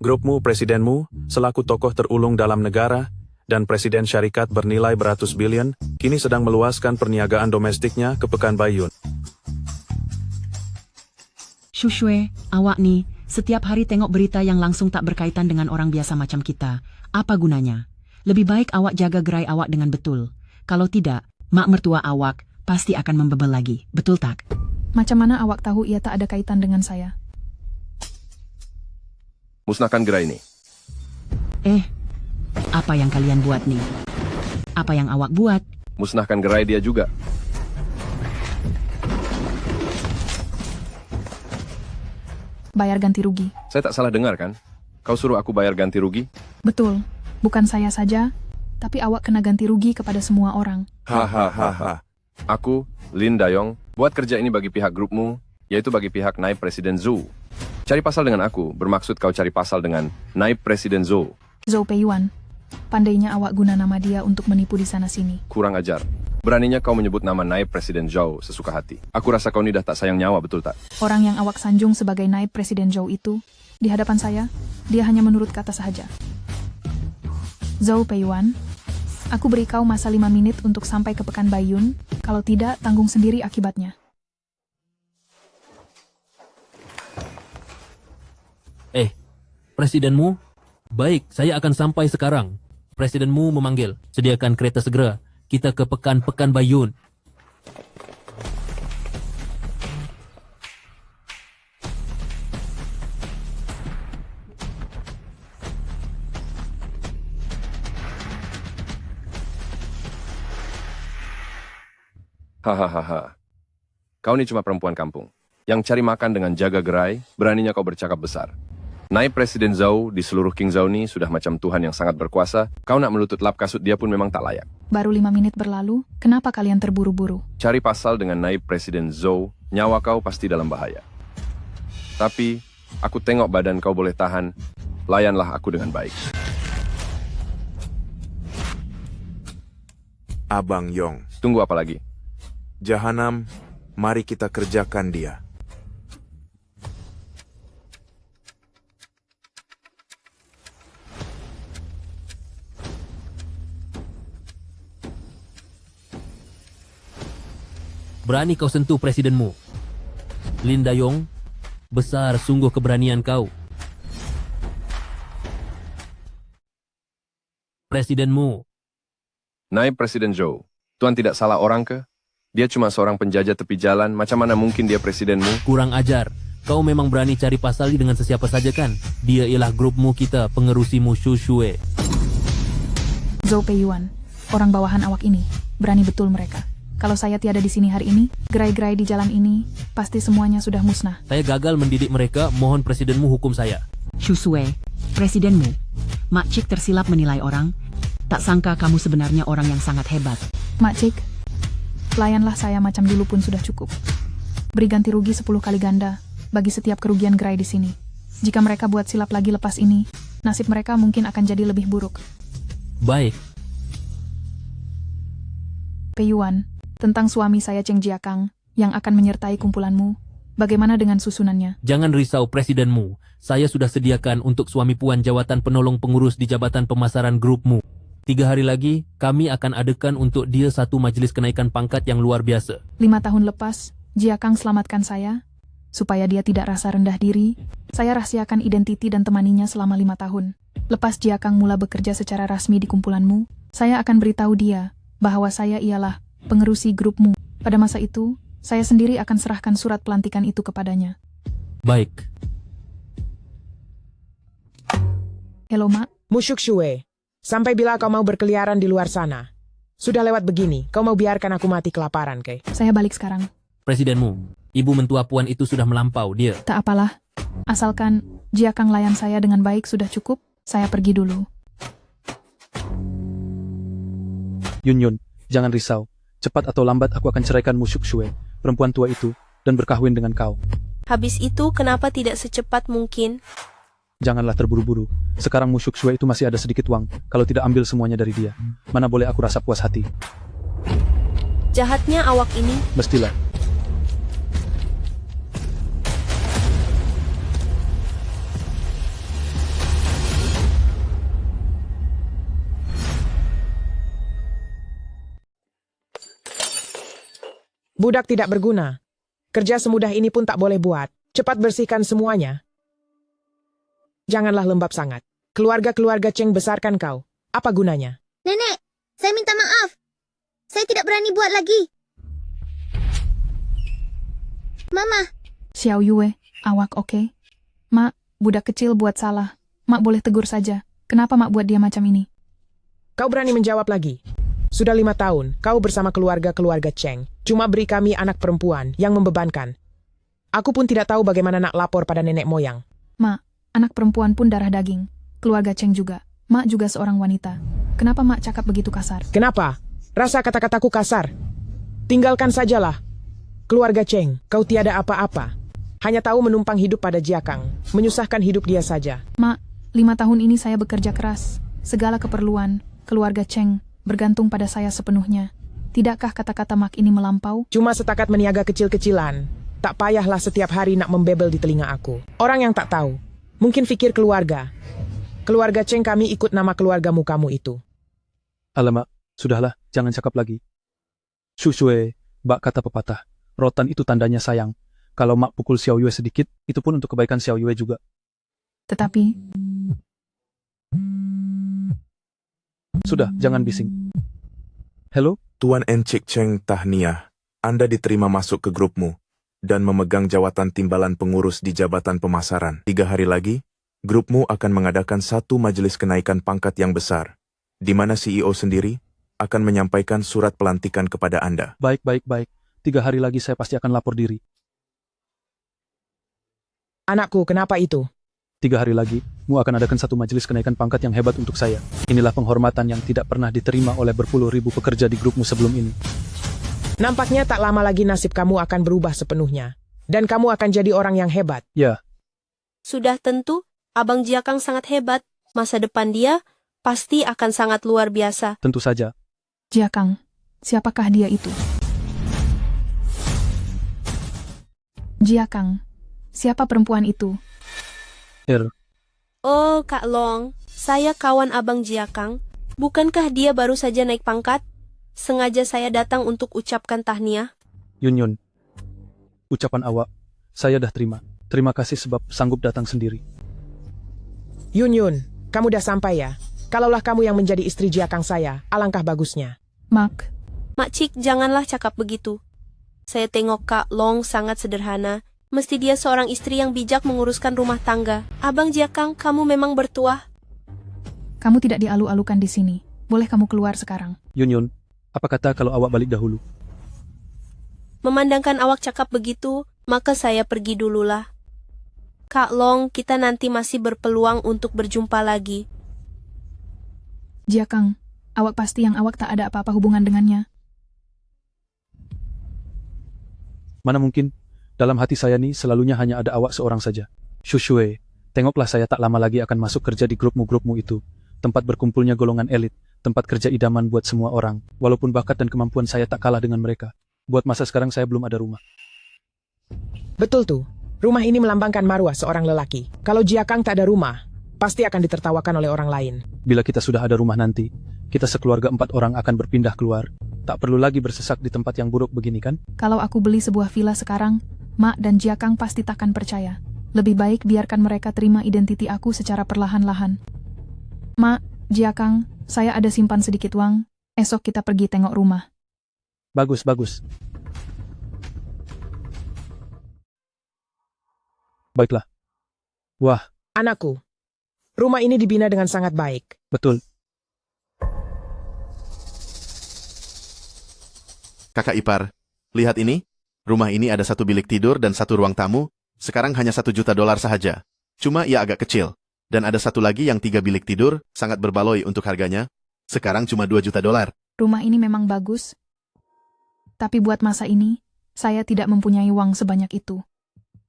Grupmu, presidenmu, selaku tokoh terulung dalam negara, dan presiden syarikat bernilai beratus bilion, kini sedang meluaskan perniagaan domestiknya ke Pekanbayan. Shushue, awak nih, setiap hari tengok berita yang langsung tak berkaitan dengan orang biasa macam kita. Apa gunanya? Lebih baik awak jaga gerai awak dengan betul. Kalau tidak, mak mertua awak pasti akan membebel lagi. Betul tak? Macam mana awak tahu ia tak ada kaitan dengan saya? Musnahkan gerai ini. Apa yang kalian buat nih? Apa yang awak buat? Musnahkan gerai dia juga. Bayar ganti rugi. Saya tak salah dengar kan? Kau suruh aku bayar ganti rugi? Betul, bukan saya saja, tapi awak kena ganti rugi kepada semua orang. Hahaha. Aku, Lin Dayong, buat kerja ini bagi pihak grupmu, yaitu bagi pihak Naib Presiden Zhou. Cari pasal dengan aku, bermaksud kau cari pasal dengan Naib Presiden Zhou. Zhou Peiyuan, pandainya awak guna nama dia untuk menipu di sana-sini. Kurang ajar. Beraninya kau menyebut nama Naib Presiden Zhou sesuka hati. Aku rasa kau ini dah tak sayang nyawa, betul tak? Orang yang awak sanjung sebagai Naib Presiden Zhou itu, di hadapan saya, dia hanya menurut kata sahaja. Zhou Peiyuan, aku beri kau masa 5 menit untuk sampai ke Pekanbayan, kalau tidak, tanggung sendiri akibatnya. Presidenmu? Baik, saya akan sampai sekarang. Presidenmu memanggil. Sediakan kereta segera. Kita ke Pekanbayan. Hahaha. Kau ini cuma perempuan kampung. Yang cari makan dengan jaga gerai, beraninya kau bercakap besar. Naib Presiden Zhou di seluruh King Zhou ini sudah macam Tuhan yang sangat berkuasa. Kau nak melutut lap kasut dia pun memang tak layak. Baru 5 menit berlalu, kenapa kalian terburu-buru? Cari pasal dengan Naib Presiden Zhou, nyawa kau pasti dalam bahaya. Tapi, aku tengok badan kau boleh tahan, layanlah aku dengan baik. Abang Yong, Tunggu apa lagi? Jahanam, mari kita kerjakan dia. Berani kau sentuh presidenmu. Lin Dayong, besar sungguh keberanian kau. Presidenmu. Naib Presiden Zhou, Tuan tidak salah orang ke? Dia cuma seorang penjajah tepi jalan, macam mana mungkin dia presidenmu? Kurang ajar. Kau memang berani cari pasal dengan sesiapa saja kan? Dia ialah grupmu kita, pengerusimu Shushue. Zhou Peiyuan, orang bawahan awak ini, berani betul mereka. Kalau saya tiada di sini hari ini, gerai-gerai di jalan ini, pasti semuanya sudah musnah. Saya gagal mendidik mereka, mohon presidenmu hukum saya. Shushue, presidenmu. Makcik tersilap menilai orang. Tak sangka kamu sebenarnya orang yang sangat hebat. Makcik, layanlah saya macam dulu pun sudah cukup. Beri ganti rugi 10 kali ganda bagi setiap kerugian gerai di sini. Jika mereka buat silap lagi lepas ini, nasib mereka mungkin akan jadi lebih buruk. Baik. Peiyuan, tentang suami saya Cheng Jiakang yang akan menyertai kumpulanmu, bagaimana dengan susunannya? Jangan risau presidenmu. Saya sudah sediakan untuk suami puan jawatan penolong pengurus di Jabatan Pemasaran grupmu. 3 hari lagi, kami akan adakan untuk dia satu majlis kenaikan pangkat yang luar biasa. 5 tahun lepas, Jiakang selamatkan saya. Supaya dia tidak rasa rendah diri, saya rahasiakan identiti dan temaninya selama 5 tahun. Lepas Jiakang mula bekerja secara rasmi di kumpulanmu, saya akan beritahu dia bahwa saya ialah pengerusi grupmu. Pada masa itu, saya sendiri akan serahkan surat pelantikan itu kepadanya. Baik. Halo, Mak. Musyuk Shue, sampai bila kau mau berkeliaran di luar sana? Sudah lewat begini, kau mau biarkan aku mati kelaparan, ke? Saya balik sekarang. Presidenmu, ibu mentua puan itu sudah melampau, dia. Tak apalah. Asalkan Jiakang layan saya dengan baik sudah cukup, saya pergi dulu. Yun, jangan risau. Cepat atau lambat aku akan ceraikan Musyuk Shue, perempuan tua itu, dan berkahwin dengan kau. Habis itu kenapa tidak secepat mungkin? Janganlah terburu-buru. Sekarang Musyuk Shue itu masih ada sedikit uang, kalau tidak ambil semuanya dari dia. Mana boleh aku rasa puas hati. Jahatnya awak ini. Mestilah. Budak tidak berguna. Kerja semudah ini pun tak boleh buat. Cepat bersihkan semuanya. Janganlah lembab sangat. Keluarga-keluarga Cheng besarkan kau. Apa gunanya? Nenek, saya minta maaf. Saya tidak berani buat lagi. Mama, Xiao Yue, awak oke? Mak, budak kecil buat salah. Mak boleh tegur saja. Kenapa mak buat dia macam ini? Kau berani menjawab lagi? Sudah 5 tahun, kau bersama keluarga-keluarga Cheng. Cuma beri kami anak perempuan yang membebankan. Aku pun tidak tahu bagaimana nak lapor pada nenek moyang. Mak, anak perempuan pun darah daging. Keluarga Cheng juga. Mak juga seorang wanita. Kenapa mak cakap begitu kasar? Kenapa? Rasa kata-kataku kasar. Tinggalkan sajalah. Keluarga Cheng, kau tiada apa-apa. Hanya tahu menumpang hidup pada Jiakang. Menyusahkan hidup dia saja. Mak, 5 tahun ini saya bekerja keras. Segala keperluan, keluarga Cheng, bergantung pada saya sepenuhnya. Tidakkah kata-kata mak ini melampau? Cuma setakat meniaga kecil-kecilan. Tak payahlah setiap hari nak membebel di telinga aku. Orang yang tak tahu. Mungkin fikir keluarga. Keluarga Cheng kami ikut nama keluargamu kamu itu. Alamak, sudahlah, jangan cakap lagi. Shushui, bak kata pepatah. Rotan itu tandanya sayang. Kalau mak pukul Xiao Yue sedikit, itu pun untuk kebaikan Xiao Yue juga. Tetapi, Sudah, jangan bising. Halo? Tuan Encik Cheng tahniah. Anda diterima masuk ke grupmu dan memegang jawatan timbalan pengurus di Jabatan Pemasaran. 3 hari lagi, grupmu akan mengadakan satu majelis kenaikan pangkat yang besar, di mana CEO sendiri akan menyampaikan surat pelantikan kepada Anda. Baik. 3 hari lagi saya pasti akan lapor diri. Anakku, kenapa itu? 3 hari lagi, mu akan adakan satu majelis kenaikan pangkat yang hebat untuk saya. Inilah penghormatan yang tidak pernah diterima oleh berpuluh ribu pekerja di grupmu sebelum ini. Nampaknya tak lama lagi nasib kamu akan berubah sepenuhnya. Dan kamu akan jadi orang yang hebat. Ya, Sudah tentu, Abang Jiakang sangat hebat. Masa depan dia pasti akan sangat luar biasa. tentu saja. Jiakang, siapakah dia itu? Jiakang, siapa perempuan itu? Oh, Kak Long, saya kawan Abang Jiakang. Bukankah dia baru saja naik pangkat? Sengaja saya datang untuk ucapkan tahniah. Yun, ucapan awak, saya dah terima. Terima kasih sebab sanggup datang sendiri. Yun, kamu dah sampai ya? Kalaulah kamu yang menjadi istri Jiakang saya, alangkah bagusnya. Mak, Makcik, janganlah cakap begitu. Saya tengok Kak Long sangat sederhana. Mesti dia seorang istri yang bijak menguruskan rumah tangga. Abang Jiakang, kamu memang bertuah. kamu tidak dialu-alukan di sini. Boleh kamu keluar sekarang. Yun, apa kata kalau awak balik dahulu? Memandangkan awak cakap begitu, maka saya pergi dululah. Kak Long, kita nanti masih berpeluang untuk berjumpa lagi. Jiakang, awak pasti yang awak tak ada apa-apa hubungan dengannya. Mana mungkin? Dalam hati saya nih selalunya hanya ada awak seorang saja. Shushui, tengoklah saya tak lama lagi akan masuk kerja di grupmu itu. Tempat berkumpulnya golongan elit, tempat kerja idaman buat semua orang. Walaupun bakat dan kemampuan saya tak kalah dengan mereka. Buat masa sekarang saya belum ada rumah. Betul tuh. Rumah ini melambangkan marwah seorang lelaki. Kalau Jiakang tak ada rumah, pasti akan ditertawakan oleh orang lain. Bila kita sudah ada rumah nanti, kita sekeluarga 4 orang akan berpindah keluar. Tak perlu lagi bersesak di tempat yang buruk begini kan? Kalau aku beli sebuah villa sekarang, Mak dan Jiakang pasti takkan percaya. Lebih baik biarkan mereka terima identiti aku secara perlahan-lahan. Mak, Jiakang, saya ada simpan sedikit uang. Esok kita pergi tengok rumah. Bagus. Baiklah. Wah, Anakku, rumah ini dibina dengan sangat baik. betul. Kakak ipar, lihat ini. Rumah ini ada 1 bilik tidur dan 1 ruang tamu, sekarang hanya $1 juta saja. Cuma ia agak kecil. Dan ada 1 lagi yang 3 bilik tidur, sangat berbaloi untuk harganya. Sekarang cuma $2 juta. Rumah ini memang bagus. Tapi buat masa ini, saya tidak mempunyai uang sebanyak itu.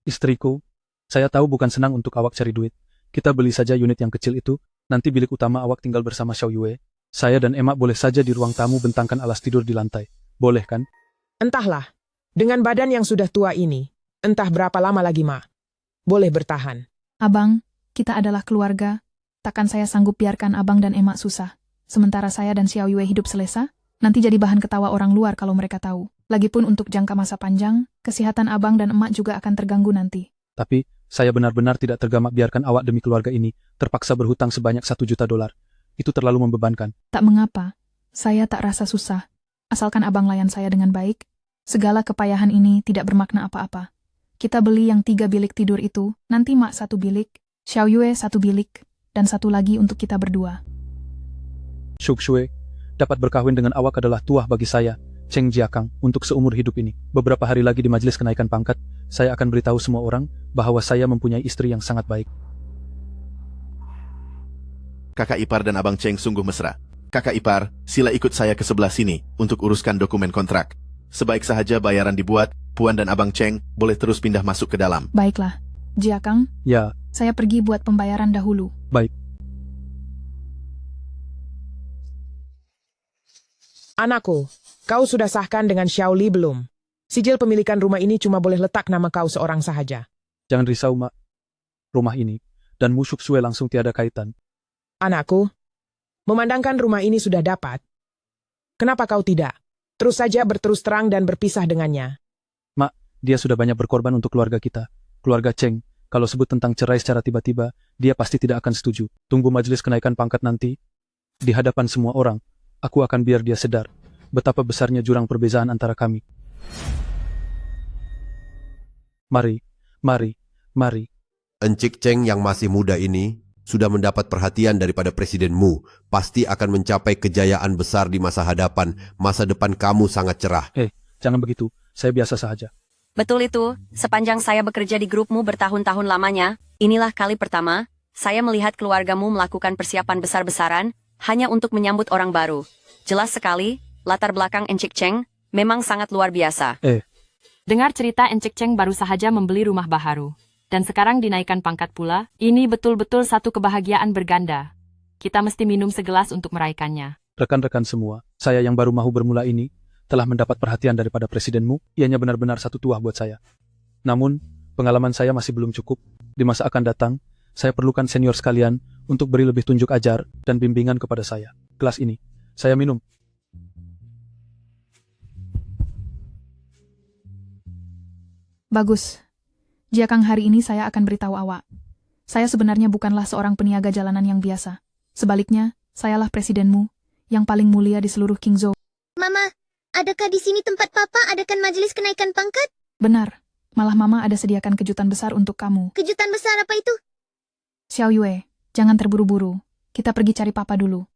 Istriku, saya tahu bukan senang untuk awak cari duit. Kita beli saja unit yang kecil itu, nanti bilik utama awak tinggal bersama Xiao Yue. Saya dan Emak boleh saja di ruang tamu bentangkan alas tidur di lantai. Boleh kan? Entahlah, dengan badan yang sudah tua ini, entah berapa lama lagi, Mak. Boleh bertahan. Abang, kita adalah keluarga. Takkan saya sanggup biarkan abang dan Emak susah. Sementara saya dan Xiao Yue hidup selesa, nanti jadi bahan ketawa orang luar kalau mereka tahu. Lagipun untuk jangka masa panjang, kesehatan abang dan emak juga akan terganggu nanti. Tapi, saya benar-benar tidak tergamak biarkan awak demi keluarga ini terpaksa berhutang sebanyak $1 juta. Itu terlalu membebankan. Tak mengapa, saya tak rasa susah. Asalkan abang layan saya dengan baik, segala kepayahan ini tidak bermakna apa-apa. Kita beli yang 3 bilik tidur itu, nanti mak 1 bilik, Xiao Yue 1 bilik, dan 1 lagi untuk kita berdua. Shuk Shue, dapat berkahwin dengan awak adalah tuah bagi saya, Cheng Jiakang, untuk seumur hidup ini. Beberapa hari lagi di majelis kenaikan pangkat, saya akan beritahu semua orang bahwa saya mempunyai istri yang sangat baik. Kakak ipar dan abang Cheng sungguh mesra. Kakak ipar, sila ikut saya ke sebelah sini untuk uruskan dokumen kontrak. Sebaik sahaja bayaran dibuat, Puan dan abang Cheng boleh terus pindah masuk ke dalam. Baiklah, Jiakang, Ya, saya pergi buat pembayaran dahulu. baik. Anakku, kau sudah sahkan dengan Xiao Li belum? Sijil pemilikan rumah ini cuma boleh letak nama kau seorang sahaja. Jangan risau, Mak. Rumah ini dan Mushuk Sue langsung tiada kaitan. Anakku, memandangkan rumah ini sudah dapat, kenapa kau tidak? Terus saja berterus terang dan berpisah dengannya. Mak, dia sudah banyak berkorban untuk keluarga kita. Keluarga Cheng, kalau sebut tentang cerai secara tiba-tiba, dia pasti tidak akan setuju. Tunggu majelis kenaikan pangkat nanti. Di hadapan semua orang, aku akan biar dia sadar betapa besarnya jurang perbezaan antara kami. Mari, mari, mari. Encik Cheng yang masih muda ini sudah mendapat perhatian daripada Presiden Mu. Pasti akan mencapai kejayaan besar di masa hadapan. Masa depan kamu sangat cerah. Jangan begitu, saya biasa saja. Betul itu, sepanjang saya bekerja di grupmu bertahun-tahun lamanya, inilah kali pertama, saya melihat keluargamu melakukan persiapan besar-besaran, hanya untuk menyambut orang baru. Jelas sekali, latar belakang Encik Cheng memang sangat luar biasa. Dengar cerita Encik Cheng baru sahaja membeli rumah baharu. Dan sekarang dinaikkan pangkat pula, ini betul-betul satu kebahagiaan berganda. Kita mesti minum segelas untuk meraihkannya. Rekan-rekan semua, saya yang baru mau bermula ini, telah mendapat perhatian daripada presidenmu, ianya benar-benar satu tuah buat saya. Namun, pengalaman saya masih belum cukup. Di masa akan datang, saya perlukan senior sekalian untuk beri lebih tunjuk ajar dan bimbingan kepada saya. Kelas ini, saya minum. Bagus. Jiakang, hari ini saya akan beritahu awak. Saya sebenarnya bukanlah seorang peniaga jalanan yang biasa. Sebaliknya, sayalah presidenmu, yang paling mulia di seluruh Qingzhou. Mama, adakah di sini tempat Papa adakan majelis kenaikan pangkat? Benar. Malah Mama ada sediakan kejutan besar untuk kamu. Kejutan besar apa itu? Xiao Yue, jangan terburu-buru. Kita pergi cari Papa dulu.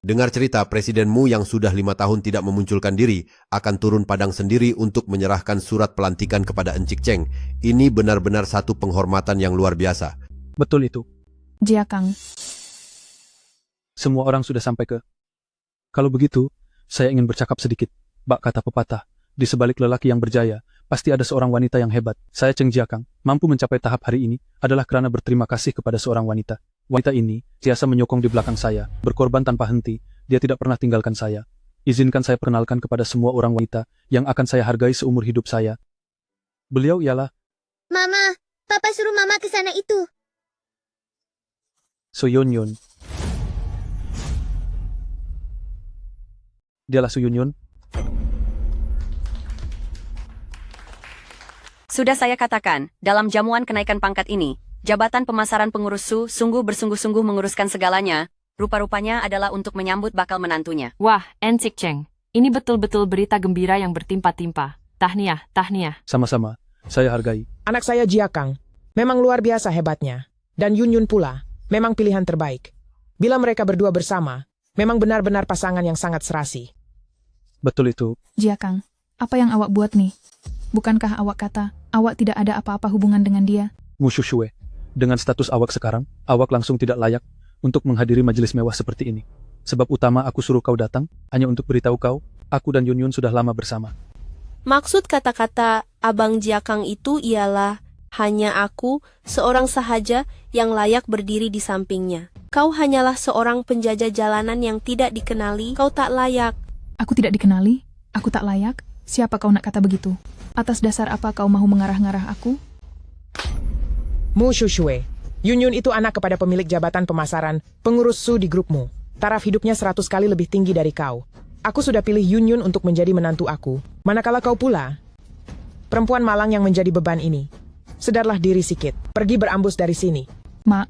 Dengar cerita Presiden Mu yang sudah 5 tahun tidak memunculkan diri akan turun padang sendiri untuk menyerahkan surat pelantikan kepada Encik Cheng. Ini benar-benar satu penghormatan yang luar biasa. Betul itu. Jiakang. Semua orang sudah sampai ke. Kalau begitu, saya ingin bercakap sedikit. Bak kata pepatah, di sebalik lelaki yang berjaya, pasti ada seorang wanita yang hebat. Saya Cheng Jiakang, mampu mencapai tahap hari ini adalah karena berterima kasih kepada seorang wanita. Wanita ini biasa menyokong di belakang saya, berkorban tanpa henti, dia tidak pernah tinggalkan saya. Izinkan saya perkenalkan kepada semua orang wanita yang akan saya hargai seumur hidup saya. Beliau ialah Mama, Papa suruh Mama ke sana itu. Su Yunyun. Dialah Su Yunyun. Sudah saya katakan, dalam jamuan kenaikan pangkat ini, jabatan pemasaran pengurus Su sungguh bersungguh-sungguh menguruskan segalanya, rupa-rupanya adalah untuk menyambut bakal menantunya. Wah, Encik Cheng, ini betul-betul berita gembira yang bertimpa-timpa. Tahniah, tahniah. Sama-sama, saya hargai. Anak saya Jiakang, memang luar biasa hebatnya. Dan Yunyun pula, memang pilihan terbaik. Bila mereka berdua bersama, memang benar-benar pasangan yang sangat serasi. Betul itu. Jiakang, apa yang awak buat nih? Bukankah awak kata, awak tidak ada apa-apa hubungan dengan dia? Mushu Shue, dengan status awak sekarang, awak langsung tidak layak untuk menghadiri majelis mewah seperti ini. Sebab utama aku suruh kau datang, hanya untuk beritahu kau, aku dan Yunyun sudah lama bersama. Maksud kata-kata Abang Jiakang itu ialah, hanya aku, seorang sahaja yang layak berdiri di sampingnya. Kau hanyalah seorang penjajah jalanan yang tidak dikenali, kau tak layak. Aku tidak dikenali? Aku tak layak? Siapa kau nak kata begitu? Atas dasar apa kau mau mengarah-ngarah aku? Mu Shushue, Yunyun itu anak kepada pemilik jabatan pemasaran, pengurus Su di grupmu. Taraf hidupnya 100 kali lebih tinggi dari kau. Aku sudah pilih Yun Yun untuk menjadi menantu aku. Manakala kau pula, perempuan malang yang menjadi beban ini. Sedarlah diri sikit. Pergi berambus dari sini. Mak,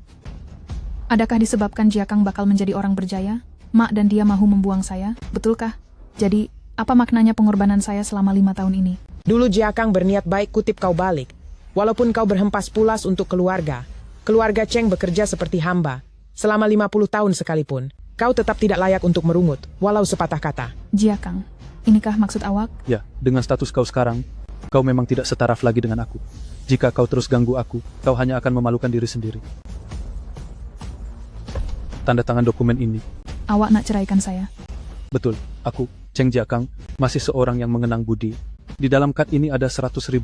adakah disebabkan Jiakang bakal menjadi orang berjaya? Mak dan dia mahu membuang saya, betulkah? Jadi, apa maknanya pengorbanan saya selama 5 tahun ini? Dulu Jiakang berniat baik kutip kau balik. Walaupun kau berhempas pulas untuk keluarga. Keluarga Cheng bekerja seperti hamba. Selama 50 tahun sekalipun. Kau tetap tidak layak untuk merungut, walau sepatah kata. Jiakang, inikah maksud awak? Ya, dengan status kau sekarang, kau memang tidak setaraf lagi dengan aku. Jika kau terus ganggu aku, kau hanya akan memalukan diri sendiri. Tanda tangan dokumen ini. Awak nak ceraikan saya? Betul, aku, Cheng Jiakang, masih seorang yang mengenang budi. Di dalam kad ini ada $100.000.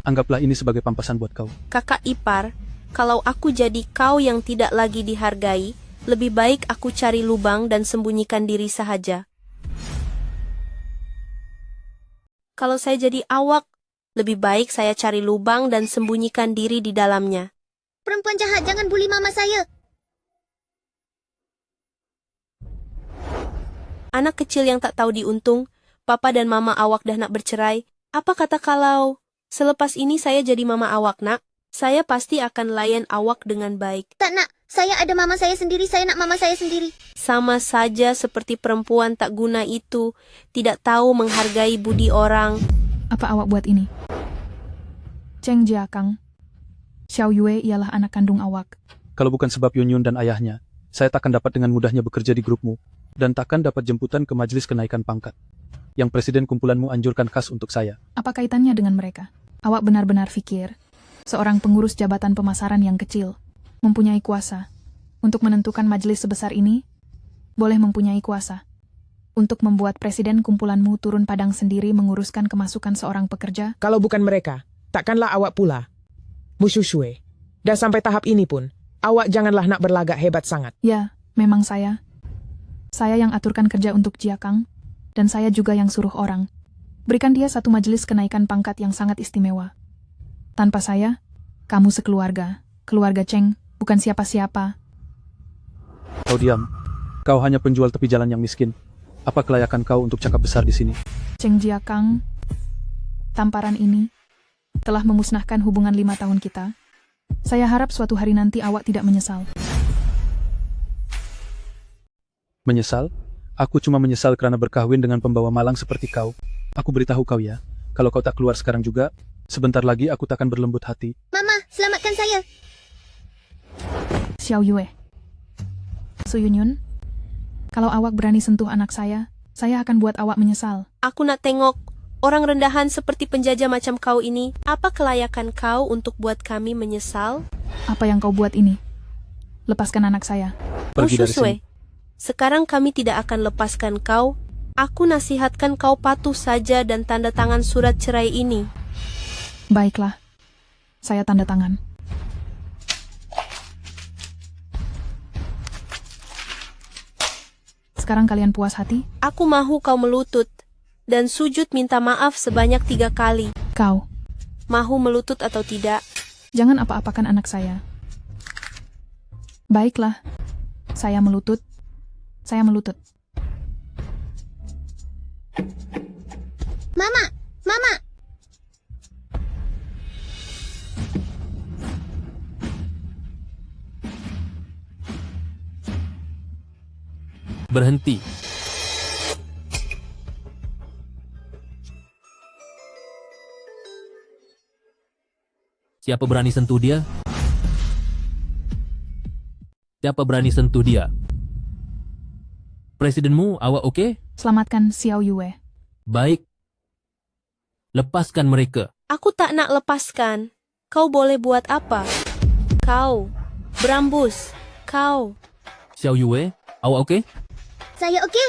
Anggaplah ini sebagai pampasan buat kau. Kakak ipar, kalau aku jadi kau yang tidak lagi dihargai, lebih baik aku cari lubang dan sembunyikan diri sahaja. Kalau saya jadi awak, lebih baik saya cari lubang dan sembunyikan diri di dalamnya. Perempuan jahat, jangan bully mama saya. Anak kecil yang tak tahu diuntung, papa dan mama awak dah nak bercerai. Apa kata kalau selepas ini saya jadi mama awak, nak? Saya pasti akan layan awak dengan baik. Tak nak, saya ada mama saya sendiri, saya nak mama saya sendiri. Sama saja seperti perempuan tak guna itu, tidak tahu menghargai budi orang. Apa awak buat ini? Cheng Jiakang, Xiao Yue ialah anak kandung awak. Kalau bukan sebab Yun Yun dan ayahnya, saya takkan dapat dengan mudahnya bekerja di grupmu, dan takkan dapat jemputan ke majelis kenaikan pangkat, yang presiden kumpulanmu anjurkan khas untuk saya. Apa kaitannya dengan mereka? Awak benar-benar fikir, seorang pengurus jabatan pemasaran yang kecil, mempunyai kuasa untuk menentukan majelis sebesar ini, boleh mempunyai kuasa untuk membuat presiden kumpulanmu turun padang sendiri menguruskan kemasukan seorang pekerja? Kalau bukan mereka, takkanlah awak pula. Musyusue. Dan sampai tahap ini pun, awak janganlah nak berlagak hebat sangat. Ya, memang saya. Saya yang aturkan kerja untuk Jiakang, dan saya juga yang suruh orang. Berikan dia satu majelis kenaikan pangkat yang sangat istimewa. Tanpa saya, kamu sekeluarga, keluarga Cheng, bukan siapa-siapa. Kau diam. Kau hanya penjual tepi jalan yang miskin. Apa kelayakan kau untuk cakap besar di sini? Cheng Jiakang, tamparan ini telah memusnahkan hubungan 5 tahun kita. Saya harap suatu hari nanti awak tidak menyesal. Menyesal? Aku cuma menyesal karena berkahwin dengan pembawa malang seperti kau. Aku beritahu kau ya, kalau kau tak keluar sekarang juga, sebentar lagi aku takkan berlembut hati. Mama, selamatkan saya. Xiao Yue. Su Yunyun, kalau awak berani sentuh anak saya akan buat awak menyesal. Aku nak tengok orang rendahan seperti penjajah macam kau ini. Apa kelayakan kau untuk buat kami menyesal? Apa yang kau buat ini? Lepaskan anak saya. Pergi dari sini. Sekarang kami tidak akan lepaskan kau. Aku nasihatkan kau patuh saja dan tanda tangan surat cerai ini. Baiklah, saya tanda tangan. Sekarang kalian puas hati? Aku mahu kau melutut dan sujud minta maaf sebanyak 3 kali. Kau mahu melutut atau tidak? Jangan apa-apakan anak saya. Baiklah, saya melutut. Saya melutut. Mama, Mama. Berhenti. Siapa berani sentuh dia? Siapa berani sentuh dia? Presidenmu, awak okey? Selamatkan Xiao Yue. Baik. Lepaskan mereka. Aku tak nak lepaskan. Kau boleh buat apa? Kau. Berambus. Kau. Xiao Yue, awak okey? Saya okey?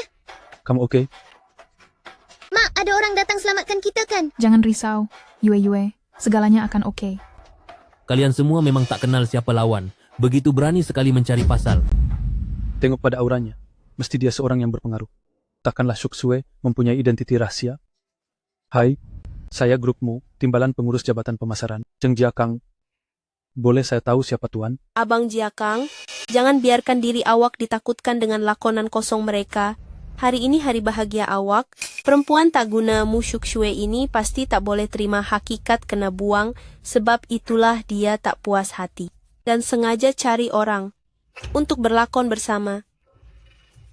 Kamu okey? Mak, ada orang datang selamatkan kita kan? Jangan risau, Yue. Segalanya akan oke. Kalian semua memang tak kenal siapa lawan. Begitu berani sekali mencari pasal. Tengok pada auranya. Mesti dia seorang yang berpengaruh. Takkanlah Shuksue mempunyai identiti rahasia? Hai, saya grupmu, timbalan pengurus jabatan pemasaran, Cheng Jiakang. Boleh saya tahu siapa tuan? Abang Jiakang, jangan biarkan diri awak ditakutkan dengan lakonan kosong mereka. Hari ini hari bahagia awak. Perempuan tak guna Mu Shukshue ini pasti tak boleh terima hakikat kena buang, sebab itulah dia tak puas hati. Dan sengaja cari orang untuk berlakon bersama.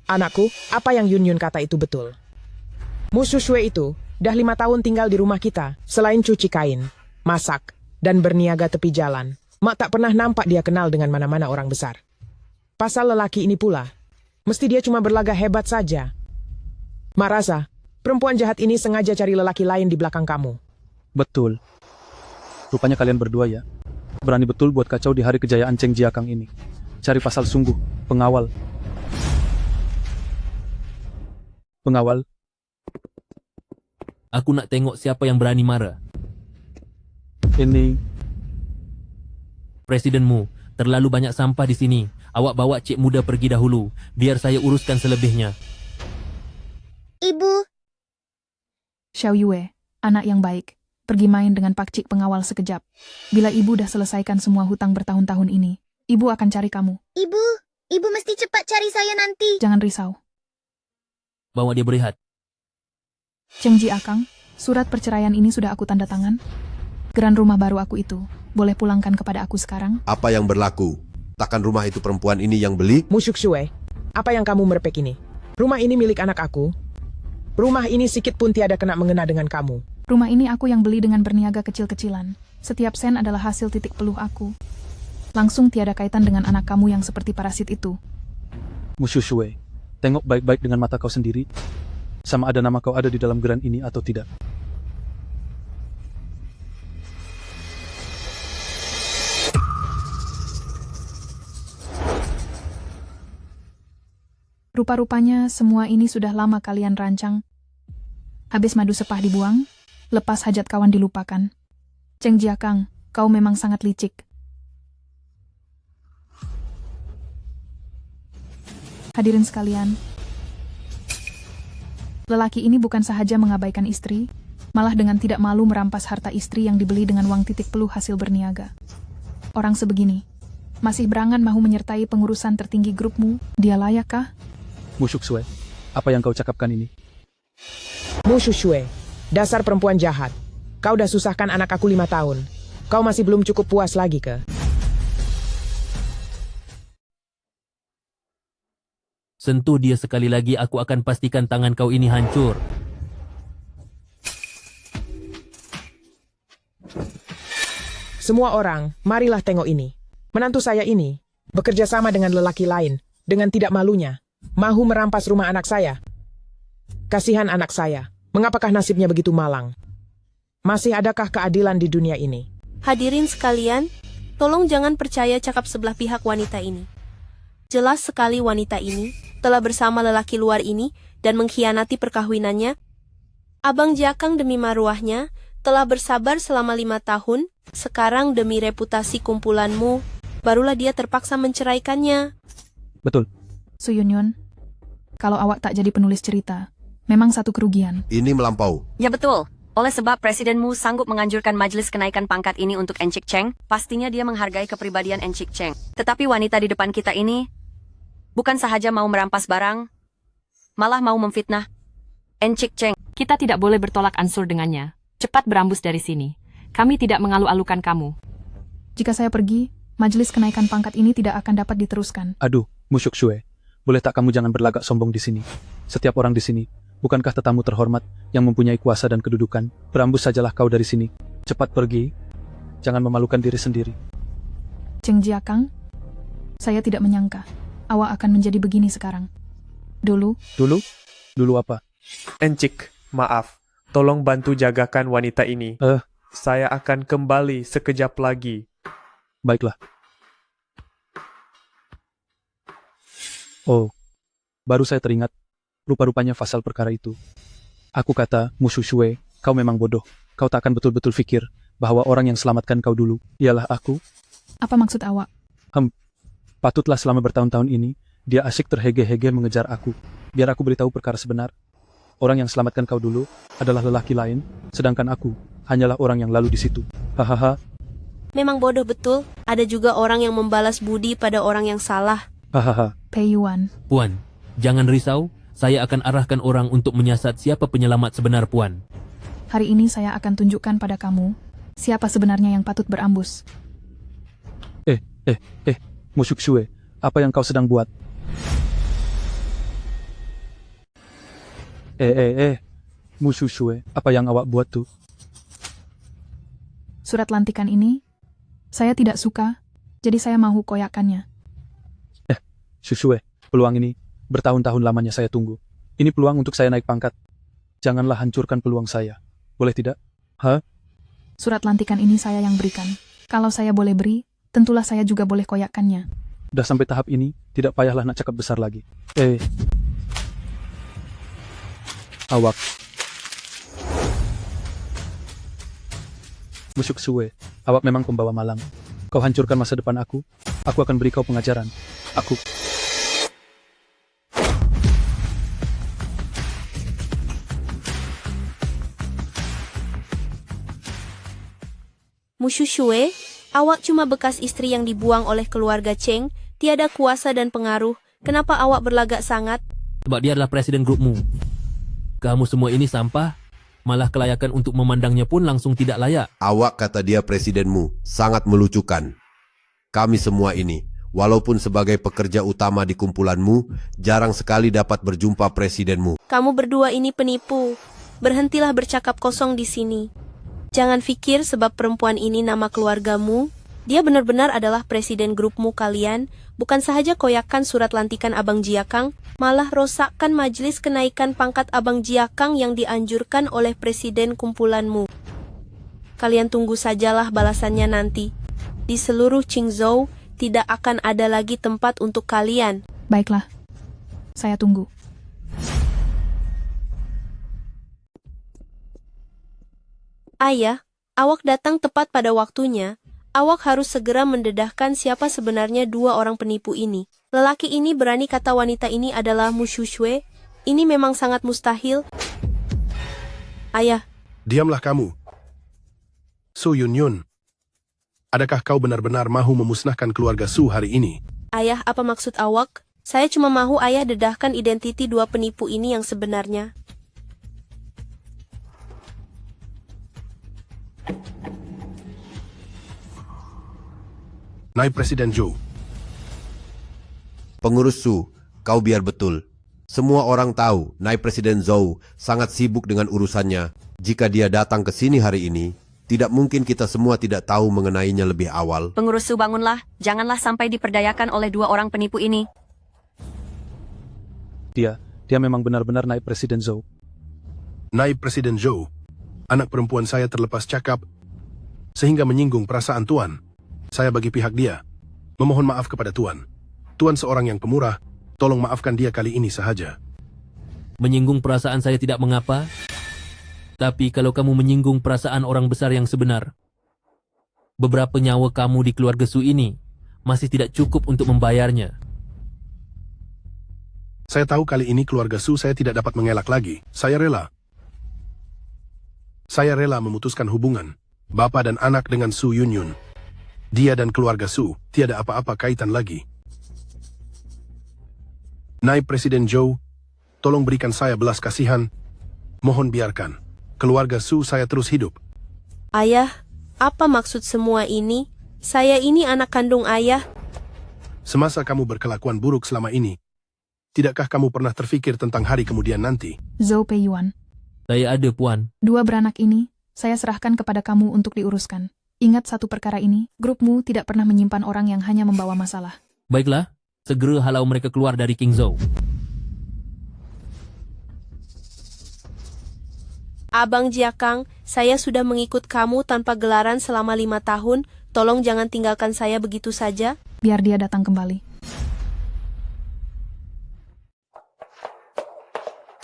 Anakku, apa yang Yun Yun kata itu betul. Mu Shukshue itu dah 5 tahun tinggal di rumah kita. Selain cuci kain, masak, dan berniaga tepi jalan, Mak tak pernah nampak dia kenal dengan mana-mana orang besar. Pasal lelaki ini pula, mesti dia cuma berlagak hebat saja. Mak rasa, perempuan jahat ini sengaja cari lelaki lain di belakang kamu. Betul. Rupanya kalian berdua ya. Berani betul buat kacau di hari kejayaan Cheng Jiakang ini. Cari pasal sungguh, pengawal. Pengawal. Aku nak tengok siapa yang berani marah. Ini Presidenmu, terlalu banyak sampah di sini. Awak bawa cik muda pergi dahulu, biar saya uruskan selebihnya. Ibu, Xiao Yue, anak yang baik, pergi main dengan Pak Cik pengawal sekejap. Bila ibu dah selesaikan semua hutang bertahun-tahun ini, ibu akan cari kamu. ibu mesti cepat cari saya nanti. Jangan risau. Bawa dia berehat. Cheng Jiakang, surat perceraian ini sudah aku tanda tangan. Geran rumah baru aku itu, boleh pulangkan kepada aku sekarang? Apa yang berlaku? Takkan rumah itu perempuan ini yang beli? Mu Shukshue, apa yang kamu merepek ini? Rumah ini milik anak aku. Rumah ini sikit pun tiada kena mengena dengan kamu. Rumah ini aku yang beli dengan berniaga kecil-kecilan. Setiap sen adalah hasil titik peluh aku. Langsung tiada kaitan dengan anak kamu yang seperti parasit itu. Mu Shukshue, tengok baik-baik dengan mata kau sendiri. Sama ada nama kau ada di dalam geran ini atau tidak. Rupa-rupanya semua ini sudah lama kalian rancang. Habis madu sepah dibuang, lepas hajat kawan dilupakan. Cheng Jiakang, kau memang sangat licik. Hadirin sekalian, lelaki ini bukan sahaja mengabaikan istri, malah dengan tidak malu merampas harta istri yang dibeli dengan uang titik peluh hasil berniaga. Orang sebegini, masih berangan mahu menyertai pengurusan tertinggi grupmu, dia layakkah? Mu Shukshue, apa yang kau cakapkan ini? Mu Shukshue, dasar perempuan jahat. Kau dah susahkan anak aku 5 tahun. Kau masih belum cukup puas lagi ke? Sentuh dia sekali lagi, aku akan pastikan tangan kau ini hancur. Semua orang, marilah tengok ini. Menantu saya ini, bekerja sama dengan lelaki lain, dengan tidak malunya. Mahu merampas rumah anak saya. Kasihan anak saya, mengapakah nasibnya begitu malang? Masih adakah keadilan di dunia ini? Hadirin sekalian, tolong jangan percaya cakap sebelah pihak wanita ini. Jelas sekali wanita ini telah bersama lelaki luar ini dan mengkhianati perkahwinannya. Abang Jiakang demi maruahnya telah bersabar selama 5 tahun, sekarang demi reputasi kumpulanmu, barulah dia terpaksa menceraikannya. Betul. Su Yun, kalau awak tak jadi penulis cerita, memang satu kerugian. Ini melampau. Ya betul. Oleh sebab presidenmu sanggup menganjurkan majelis kenaikan pangkat ini untuk Encik Cheng, pastinya dia menghargai kepribadian Encik Cheng. Tetapi wanita di depan kita ini bukan sahaja mau merampas barang, malah mau memfitnah Encik Cheng. Kita tidak boleh bertolak ansur dengannya. Cepat berambus dari sini. Kami tidak mengalu-alukan kamu. Jika saya pergi, majelis kenaikan pangkat ini tidak akan dapat diteruskan. Aduh, Mu Shukshue, boleh tak kamu jangan berlagak sombong di sini? Setiap orang di sini, bukankah tetamu terhormat yang mempunyai kuasa dan kedudukan? Berambus sajalah kau dari sini. Cepat pergi. Jangan memalukan diri sendiri. Cheng Jiakang, saya tidak menyangka awak akan menjadi begini sekarang. Dulu apa? Encik, maaf. Tolong bantu jagakan wanita ini. Saya akan kembali sekejap lagi. Baiklah. Oh, baru saya teringat. Rupa-rupanya pasal perkara itu. Aku kata, Mu Shukshue, kau memang bodoh. Kau tak akan betul-betul fikir bahwa orang yang selamatkan kau dulu ialah aku. Apa maksud awak? Patutlah selama bertahun-tahun ini, dia asyik terhege-hege mengejar aku. Biar aku beritahu perkara sebenar. Orang yang selamatkan kau dulu adalah lelaki lain, sedangkan aku hanyalah orang yang lalu di situ. Hahaha. Memang bodoh betul, ada juga orang yang membalas budi pada orang yang salah. Hahaha. Pei Yuan. Puan, jangan risau. saya akan arahkan orang untuk menyiasat siapa penyelamat sebenar Puan. Hari ini saya akan tunjukkan pada kamu siapa sebenarnya yang patut berambus. Mu Shue, apa yang kau sedang buat? Mu Shue, apa yang awak buat tuh? Surat lantikan ini, saya tidak suka, jadi saya mau koyakannya. Shue, peluang ini bertahun-tahun lamanya saya tunggu. Ini peluang untuk saya naik pangkat. Janganlah hancurkan peluang saya. Boleh tidak? Surat lantikan ini saya yang berikan. Kalau saya boleh beri, tentulah saya juga boleh koyakannya. Udah sampai tahap ini, tidak payahlah nak cakap besar lagi. Awak. Musyuk Sue, awak memang pembawa malang. Kau hancurkan masa depan aku akan beri kau pengajaran. Aku. Mushu Shue, awak cuma bekas istri yang dibuang oleh keluarga Cheng, tiada kuasa dan pengaruh. Kenapa awak berlagak sangat? Sebab dia adalah presiden grupmu. Kamu semua ini sampah, malah kelayakan untuk memandangnya pun langsung tidak layak. Awak kata dia presidenmu, sangat melucukan. Kami semua ini, walaupun sebagai pekerja utama di kumpulanmu, jarang sekali dapat berjumpa presidenmu. Kamu berdua ini penipu. Berhentilah bercakap kosong di sini. Jangan pikir sebab perempuan ini nama keluargamu, dia benar-benar adalah presiden grupmu kalian, bukan sahaja koyakan surat lantikan Abang Jiakang, malah rosakkan majelis kenaikan pangkat Abang Jiakang yang dianjurkan oleh presiden kumpulanmu. Kalian tunggu sajalah balasannya nanti. Di seluruh Qingzhou, tidak akan ada lagi tempat untuk kalian. Baiklah, saya tunggu. Ayah, awak datang tepat pada waktunya. Awak harus segera mendedahkan siapa sebenarnya dua orang penipu ini. Lelaki ini berani kata wanita ini adalah Mu Shue. Ini memang sangat mustahil. Ayah. Diamlah kamu. Su Yunyun. Adakah kau benar-benar mahu memusnahkan keluarga Su hari ini? Ayah, apa maksud awak? Saya cuma mahu ayah dedahkan identiti dua penipu ini yang sebenarnya. Naib Presiden Zhou. Pengurus Su, kau biar betul. Semua orang tahu Naib Presiden Zhou sangat sibuk dengan urusannya. Jika dia datang ke sini hari ini, tidak mungkin kita semua tidak tahu mengenainya lebih awal. Pengurus Su, bangunlah. Janganlah sampai diperdayakan oleh dua orang penipu ini. Dia memang benar-benar Naib Presiden Zhou. Naib Presiden Zhou, anak perempuan saya terlepas cakap, sehingga menyinggung perasaan Tuan. Saya bagi pihak dia. Memohon maaf kepada Tuan. Tuan seorang yang pemurah, tolong maafkan dia kali ini sahaja. Menyinggung perasaan saya tidak mengapa, tapi kalau kamu menyinggung perasaan orang besar yang sebenar, beberapa nyawa kamu di keluarga Su ini masih tidak cukup untuk membayarnya. Saya tahu kali ini keluarga Su saya tidak dapat mengelak lagi. Saya rela. Saya rela memutuskan hubungan bapa dan anak dengan Su Yunyun. Dia dan keluarga Su tiada apa-apa kaitan lagi. Naib Presiden Zhou, tolong berikan saya belas kasihan. Mohon biarkan keluarga Su saya terus hidup. Ayah, apa maksud semua ini? Saya ini anak kandung ayah. Semasa kamu berkelakuan buruk selama ini, tidakkah kamu pernah terfikir tentang hari kemudian nanti? Zhou Peiyuan. Saya ada, Puan. Dua beranak ini, saya serahkan kepada kamu untuk diuruskan. Ingat satu perkara ini, grupmu tidak pernah menyimpan orang yang hanya membawa masalah. Baiklah, segera halau mereka keluar dari Qingzhou. Abang Jiakang, saya sudah mengikut kamu tanpa gelaran selama 5 tahun. Tolong jangan tinggalkan saya begitu saja. Biar dia datang kembali.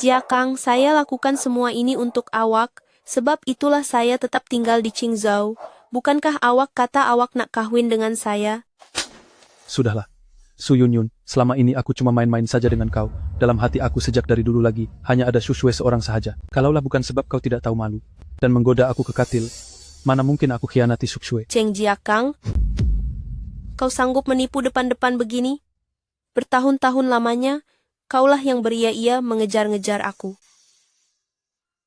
Jiakang, saya lakukan semua ini untuk awak. Sebab itulah saya tetap tinggal di Qingzhou. Bukankah awak kata awak nak kawin dengan saya? Sudahlah. Su Yunyun, selama ini aku cuma main-main saja dengan kau. Dalam hati aku sejak dari dulu lagi, hanya ada Shue seorang sahaja. Kalaulah bukan sebab kau tidak tahu malu dan menggoda aku ke katil, mana mungkin aku khianati Shue. Cheng Jiakang, kau sanggup menipu depan-depan begini? Bertahun-tahun lamanya, Kaulah yang beria-ia mengejar-ngejar aku.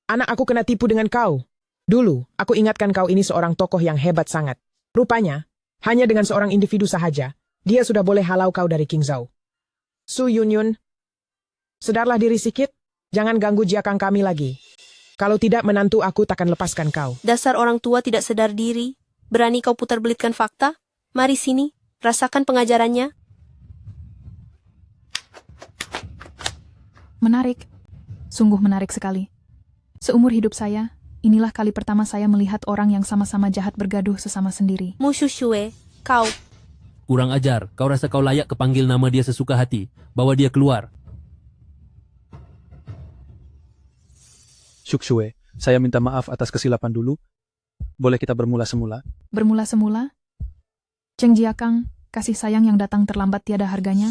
Anak aku kena tipu dengan kau. Dulu, aku ingatkan kau ini seorang tokoh yang hebat sangat. Rupanya, hanya dengan seorang individu sahaja, dia sudah boleh halau kau dari King Zhao. Su Yunyun, sedarlah diri sikit, jangan ganggu jiakang kami lagi. Kalau tidak, menantu aku takkan lepaskan kau. Dasar orang tua tidak sadar diri. Berani kau putar belitkan fakta? Mari sini, rasakan pengajarannya. Menarik. Sungguh menarik sekali. Seumur hidup saya, inilah kali pertama saya melihat orang yang sama-sama jahat bergaduh sesama sendiri. Mu Shushue, kau. Kurang ajar, kau rasa kau layak kepanggil nama dia sesuka hati. Bawa dia keluar. Shushue, saya minta maaf atas kesilapan dulu. Boleh kita bermula semula? Bermula semula? Cheng Jiakang, kasih sayang yang datang terlambat tiada harganya.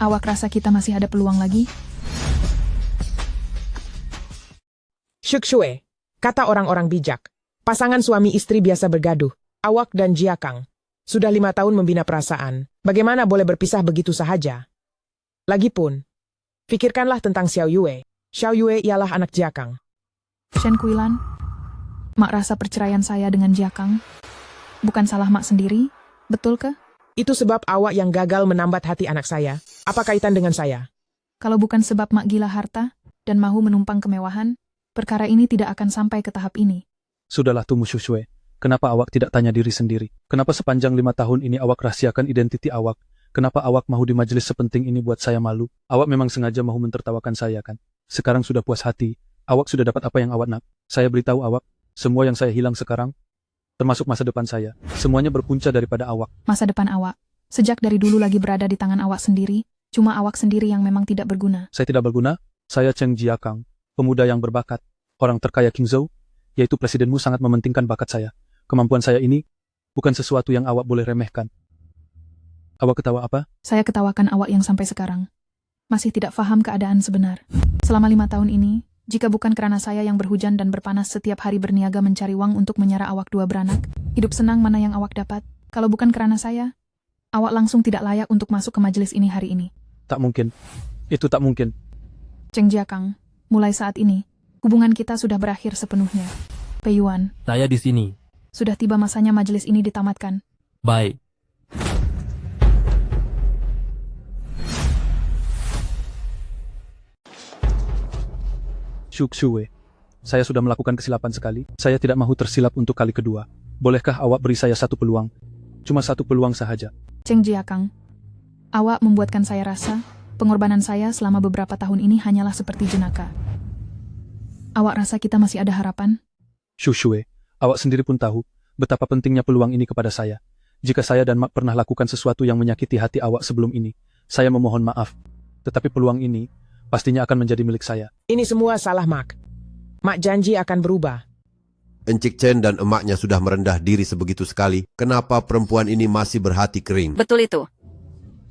Awak rasa kita masih ada peluang lagi? Shushue, kata orang-orang bijak. Pasangan suami istri biasa bergaduh. Awak dan jiakang. Sudah 5 tahun membina perasaan. Bagaimana boleh berpisah begitu sahaja? Lagipun, pikirkanlah tentang Xiao Yue. Xiao Yue ialah anak jiakang. Shen Kuilan, mak rasa perceraian saya dengan Jiakang. Bukan salah mak sendiri, betul ke? Itu sebab awak yang gagal menambat hati anak saya. Apa kaitan dengan saya? Kalau bukan sebab mak gila harta dan mahu menumpang kemewahan, perkara ini tidak akan sampai ke tahap ini. Sudahlah Tumu Shushue, kenapa awak tidak tanya diri sendiri? Kenapa sepanjang 5 tahun ini awak rahasiakan identiti awak? Kenapa awak mahu di majelis sepenting ini buat saya malu? Awak memang sengaja mahu mentertawakan saya kan? Sekarang sudah puas hati, awak sudah dapat apa yang awak nak. Saya beritahu awak, semua yang saya hilang sekarang, termasuk masa depan saya, semuanya berpunca daripada awak. Masa depan awak, sejak dari dulu lagi berada di tangan awak sendiri, cuma awak sendiri yang memang tidak berguna. Saya tidak berguna, saya Cheng Jiakang, pemuda yang berbakat, orang terkaya King Zhou, yaitu presidenmu sangat mementingkan bakat saya. Kemampuan saya ini bukan sesuatu yang awak boleh remehkan. Awak ketawa apa? Saya ketawakan awak yang sampai sekarang masih tidak faham keadaan sebenar. Selama 5 tahun ini, jika bukan karena saya yang berhujan dan berpanas setiap hari berniaga mencari uang untuk menyara awak 2 beranak, hidup senang mana yang awak dapat? Kalau bukan karena saya, awak langsung tidak layak untuk masuk ke majelis ini hari ini. Tak mungkin. Itu tak mungkin. Cheng Jiakang, mulai saat ini, hubungan kita sudah berakhir sepenuhnya. Pei Yuan, Saya di sini. sudah tiba masanya majelis ini ditamatkan. Baik. Shushue, saya sudah melakukan kesilapan sekali. Saya tidak mahu tersilap untuk kali kedua. Bolehkah awak beri saya 1 peluang? Cuma 1 peluang sahaja. Cheng Jiakang, awak membuatkan saya rasa pengorbanan saya selama beberapa tahun ini hanyalah seperti jenaka. Awak rasa kita masih ada harapan? Shushue, awak sendiri pun tahu betapa pentingnya peluang ini kepada saya. Jika saya dan Mak pernah lakukan sesuatu yang menyakiti hati awak sebelum ini, saya memohon maaf. Tetapi peluang ini pastinya akan menjadi milik saya. Ini semua salah Mak. Mak janji akan berubah. Encik Chen dan emaknya sudah merendah diri sebegitu sekali. Kenapa perempuan ini masih berhati kering? Betul itu.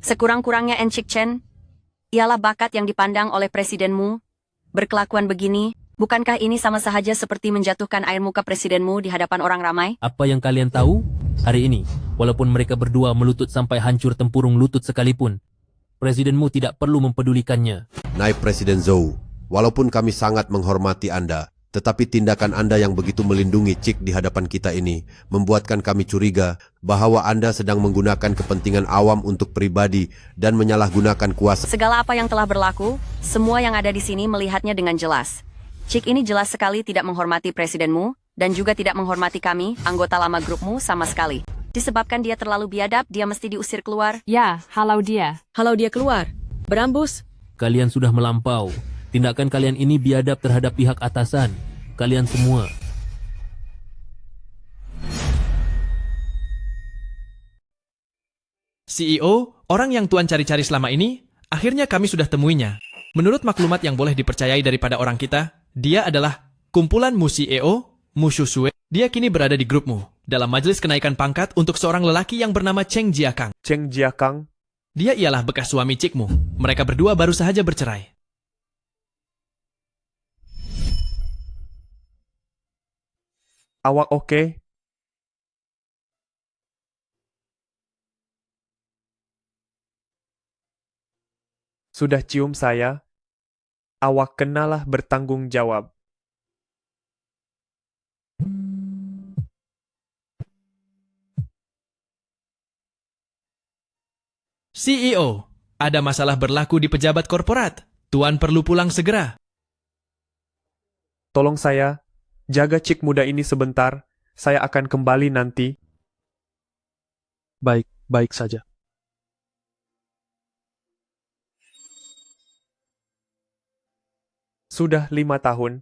Sekurang-kurangnya Encik Chen, ialah bakat yang dipandang oleh presidenmu. Berkelakuan begini, bukankah ini sama sahaja seperti menjatuhkan air muka presidenmu di hadapan orang ramai? Apa yang kalian tahu? Hari ini, walaupun mereka berdua melutut sampai hancur tempurung lutut sekalipun, presidenmu tidak perlu mempedulikannya. Naib Presiden Zhou, walaupun kami sangat menghormati Anda, tetapi tindakan Anda yang begitu melindungi Cik di hadapan kita ini membuatkan kami curiga bahwa Anda sedang menggunakan kepentingan awam untuk pribadi dan menyalahgunakan kuasa. Segala apa yang telah berlaku, semua yang ada di sini melihatnya dengan jelas. Cik ini jelas sekali tidak menghormati presidenmu, dan juga tidak menghormati kami, anggota lama grupmu sama sekali. Disebabkan dia terlalu biadab, dia mesti diusir keluar. Ya, halau dia. Halau dia keluar. Berambus. Kalian sudah melampau. Tindakan kalian ini biadab terhadap pihak atasan. Kalian semua. CEO, orang yang Tuan cari-cari selama ini, akhirnya kami sudah temuinya. Menurut maklumat yang boleh dipercayai daripada orang kita, dia adalah kumpulan Mu CEO, Mu Shushue. Dia kini berada di grupmu, dalam majelis kenaikan pangkat untuk seorang lelaki yang bernama Cheng Jiakang. Cheng Jiakang? Dia ialah bekas suami Cikmu. Mereka berdua baru sahaja bercerai. Awak oke? Sudah cium saya? Awak kenalah bertanggung jawab. CEO, ada masalah berlaku di pejabat korporat. Tuan perlu pulang segera. Tolong saya, jaga cik muda ini sebentar. Saya akan kembali nanti. Baik, baik saja. Sudah 5 tahun.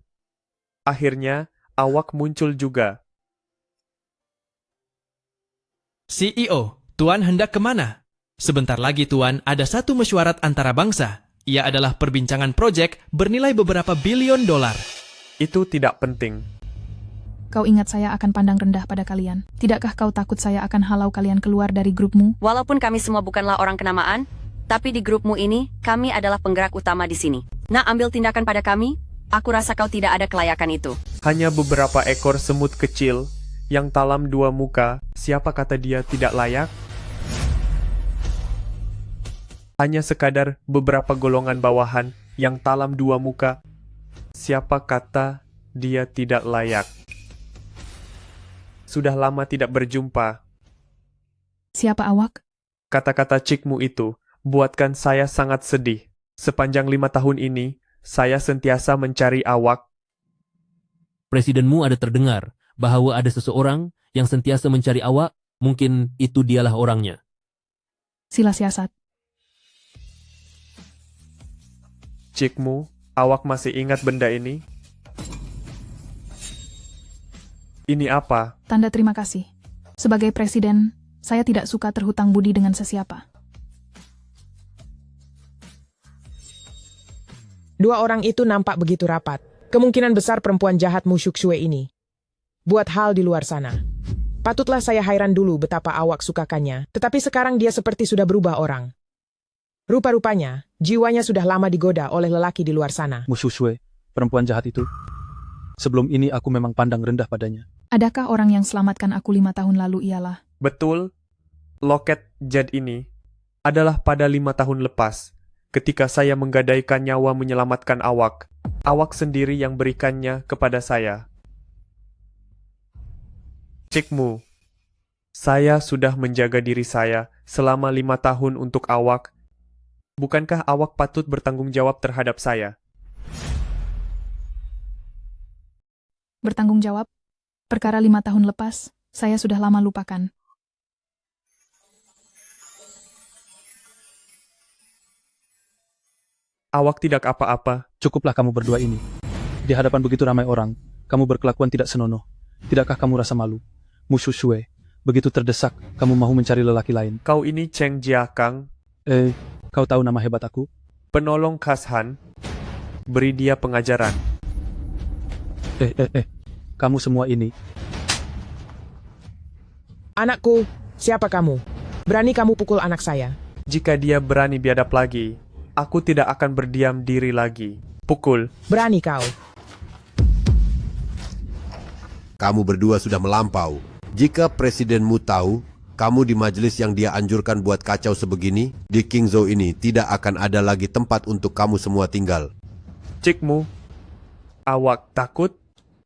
Akhirnya, awak muncul juga. CEO, Tuan hendak kemana? Sebentar lagi Tuan ada satu mesyuarat antara bangsa. Ia adalah perbincangan proyek bernilai beberapa bilion dolar. Itu tidak penting. Kau ingat saya akan pandang rendah pada kalian. Tidakkah kau takut saya akan halau kalian keluar dari grupmu? Walaupun kami semua bukanlah orang kenamaan, tapi di grupmu ini, kami adalah penggerak utama di sini. Nak ambil tindakan pada kami? Aku rasa kau tidak ada kelayakan itu. Hanya beberapa ekor semut kecil yang talam 2 muka. Siapa kata dia tidak layak? Hanya sekadar beberapa golongan bawahan yang talam 2 muka. Siapa kata dia tidak layak? Sudah lama tidak berjumpa. Siapa awak? Kata-kata cikmu itu buatkan saya sangat sedih. Sepanjang 5 tahun ini, saya sentiasa mencari awak. Presidenmu ada terdengar bahwa ada seseorang yang sentiasa mencari awak, mungkin itu dialah orangnya. Sila siasat. Cikmu, awak masih ingat benda ini? Ini apa? Tanda terima kasih. Sebagai presiden, saya tidak suka terhutang budi dengan sesiapa. Dua orang itu nampak begitu rapat. Kemungkinan besar perempuan jahat Mu Shuxue ini buat hal di luar sana. Patutlah saya hairan dulu betapa awak sukakannya, tetapi sekarang dia seperti sudah berubah orang. Rupa-rupanya, jiwanya sudah lama digoda oleh lelaki di luar sana. Mu Shuxue, perempuan jahat itu. Sebelum ini aku memang pandang rendah padanya. Adakah orang yang selamatkan aku 5 tahun lalu ialah? Betul, loket Jed ini adalah pada 5 tahun lepas. Ketika saya menggadaikan nyawa menyelamatkan awak, awak sendiri yang berikannya kepada saya. Cikmu, saya sudah menjaga diri saya selama 5 tahun untuk awak. Bukankah awak patut bertanggung jawab terhadap saya? Bertanggung jawab? Perkara 5 tahun lepas, saya sudah lama lupakan. Awak tidak apa-apa. Cukuplah kamu berdua ini. Di hadapan begitu ramai orang, kamu berkelakuan tidak senonoh. Tidakkah kamu rasa malu? Mu Shuxue, begitu terdesak, kamu mau mencari lelaki lain. Kau ini Cheng Jiakang. Kau tahu nama hebat aku? Penolong khas Han. Beri dia pengajaran. Kamu semua ini. Anakku, siapa kamu? Berani kamu pukul anak saya? Jika dia berani biadab lagi, aku tidak akan berdiam diri lagi. Pukul. Berani kau. Kamu berdua sudah melampau. Jika presidenmu tahu, kamu di majelis yang dia anjurkan buat kacau sebegini, di Qingzhou ini tidak akan ada lagi tempat untuk kamu semua tinggal. Cikmu, awak takut?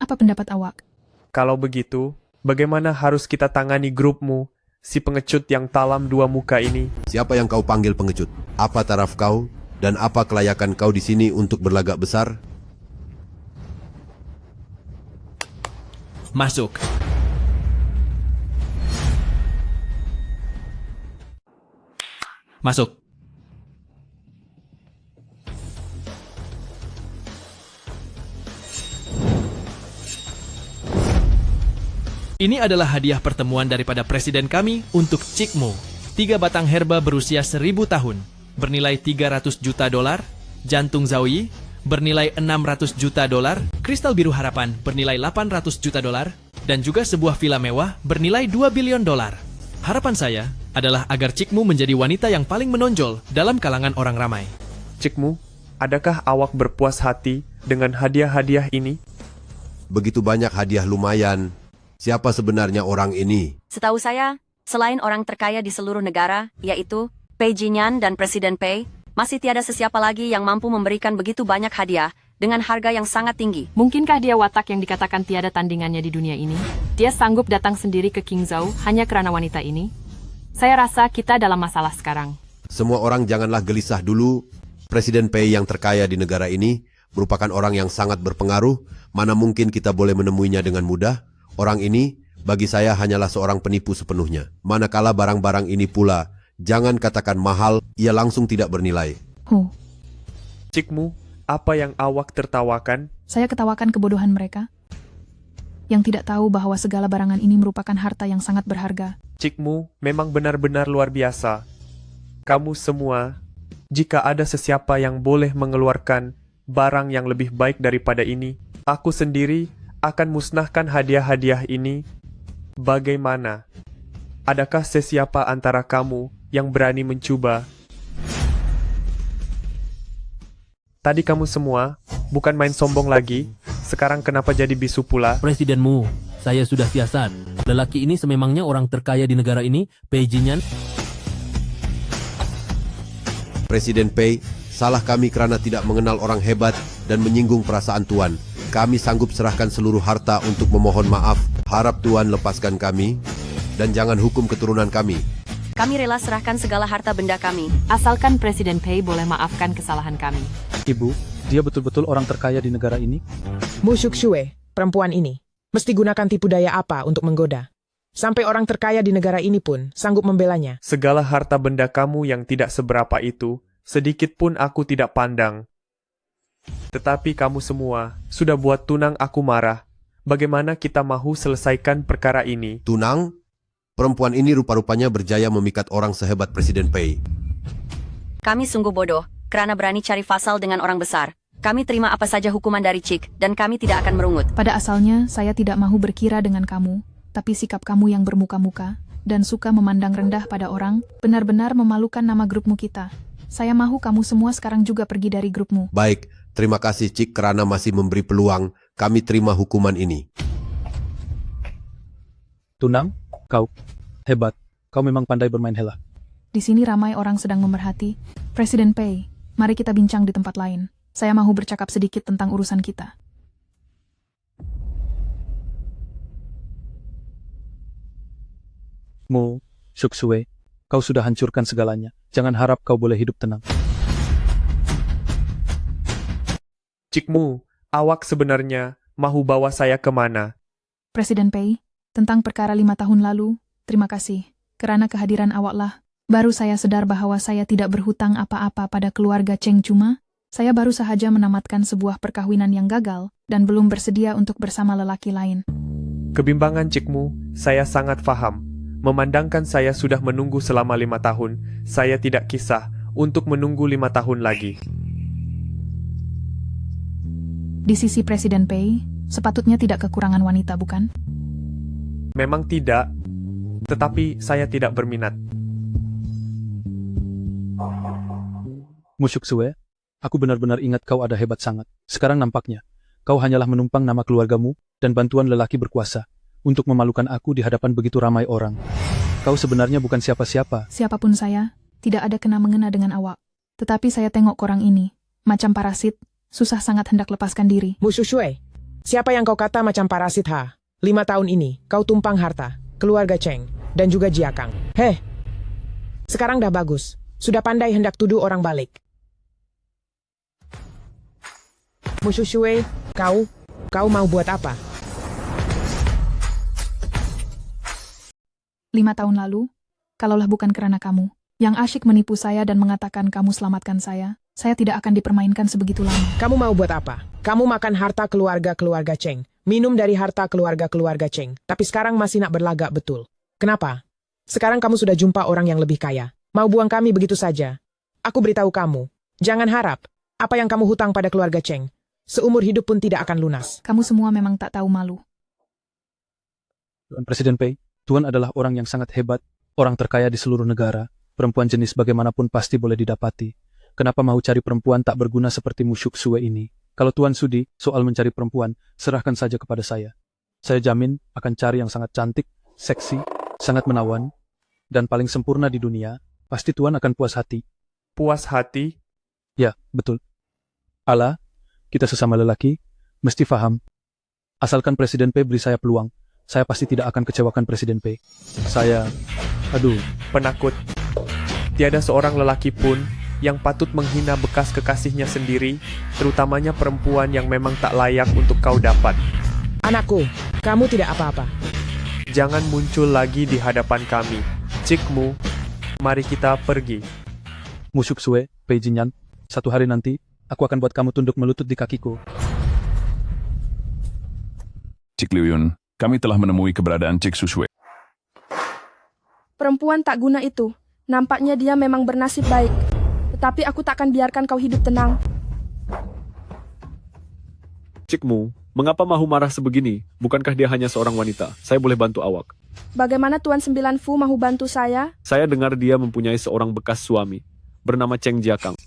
Apa pendapat awak? Kalau begitu, bagaimana harus kita tangani grupmu, si pengecut yang talam 2 muka ini? Siapa yang kau panggil pengecut? Apa taraf kau? Dan apa kelayakan kau di sini untuk berlagak besar? Masuk. Masuk. Ini adalah hadiah pertemuan daripada presiden kami untuk Cikmu. 3 batang herba berusia 1000 tahun, bernilai 300 juta dolar, jantung Zaoyi, bernilai 600 juta dolar, kristal biru harapan bernilai 800 juta dolar, dan juga sebuah villa mewah bernilai 2 bilion dolar. Harapan saya adalah agar Cikmu menjadi wanita yang paling menonjol dalam kalangan orang ramai. Cikmu, adakah awak berpuas hati dengan hadiah-hadiah ini? Begitu banyak hadiah lumayan. Siapa sebenarnya orang ini? Setahu saya, selain orang terkaya di seluruh negara, yaitu Pei Jinyan dan Presiden Pei, Masih tiada sesiapa lagi yang mampu memberikan begitu banyak hadiah dengan harga yang sangat tinggi. Mungkinkah dia watak yang dikatakan tiada tandingannya di dunia ini? Dia sanggup datang sendiri ke King Zhou hanya karena wanita ini? Saya rasa kita dalam masalah sekarang. Semua orang janganlah gelisah dulu. Presiden Pei yang terkaya di negara ini merupakan orang yang sangat berpengaruh. Mana mungkin kita boleh menemuinya dengan mudah? Orang ini, bagi saya hanyalah seorang penipu sepenuhnya. Manakala barang-barang ini pula, jangan katakan mahal, ia langsung tidak bernilai. Cikmu, apa yang awak tertawakan? Saya ketawakan kebodohan mereka yang tidak tahu bahwa segala barangan ini merupakan harta yang sangat berharga. Cikmu memang benar-benar luar biasa. Kamu semua, jika ada sesiapa yang boleh mengeluarkan barang yang lebih baik daripada ini, aku sendiri akan musnahkan hadiah-hadiah ini. Bagaimana? Adakah sesiapa antara kamu yang berani mencoba? Tadi kamu semua bukan main sombong lagi, sekarang kenapa jadi bisu pula? Presidenmu, saya sudah siasat. Lelaki ini sememangnya orang terkaya di negara ini, Pei Jinyan. Presiden Pei, salah kami karena tidak mengenal orang hebat dan menyinggung perasaan Tuan. Kami sanggup serahkan seluruh harta untuk memohon maaf. Harap Tuan lepaskan kami dan jangan hukum keturunan kami. Kami rela serahkan segala harta benda kami. Asalkan Presiden Pei boleh maafkan kesalahan kami. Ibu, dia betul-betul orang terkaya di negara ini? Mu Shue, perempuan ini, mesti gunakan tipu daya apa untuk menggoda? Sampai orang terkaya di negara ini pun sanggup membelanya. Segala harta benda kamu yang tidak seberapa itu, sedikit pun aku tidak pandang. Tetapi kamu semua sudah buat tunang aku marah. Bagaimana kita mahu selesaikan perkara ini? Tunang? Perempuan ini rupa-rupanya berjaya memikat orang sehebat Presiden Pei. Kami sungguh bodoh, karena berani cari fasal dengan orang besar. Kami terima apa saja hukuman dari Cik, dan kami tidak akan merungut. Pada asalnya, saya tidak mahu berkira dengan kamu, tapi sikap kamu yang bermuka-muka dan suka memandang rendah pada orang, benar-benar memalukan nama grupmu kita. Saya mahu kamu semua sekarang juga pergi dari grupmu. Baik, terima kasih Cik karena masih memberi peluang. Kami terima hukuman ini. Tunang, kau hebat. Kau memang pandai bermain hela. Di sini ramai orang sedang memerhati. Presiden Pei, mari kita bincang di tempat lain. Saya mahu bercakap sedikit tentang urusan kita. Mu Shue, kau sudah hancurkan segalanya. Jangan harap kau boleh hidup tenang. Cikmu, awak sebenarnya mahu bawa saya kemana? Presiden Pei, tentang perkara 5 tahun lalu, terima kasih. Karena kehadiran awaklah, baru saya sadar bahwa saya tidak berhutang apa-apa pada keluarga Cheng Cuma. Saya baru sahaja menamatkan sebuah perkawinan yang gagal dan belum bersedia untuk bersama lelaki lain. Kebimbangan Cikmu, saya sangat faham. Memandangkan saya sudah menunggu selama 5 tahun, saya tidak kisah untuk menunggu 5 tahun lagi. Di sisi Presiden Pei, sepatutnya tidak kekurangan wanita, bukan? Memang tidak, tetapi saya tidak berminat. Mu Shue, aku benar-benar ingat kau ada hebat sangat. Sekarang nampaknya, kau hanyalah menumpang nama keluargamu dan bantuan lelaki berkuasa untuk memalukan aku di hadapan begitu ramai orang. Kau sebenarnya bukan siapa-siapa. Siapapun saya, tidak ada kena-mengena dengan awak. Tetapi saya tengok korang ini, macam parasit, susah sangat hendak lepaskan diri. Mu Shue, siapa yang kau kata macam parasit ha? 5 tahun ini, kau tumpang harta, keluarga Cheng, dan juga Jiakang. Heh, sekarang dah bagus. Sudah pandai hendak tuduh orang balik. Mu Shue, kau mau buat apa? 5 tahun lalu, kalaulah bukan karena kamu, yang asyik menipu saya dan mengatakan kamu selamatkan saya tidak akan dipermainkan sebegitu lama. Kamu mau buat apa? Kamu makan harta keluarga-keluarga Cheng, minum dari harta keluarga-keluarga Cheng, tapi sekarang masih nak berlagak betul. Kenapa? Sekarang kamu sudah jumpa orang yang lebih kaya. Mau buang kami begitu saja? Aku beritahu kamu, jangan harap apa yang kamu hutang pada keluarga Cheng, seumur hidup pun tidak akan lunas. Kamu semua memang tak tahu malu. Tuan Presiden Pei, Tuan adalah orang yang sangat hebat, orang terkaya di seluruh negara. Perempuan jenis bagaimanapun pasti boleh didapati. Kenapa mau cari perempuan tak berguna seperti Mu Shue ini? Kalau Tuan sudi soal mencari perempuan, serahkan saja kepada saya. Saya jamin akan cari yang sangat cantik, seksi, sangat menawan, dan paling sempurna di dunia. Pasti Tuan akan puas hati. Puas hati? Ya, betul. Ala, kita sesama lelaki, mesti faham. Asalkan Presiden P beri saya peluang, saya pasti tidak akan kecewakan Presiden P. Aduh. Penakut. Tiada seorang lelaki pun yang patut menghina bekas kekasihnya sendiri, terutamanya perempuan yang memang tak layak untuk kau dapat. Anakku, kamu tidak apa-apa. Jangan muncul lagi di hadapan kami. Cikmu, mari kita pergi. Musyuk Sue, Pei Jinyan, satu hari nanti, aku akan buat kamu tunduk melutut di kakiku. Cik Liu Yun, kami telah menemui keberadaan Cik Susue. Perempuan tak guna itu. Nampaknya dia memang bernasib baik. Tetapi aku tak akan biarkan kau hidup tenang. Cikmu, mengapa Mahu marah sebegini? Bukankah dia hanya seorang wanita? Saya boleh bantu awak. Bagaimana Tuan Sembilan Fu mahu bantu saya? Saya dengar dia mempunyai seorang bekas suami, bernama Cheng Jiakang.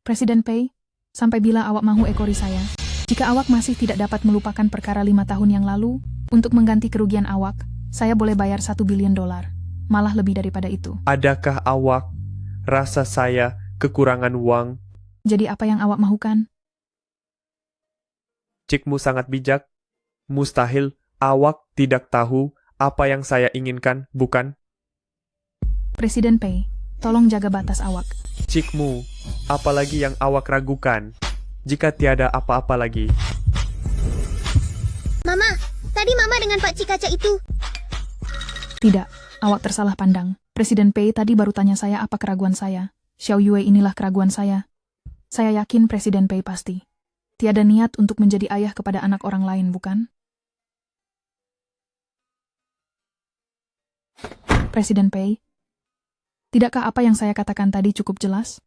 Presiden Pei, sampai bila awak mahu ekori saya? Jika awak masih tidak dapat melupakan perkara 5 tahun yang lalu, untuk mengganti kerugian awak, saya boleh bayar $1 billion. Malah lebih daripada itu. Adakah awak rasa saya kekurangan uang? Jadi apa yang awak mahukan? Cikmu sangat bijak. Mustahil awak tidak tahu apa yang saya inginkan, bukan? Presiden Pei, tolong jaga batas awak. Cikmu, apalagi yang awak ragukan? Jika tiada apa-apa lagi. Mama, tadi Mama dengan Pak Cik Kaca itu. Tidak, awak tersalah pandang. Presiden Pei tadi baru tanya saya apa keraguan saya. Xiao Yue inilah keraguan saya. Saya yakin Presiden Pei pasti tiada niat untuk menjadi ayah kepada anak orang lain, bukan? Presiden Pei, tidakkah apa yang saya katakan tadi cukup jelas?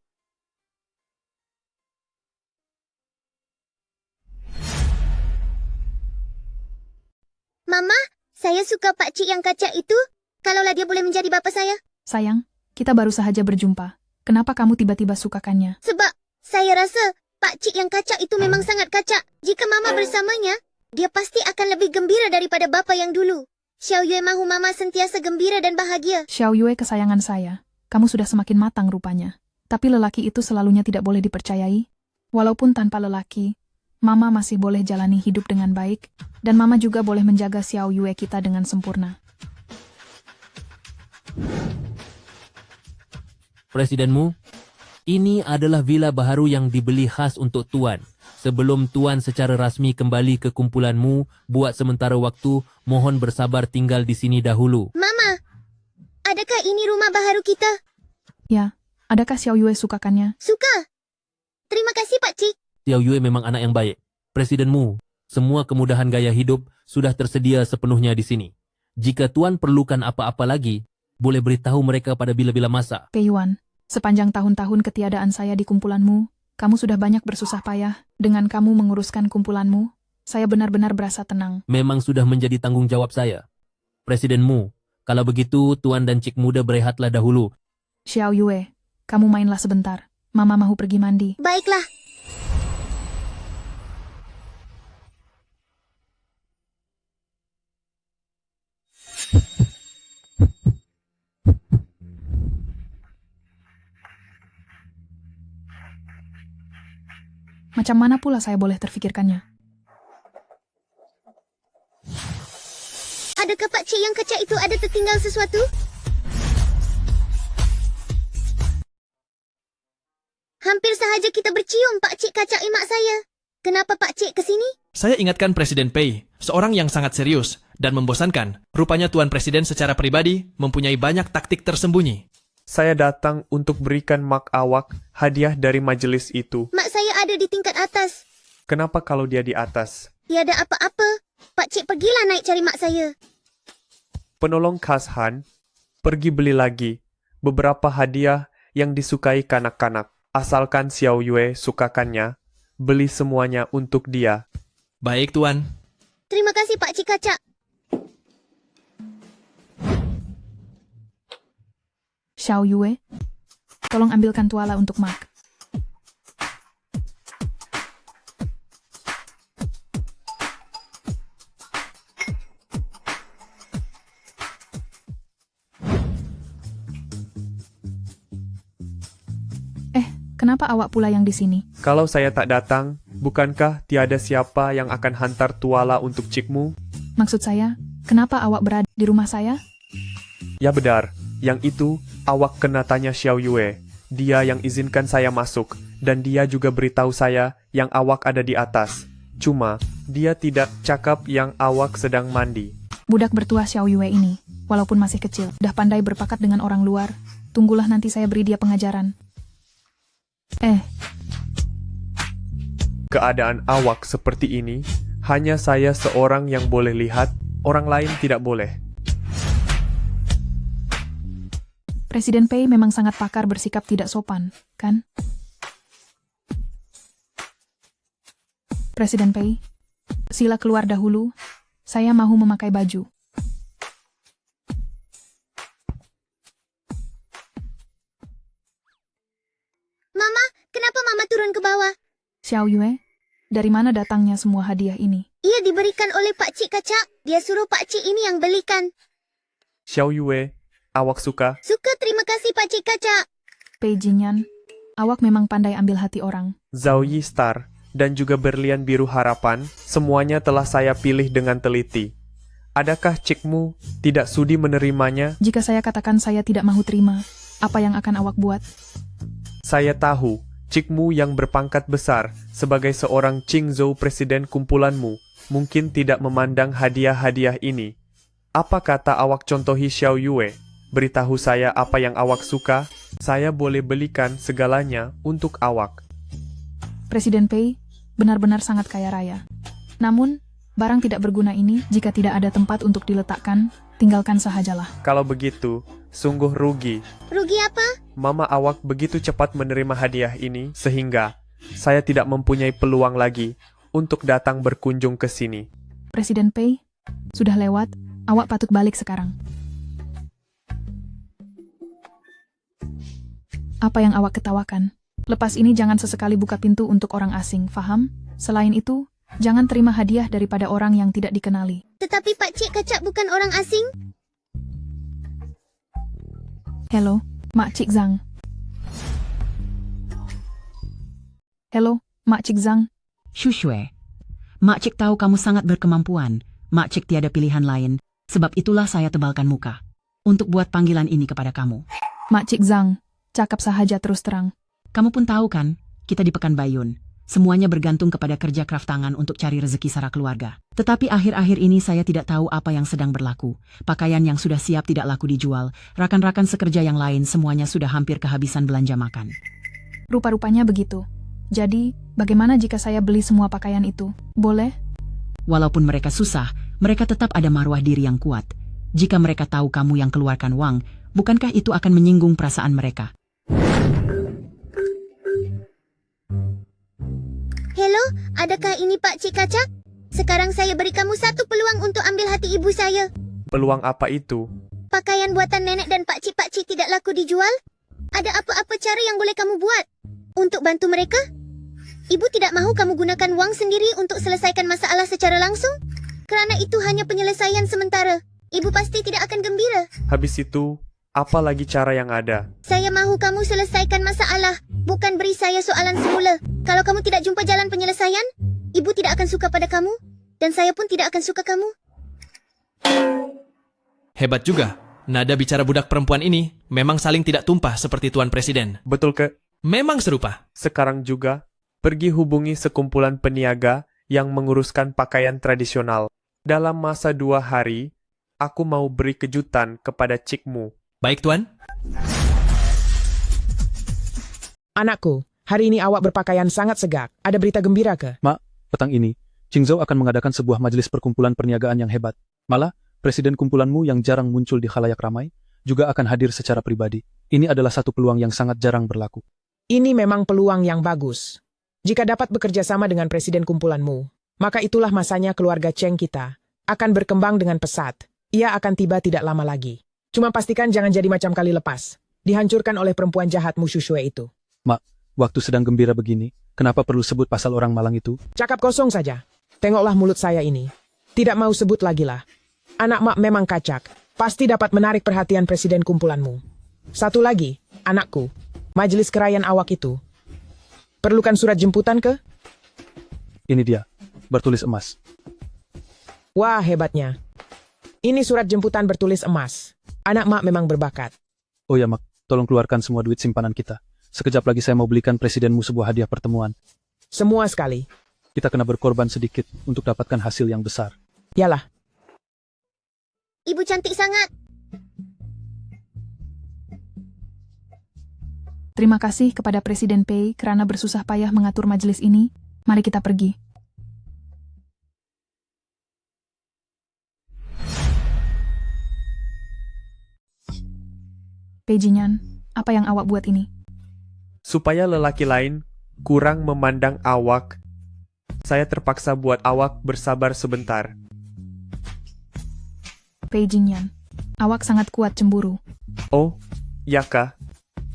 Mama, saya suka Pak Cik yang kaca itu. Kalaulah dia boleh menjadi bapa saya. Sayang, kita baru sahaja berjumpa. Kenapa kamu tiba-tiba sukakannya? Sebab saya rasa Pak Cik yang kaca itu memang sangat kaca. Jika Mama bersamanya, dia pasti akan lebih gembira daripada bapa yang dulu. Xiao Yue mahu Mama sentiasa gembira dan bahagia. Xiao Yue kesayangan saya. Kamu sudah semakin matang rupanya. Tapi lelaki itu selalunya tidak boleh dipercayai. Walaupun tanpa lelaki, Mama masih boleh jalani hidup dengan baik, dan Mama juga boleh menjaga Xiao Yue kita dengan sempurna. Presidenmu, ini adalah villa baharu yang dibeli khas untuk Tuan. Sebelum Tuan secara rasmi kembali ke kumpulanmu, buat sementara waktu, mohon bersabar tinggal di sini dahulu. Mama, adakah ini rumah baharu kita? Ya, adakah Xiao Yue sukakannya? Suka. Terima kasih Pak Cik. Xiao Yue memang anak yang baik. Presidenmu, semua kemudahan gaya hidup sudah tersedia sepenuhnya di sini. Jika Tuan perlukan apa-apa lagi, boleh beritahu mereka pada bila-bila masa. Pei Yuan, sepanjang tahun-tahun ketiadaan saya di kumpulanmu, kamu sudah banyak bersusah payah. Dengan kamu menguruskan kumpulanmu, saya benar-benar berasa tenang. Memang sudah menjadi tanggung jawab saya. Presidenmu, kalau begitu Tuan dan Cik Muda berehatlah dahulu. Xiao Yue, kamu mainlah sebentar. Mama mahu pergi mandi. Baiklah. Macam mana pula saya boleh terfikirkannya? Adakah Pak Cik yang kaca itu ada tertinggal sesuatu? Hampir sahaja kita bercium Pak Cik kaca emak saya. Kenapa Pak Cik ke sini? Saya ingatkan Presiden Pei, seorang yang sangat serius dan membosankan. Rupanya Tuan Presiden secara pribadi mempunyai banyak taktik tersembunyi. Saya datang untuk berikan mak awak hadiah dari majelis itu. Mak saya ada di tingkat atas. Kenapa kalau dia di atas? Tiada apa-apa. Pak Cik pergilah naik cari mak saya. Penolong khas Han, pergi beli lagi beberapa hadiah yang disukai kanak-kanak. Asalkan Xiao Yue sukakannya, beli semuanya untuk dia. Baik, Tuan. Terima kasih Pak Cik kaca. Xiao Yue, tolong ambilkan tuala untuk Mak. Kenapa awak pula yang di sini? Kalau saya tak datang, bukankah tiada siapa yang akan hantar tuala untuk cikmu? Maksud saya, kenapa awak berada di rumah saya? Ya benar, yang itu awak kena tanya Xiao Yue. Dia yang izinkan saya masuk, dan dia juga beritahu saya yang awak ada di atas. Cuma, dia tidak cakap yang awak sedang mandi. Budak bertua Xiao Yue ini, walaupun masih kecil, dah pandai berpakat dengan orang luar. Tunggulah nanti saya beri dia pengajaran. Keadaan awak seperti ini, hanya saya seorang yang boleh lihat, orang lain tidak boleh. Presiden Pei memang sangat pakar bersikap tidak sopan, kan? Presiden Pei, sila keluar dahulu. Saya mahu memakai baju. Mama, kenapa Mama turun ke bawah? Xiao Yue, dari mana datangnya semua hadiah ini? Ia diberikan oleh Pak Cik Kaca. Dia suruh Pak Cik ini yang belikan. Xiao Yue, awak suka? Suka, terima kasih Pak Cik Kaca. Pei Jinyan, awak memang pandai ambil hati orang. Zhao Yi Star, dan juga berlian biru harapan, semuanya telah saya pilih dengan teliti. Adakah cikmu tidak sudi menerimanya? Jika saya katakan saya tidak mahu terima, apa yang akan awak buat? Saya tahu, cikmu yang berpangkat besar, sebagai seorang Qingzhou presiden kumpulanmu, mungkin tidak memandang hadiah-hadiah ini. Apa kata awak contohi Xiao Yue? Beritahu saya apa yang awak suka, saya boleh belikan segalanya untuk awak. Presiden Pei benar-benar sangat kaya raya. Namun, barang tidak berguna ini, jika tidak ada tempat untuk diletakkan, tinggalkan sahajalah. Kalau begitu, sungguh rugi. Rugi apa? Mama awak begitu cepat menerima hadiah ini, sehingga saya tidak mempunyai peluang lagi untuk datang berkunjung ke sini. Presiden Pei, sudah lewat, awak patut balik sekarang. Apa yang awak ketawakan? Lepas ini jangan sesekali buka pintu untuk orang asing, faham? Selain itu, jangan terima hadiah daripada orang yang tidak dikenali. Tetapi Pak Cik Kaca bukan orang asing. Hello, Mak Cik Zhang. Hello, Mak Cik Zhang. Shushue, Mak Cik tahu kamu sangat berkemampuan. Mak Cik tiada pilihan lain, sebab itulah saya tebalkan muka untuk buat panggilan ini kepada kamu. Mak Cik Zhang, cakap sahaja terus terang. Kamu pun tahu kan, kita di Pekan Bayun. Semuanya bergantung kepada kerja kraft tangan untuk cari rezeki sara keluarga. Tetapi akhir-akhir ini saya tidak tahu apa yang sedang berlaku. Pakaian yang sudah siap tidak laku dijual. Rakan-rakan sekerja yang lain semuanya sudah hampir kehabisan belanja makan. Rupa-rupanya begitu. Jadi, bagaimana jika saya beli semua pakaian itu? Boleh? Walaupun mereka susah, mereka tetap ada maruah diri yang kuat. Jika mereka tahu kamu yang keluarkan uang, bukankah itu akan menyinggung perasaan mereka? Hello, adakah ini Pak Cik Kaca? Sekarang saya beri kamu satu peluang untuk ambil hati ibu saya. Peluang apa itu? Pakaian buatan nenek dan Pak Cik tidak laku dijual? Ada apa-apa cara yang boleh kamu buat untuk bantu mereka? Ibu tidak mahu kamu gunakan uang sendiri untuk selesaikan masalah secara langsung? Kerana itu hanya penyelesaian sementara. Ibu pasti tidak akan gembira. Habis itu, apa lagi cara yang ada? Saya mahu kamu selesaikan masalah, bukan beri saya soalan semula. Kalau kamu tidak jumpa jalan penyelesaian, ibu tidak akan suka pada kamu, dan saya pun tidak akan suka kamu. Hebat juga. Nada bicara budak perempuan ini memang saling tidak tumpah seperti Tuan Presiden. Betul ke? Memang serupa. Sekarang juga, pergi hubungi sekumpulan peniaga yang menguruskan pakaian tradisional. Dalam masa 2 hari, aku mau beri kejutan kepada cikmu. Baik, Tuan. Anakku, hari ini awak berpakaian sangat segak. Ada berita gembira ke? Mak, petang ini, Qingzhou akan mengadakan sebuah majelis perkumpulan perniagaan yang hebat. Malah, presiden kumpulanmu yang jarang muncul di khalayak ramai, juga akan hadir secara pribadi. Ini adalah satu peluang yang sangat jarang berlaku. Ini memang peluang yang bagus. Jika dapat bekerja sama dengan presiden kumpulanmu, maka itulah masanya keluarga Cheng kita akan berkembang dengan pesat. Ia akan tiba tidak lama lagi. Cuma pastikan jangan jadi macam kali lepas. Dihancurkan oleh perempuan jahat Mushu Shue itu. Mak, waktu sedang gembira begini, kenapa perlu sebut pasal orang malang itu? Cakap kosong saja. Tengoklah mulut saya ini. Tidak mau sebut lagi lah. Anak mak memang kacak. Pasti dapat menarik perhatian presiden kumpulanmu. Satu lagi, anakku. Majelis kerayan awak itu Perlukan surat jemputan ke? Ini dia, bertulis emas. Wah, hebatnya. Ini surat jemputan bertulis emas. Anak Mak memang berbakat. Oh ya, Mak, tolong keluarkan semua duit simpanan kita. Sekejap lagi saya mau belikan presidenmu sebuah hadiah pertemuan. Semua sekali. Kita kena berkorban sedikit untuk dapatkan hasil yang besar. Yalah. Ibu cantik sangat. Terima kasih kepada Presiden Pei karena bersusah payah mengatur majelis ini. Mari kita pergi. Pei Jinyan, apa yang awak buat ini? Supaya lelaki lain kurang memandang awak, saya terpaksa buat awak bersabar sebentar. Pei Jinyan, awak sangat kuat cemburu. Oh, ya kah?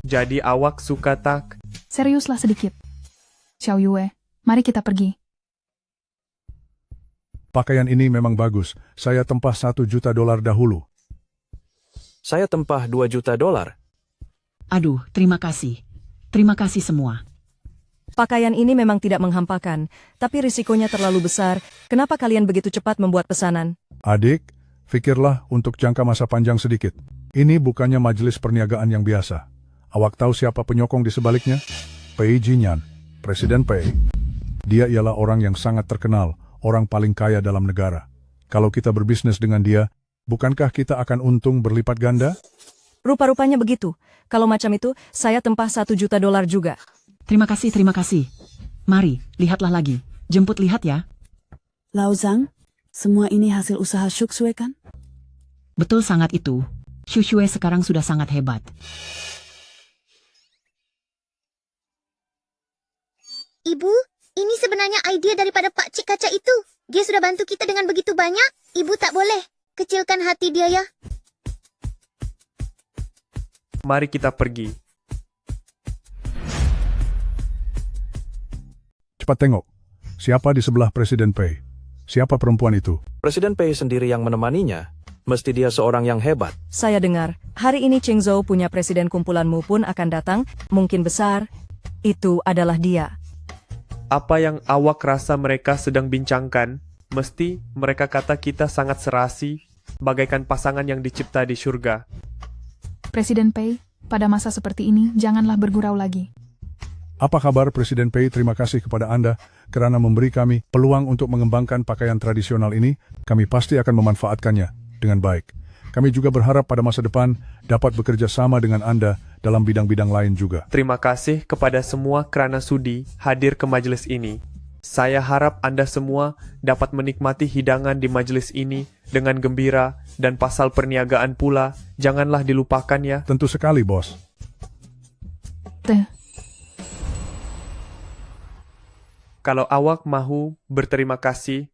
Jadi awak suka tak? Seriuslah sedikit. Xiao Yue, mari kita pergi. Pakaian ini memang bagus. Saya tempah $1 juta dahulu. Saya tempah $2 juta. Aduh, terima kasih. Terima kasih semua. Pakaian ini memang tidak menghampakan, tapi risikonya terlalu besar. Kenapa kalian begitu cepat membuat pesanan? Adik, pikirlah untuk jangka masa panjang sedikit. Ini bukannya majelis perniagaan yang biasa. Awak tahu siapa penyokong di sebaliknya? Pei Jinyan, Presiden Pei. Dia ialah orang yang sangat terkenal, orang paling kaya dalam negara. Kalau kita berbisnis dengan dia, bukankah kita akan untung berlipat ganda? Rupa-rupanya begitu. Kalau macam itu, saya tempah $1 juta juga. Terima kasih, terima kasih. Mari, lihatlah lagi. Jemput lihat ya. Lao Zhang, semua ini hasil usaha Shuxue kan? Betul sangat itu. Shuxue sekarang sudah sangat hebat. Ibu, ini sebenarnya ide daripada Pak Cik Kaca itu. Dia sudah bantu kita dengan begitu banyak. Ibu tak boleh kecilkan hati dia ya. Mari kita pergi. Cepat tengok. Siapa di sebelah Presiden Pei? Siapa perempuan itu? Presiden Pei sendiri yang menemaninya. Mesti dia seorang yang hebat. Saya dengar, hari ini Cheng Zhou punya presiden kumpulanmu pun akan datang, mungkin besar. Itu adalah dia. Apa yang awak rasa mereka sedang bincangkan, mesti mereka kata kita sangat serasi, bagaikan pasangan yang dicipta di surga. Presiden Pei, pada masa seperti ini, janganlah bergurau lagi. Apa kabar Presiden Pei? Terima kasih kepada Anda karena memberi kami peluang untuk mengembangkan pakaian tradisional ini. Kami pasti akan memanfaatkannya dengan baik. Kami juga berharap pada masa depan dapat bekerja sama dengan Anda dalam bidang-bidang lain juga. Terima kasih kepada semua kerana sudi hadir ke majelis ini. Saya harap Anda semua dapat menikmati hidangan di majelis ini dengan gembira dan pasal perniagaan pula, janganlah dilupakan ya. Tentu sekali, Bos. Kalau awak mahu berterima kasih,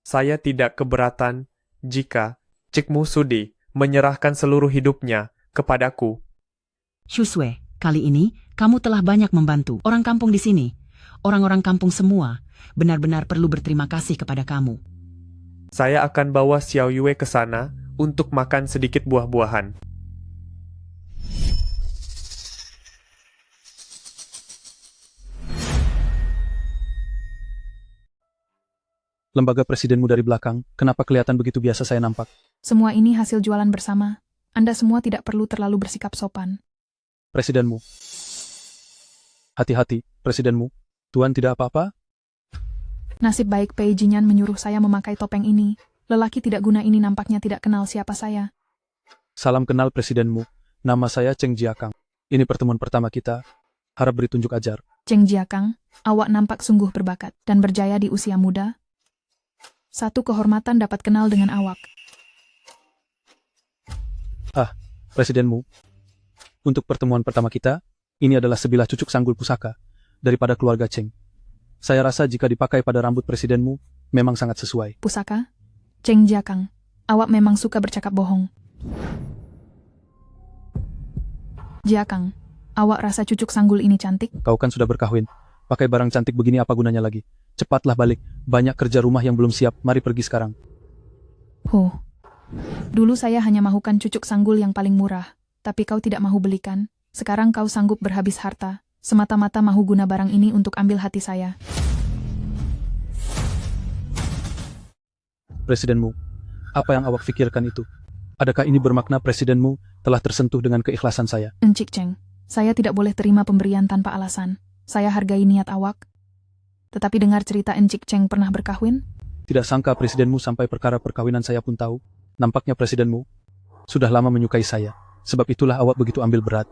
saya tidak keberatan jika Cikmu sudi menyerahkan seluruh hidupnya kepadaku. Shuxue, kali ini kamu telah banyak membantu orang kampung di sini. Orang-orang kampung semua benar-benar perlu berterima kasih kepada kamu. Saya akan bawa Xiao Yue ke sana untuk makan sedikit buah-buahan. Lembaga presidenmu dari belakang, kenapa kelihatan begitu biasa saya nampak? Semua ini hasil jualan bersama. Anda semua tidak perlu terlalu bersikap sopan. Presidenmu. Hati-hati, presidenmu. Tuan tidak apa-apa? Nasib baik Pei Jinyan menyuruh saya memakai topeng ini. Lelaki tidak guna ini nampaknya tidak kenal siapa saya. Salam kenal presidenmu. Nama saya Cheng Jiakang. Ini pertemuan pertama kita. Harap beri tunjuk ajar. Cheng Jiakang, awak nampak sungguh berbakat dan berjaya di usia muda. Satu kehormatan dapat kenal dengan awak. Ah, presidenmu. Untuk pertemuan pertama kita, ini adalah sebilah cucuk sanggul pusaka daripada keluarga Cheng. Saya rasa jika dipakai pada rambut presidenmu, memang sangat sesuai. Pusaka? Cheng Jiakang, awak memang suka bercakap bohong. Jiakang, awak rasa cucuk sanggul ini cantik? Kau kan sudah berkahwin. Pakai barang cantik begini apa gunanya lagi? Cepatlah balik. Banyak kerja rumah yang belum siap. Mari pergi sekarang. Dulu saya hanya mahukan cucuk sanggul yang paling murah. Tapi kau tidak mahu belikan. Sekarang kau sanggup berhabis harta. semata-mata mahu guna barang ini untuk ambil hati saya. Presidenmu, apa yang awak pikirkan itu? Adakah ini bermakna presidenmu telah tersentuh dengan keikhlasan saya? Encik Cheng, saya tidak boleh terima pemberian tanpa alasan. Saya hargai niat awak. Tetapi dengar cerita Encik Cheng pernah berkahwin? Tidak sangka presidenmu sampai perkara perkawinan saya pun tahu. Nampaknya presidenmu sudah lama menyukai saya. Sebab itulah awak begitu ambil berat.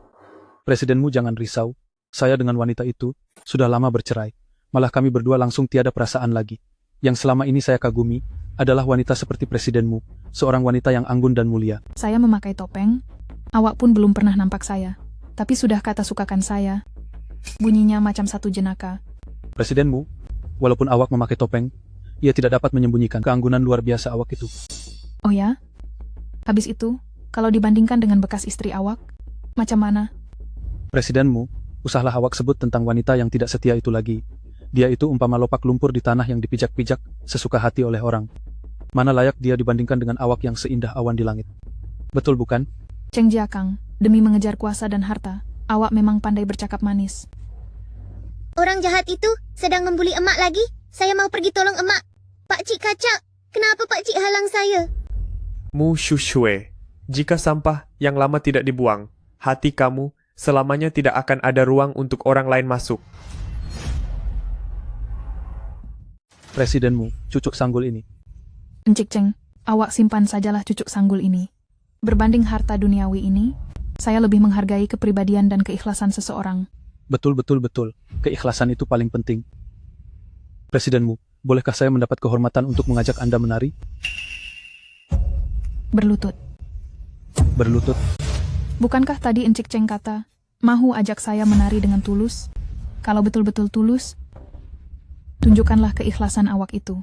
Presidenmu jangan risau. Saya dengan wanita itu sudah lama bercerai. Malah kami berdua langsung tiada perasaan lagi. Yang selama ini saya kagumi adalah wanita seperti presidenmu. Seorang wanita yang anggun dan mulia. Saya memakai topeng. Awak pun belum pernah nampak saya. Tapi sudah kata sukakan saya. Bunyinya macam satu jenaka. Presidenmu, walaupun awak memakai topeng, ia tidak dapat menyembunyikan keanggunan luar biasa awak itu. Oh ya? Habis itu, kalau dibandingkan dengan bekas istri awak, macam mana? Presidenmu, usahlah awak sebut tentang wanita yang tidak setia itu lagi. Dia itu umpama lopak lumpur di tanah yang dipijak-pijak sesuka hati oleh orang. Mana layak dia dibandingkan dengan awak yang seindah awan di langit. Betul bukan? Cheng Jiakang, demi mengejar kuasa dan harta, awak memang pandai bercakap manis. Orang jahat itu sedang membuli emak lagi. Saya mau pergi tolong emak. Pak Cik Kacak, kenapa Pak Cik halang saya? Mu Shushue, jika sampah yang lama tidak dibuang, hati kamu selamanya tidak akan ada ruang untuk orang lain masuk. Presidenmu, cucuk sanggul ini. Encik Cheng, awak simpan sajalah cucuk sanggul ini. Berbanding harta duniawi ini, saya lebih menghargai kepribadian dan keikhlasan seseorang. Betul. Keikhlasan itu paling penting. Presidenmu, bolehkah saya mendapat kehormatan untuk mengajak Anda menari? Berlutut. Berlutut? Bukankah tadi Encik Cheng kata, mahu ajak saya menari dengan tulus? Kalau betul-betul tulus, tunjukkanlah keikhlasan awak itu.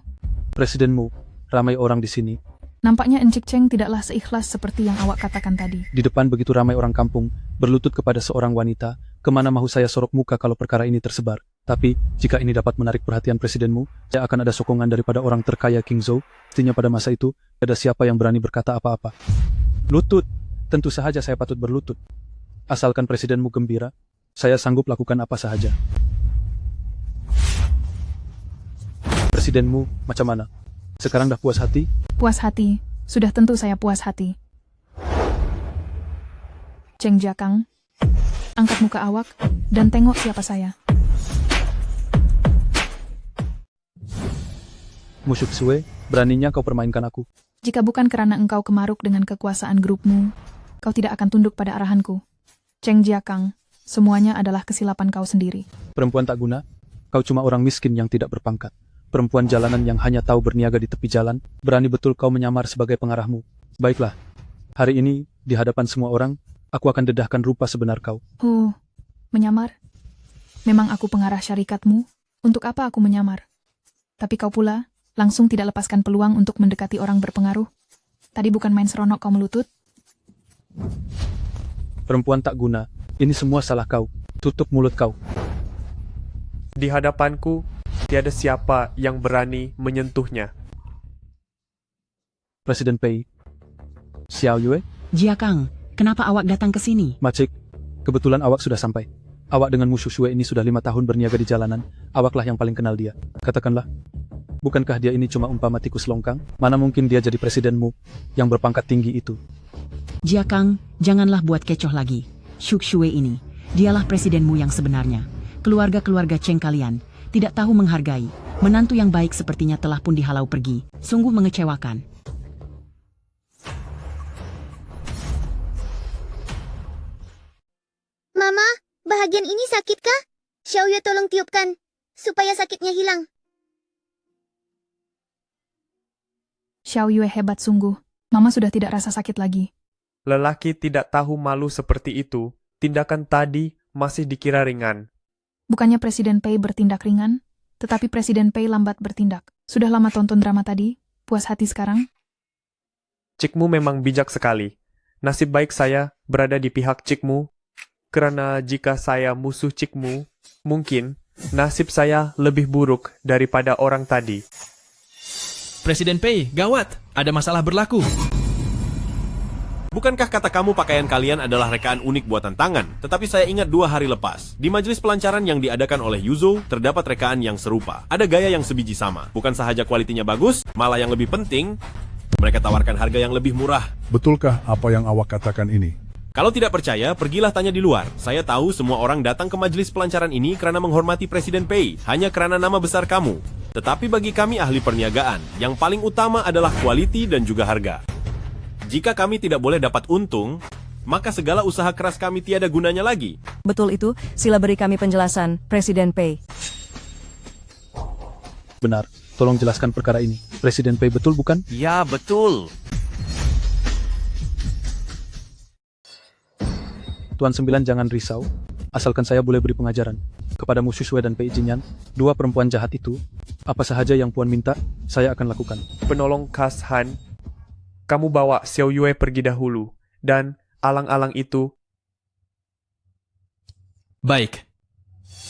Presidenmu, ramai orang di sini. Nampaknya Encik Cheng tidaklah seikhlas seperti yang awak katakan tadi. Di depan begitu ramai orang kampung, berlutut kepada seorang wanita, kemana mahu saya sorok muka kalau perkara ini tersebar. Tapi, jika ini dapat menarik perhatian presidenmu, saya akan ada sokongan daripada orang terkaya King Zhou. Pastinya pada masa itu, ada siapa yang berani berkata apa-apa. Lutut, tentu saja saya patut berlutut. Asalkan presidenmu gembira, saya sanggup lakukan apa saja. Presidenmu, macam mana? Sekarang dah puas hati? Puas hati, sudah tentu saya puas hati. Cheng Jiakang, angkat muka awak dan tengok siapa saya. Musyuk Sue, beraninya kau permainkan aku. Jika bukan karena engkau kemaruk dengan kekuasaan grupmu, kau tidak akan tunduk pada arahanku. Cheng Jiakang, semuanya adalah kesilapan kau sendiri. Perempuan tak guna, kau cuma orang miskin yang tidak berpangkat. Perempuan jalanan yang hanya tahu berniaga di tepi jalan, berani betul kau menyamar sebagai pengarahmu. Baiklah, hari ini, di hadapan semua orang, aku akan dedahkan rupa sebenar kau. Menyamar? Memang aku pengarah syarikatmu? Untuk apa aku menyamar? Tapi kau pula, langsung tidak lepaskan peluang untuk mendekati orang berpengaruh. Tadi bukan main seronok kau melutut? Perempuan tak guna, ini semua salah kau. Tutup mulut kau. Di hadapanku, tiada siapa yang berani menyentuhnya. Presiden Pei. Xiao Yue? Jiakang, kenapa awak datang ke sini? Macik, kebetulan awak sudah sampai. Awak dengan Mu Shushue ini sudah 5 tahun berniaga di jalanan. Awaklah yang paling kenal dia. Katakanlah, bukankah dia ini cuma umpama tikus longkang? Mana mungkin dia jadi presidenmu yang berpangkat tinggi itu? Jiakang, janganlah buat kecoh lagi. Shushue ini, dialah presidenmu yang sebenarnya. Keluarga-keluarga Cheng kalian tidak tahu menghargai. Menantu yang baik sepertinya telah pun dihalau pergi. Sungguh mengecewakan. Mama, bahagian ini sakitkah? Xiaoyue tolong tiupkan, supaya sakitnya hilang. Xiaoyue hebat sungguh. Mama sudah tidak rasa sakit lagi. Lelaki tidak tahu malu seperti itu, tindakan tadi masih dikira ringan. Bukannya Presiden Pei bertindak ringan, tetapi Presiden Pei lambat bertindak. Sudah lama tonton drama tadi, puas hati sekarang? Cikmu memang bijak sekali. Nasib baik saya berada di pihak Cikmu, karena jika saya musuh Cikmu, mungkin nasib saya lebih buruk daripada orang tadi. Presiden Pei, gawat, ada masalah berlaku. Bukankah kata kamu pakaian kalian adalah rekaan unik buatan tangan? Tetapi saya ingat 2 hari lepas, di majelis pelancaran yang diadakan oleh Yuzo, terdapat rekaan yang serupa. Ada gaya yang sebiji sama. Bukan sahaja kualitinya bagus, malah yang lebih penting, mereka tawarkan harga yang lebih murah. Betulkah apa yang awak katakan ini? Kalau tidak percaya, pergilah tanya di luar. Saya tahu semua orang datang ke majelis pelancaran ini karena menghormati Presiden Pei, hanya karena nama besar kamu. Tetapi bagi kami ahli perniagaan, yang paling utama adalah kualiti dan juga harga. Jika kami tidak boleh dapat untung, maka segala usaha keras kami tiada gunanya lagi. Betul itu, sila beri kami penjelasan, Presiden Pei. Benar, tolong jelaskan perkara ini. Presiden Pei betul bukan? Ya, betul. Tuan Sembilan jangan risau, asalkan saya boleh beri pengajaran. Kepada Mu Shushui dan Pei Jinyan, 2 perempuan jahat itu, apa sahaja yang Puan minta, saya akan lakukan. Penolong khas Han, kamu bawa Xiao Yue pergi dahulu, dan alang-alang itu. Baik.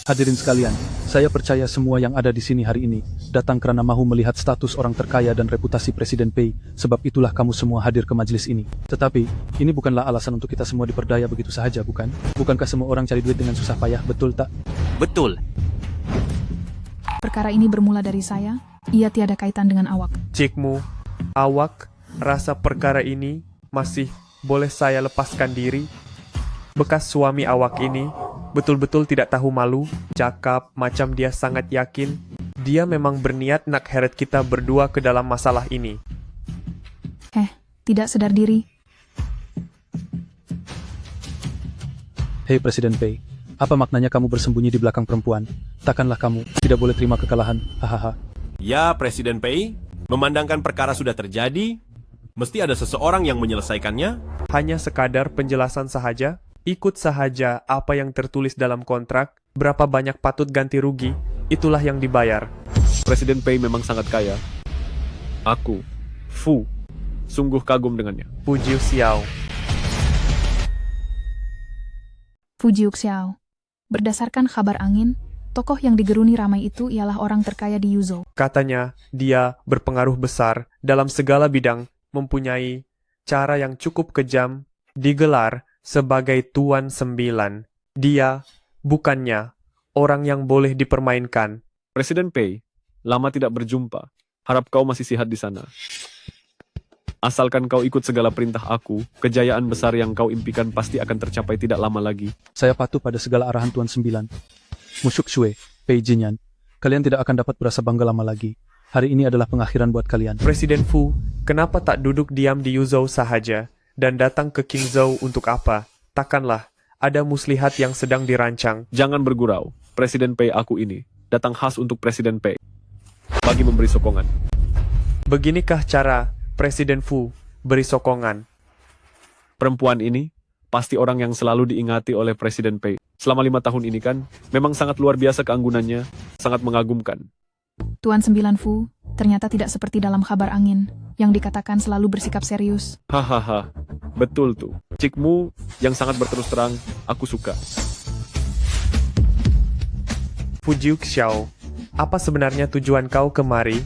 Hadirin sekalian, saya percaya semua yang ada di sini hari ini datang karena mahu melihat status orang terkaya dan reputasi Presiden Pei, sebab itulah kamu semua hadir ke majelis ini. Tetapi, ini bukanlah alasan untuk kita semua diperdaya begitu sahaja, bukan? Bukankah semua orang cari duit dengan susah payah, betul tak? Betul. Perkara ini bermula dari saya, ia tiada kaitan dengan awak. Cikmu, awak, rasa perkara ini masih boleh saya lepaskan diri? Bekas suami awak ini betul-betul tidak tahu malu, cakap macam dia sangat yakin. Dia memang berniat nak heret kita berdua ke dalam masalah ini. Tidak sadar diri. Hei Presiden Pei, apa maknanya kamu bersembunyi di belakang perempuan? Takkanlah kamu tidak boleh terima kekalahan, hahaha. Ya, Presiden Pei, memandangkan perkara sudah terjadi, mesti ada seseorang yang menyelesaikannya. Hanya sekadar penjelasan sahaja. Ikut sahaja apa yang tertulis dalam kontrak, berapa banyak patut ganti rugi, itulah yang dibayar. Presiden Pei memang sangat kaya. Aku, Fu, sungguh kagum dengannya. Pujiu Xiao. Fujiu Xiao. Berdasarkan kabar angin, tokoh yang digeruni ramai itu ialah orang terkaya di Yuzo. Katanya, dia berpengaruh besar dalam segala bidang, mempunyai cara yang cukup kejam, digelar sebagai Tuan Sembilan. Dia bukannya orang yang boleh dipermainkan. Presiden Pei, lama tidak berjumpa. Harap kau masih sehat di sana. Asalkan kau ikut segala perintah aku, kejayaan besar yang kau impikan pasti akan tercapai tidak lama lagi. Saya patuh pada segala arahan Tuan Sembilan. Mu Shushui, Pei Jinyan, kalian tidak akan dapat berasa bangga lama lagi. Hari ini adalah pengakhiran buat kalian. Presiden Fu, kenapa tak duduk diam di Yuzhou sahaja? Dan datang ke Qingzhou untuk apa? Takkanlah ada muslihat yang sedang dirancang. Jangan bergurau. Presiden Pei aku ini datang khas untuk Presiden Pei, bagi memberi sokongan. Beginikah cara Presiden Fu beri sokongan? Perempuan ini pasti orang yang selalu diingati oleh Presiden Pei. Selama 5 tahun ini kan, memang sangat luar biasa keanggunannya, sangat mengagumkan. Tuan Sembilan Fu ternyata tidak seperti dalam kabar angin, yang dikatakan selalu bersikap serius. Hahaha, betul tuh. Cikmu yang sangat berterus terang, aku suka. Fujiu Xiao, apa sebenarnya tujuan kau kemari?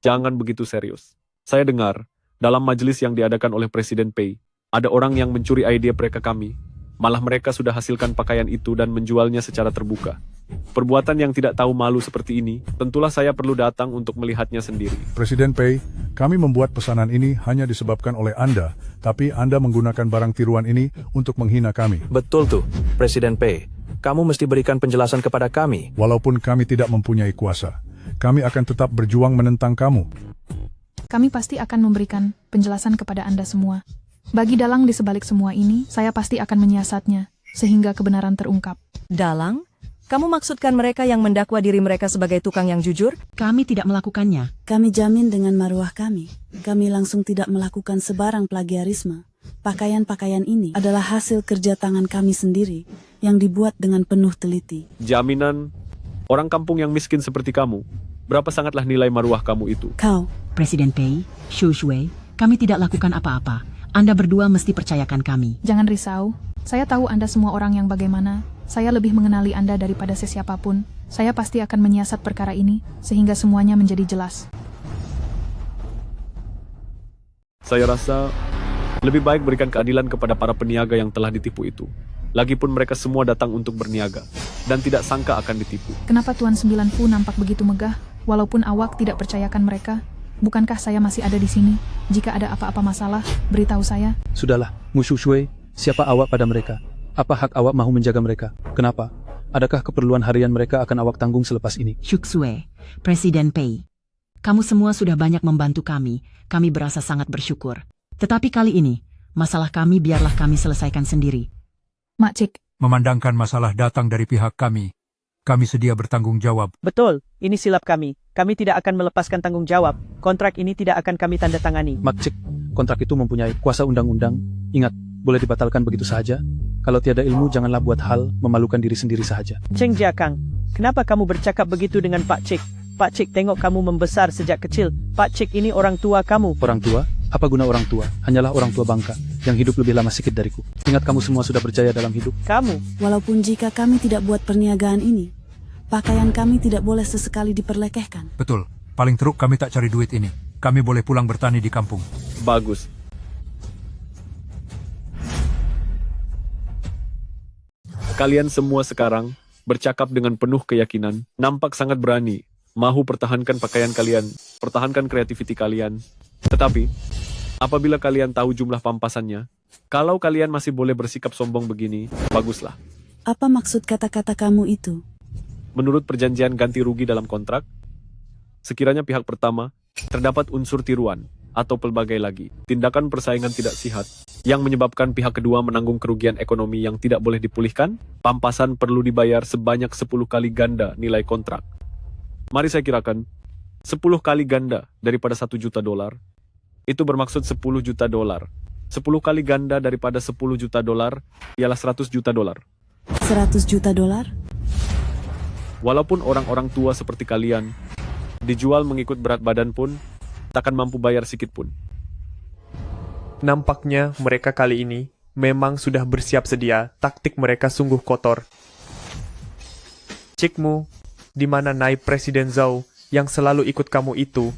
Jangan begitu serius. Saya dengar, dalam majelis yang diadakan oleh Presiden Pei, ada orang yang mencuri ide mereka kami. Malah mereka sudah hasilkan pakaian itu dan menjualnya secara terbuka. Perbuatan yang tidak tahu malu seperti ini, tentulah saya perlu datang untuk melihatnya sendiri. Presiden Pei, kami membuat pesanan ini hanya disebabkan oleh Anda, tapi Anda menggunakan barang tiruan ini untuk menghina kami. Betul tuh, Presiden Pei. Kamu mesti berikan penjelasan kepada kami. Walaupun kami tidak mempunyai kuasa, kami akan tetap berjuang menentang kamu. Kami pasti akan memberikan penjelasan kepada Anda semua. Bagi dalang di sebalik semua ini, saya pasti akan menyiasatnya, sehingga kebenaran terungkap. Dalang? Kamu maksudkan mereka yang mendakwa diri mereka sebagai tukang yang jujur? Kami tidak melakukannya. Kami jamin dengan maruah kami. Kami langsung tidak melakukan sebarang plagiarisme. Pakaian-pakaian ini adalah hasil kerja tangan kami sendiri yang dibuat dengan penuh teliti. Jaminan orang kampung yang miskin seperti kamu, berapa sangatlah nilai maruah kamu itu? Kau, Presiden Pei, Shushui, kami tidak lakukan apa-apa. Anda berdua mesti percayakan kami. Jangan risau. Saya tahu Anda semua orang yang bagaimana. Saya lebih mengenali Anda daripada sesiapapun. Saya pasti akan menyiasat perkara ini, sehingga semuanya menjadi jelas. Saya rasa lebih baik berikan keadilan kepada para peniaga yang telah ditipu itu. Lagipun mereka semua datang untuk berniaga dan tidak sangka akan ditipu. Kenapa Tuan Sembilan Fu nampak begitu megah, walaupun awak tidak percayakan mereka? Bukankah saya masih ada di sini? Jika ada apa-apa masalah, beritahu saya. Sudahlah, Mu Shushui, siapa awak pada mereka? Apa hak awak mahu menjaga mereka? Kenapa? Adakah keperluan harian mereka akan awak tanggung selepas ini? Shuxue, Presiden Pei. Kamu semua sudah banyak membantu kami berasa sangat bersyukur. Tetapi kali ini, masalah kami biarlah kami selesaikan sendiri. Mak Cik. Memandangkan masalah datang dari pihak kami sedia bertanggung jawab. Betul, ini silap kami. Kami tidak akan melepaskan tanggung jawab. Kontrak ini tidak akan kami tanda tangani. Mak Cik, kontrak itu mempunyai kuasa undang-undang. Ingat, boleh dibatalkan begitu saja. Kalau tiada ilmu, janganlah buat hal memalukan diri sendiri saja. Cheng Jiakang, kenapa kamu bercakap begitu dengan Pak Cik? Pak Cik tengok kamu membesar sejak kecil. Pak Cik ini orang tua kamu. Orang tua? Apa guna orang tua? Hanyalah orang tua bangka yang hidup lebih lama sedikit dariku. Ingat, kamu semua sudah berjaya dalam hidup. Kamu? Walaupun jika kami tidak buat perniagaan ini, pakaian kami tidak boleh sesekali diperlekehkan. Betul, paling teruk kami tak cari duit ini. Kami boleh pulang bertani di kampung. Bagus. Kalian semua sekarang bercakap dengan penuh keyakinan, nampak sangat berani, mahu pertahankan pakaian kalian, pertahankan kreativiti kalian. Tetapi, apabila kalian tahu jumlah pampasannya, kalau kalian masih boleh bersikap sombong begini, baguslah. Apa maksud kata-kata kamu itu? Menurut perjanjian ganti rugi dalam kontrak, sekiranya pihak pertama terdapat unsur tiruan atau pelbagai lagi tindakan persaingan tidak sihat yang menyebabkan pihak kedua menanggung kerugian ekonomi yang tidak boleh dipulihkan, pampasan perlu dibayar sebanyak 10 kali ganda nilai kontrak. Mari saya kirakan, 10 kali ganda daripada $1 juta. Itu bermaksud $10 juta. 10 kali ganda daripada $10 juta ialah $100 juta. $100 juta? Walaupun orang-orang tua seperti kalian dijual mengikut berat badan pun, takkan mampu bayar sikit pun. Nampaknya mereka kali ini memang sudah bersiap sedia. Taktik mereka sungguh kotor. Cikmu, di mana naib Presiden Zhao yang selalu ikut kamu itu?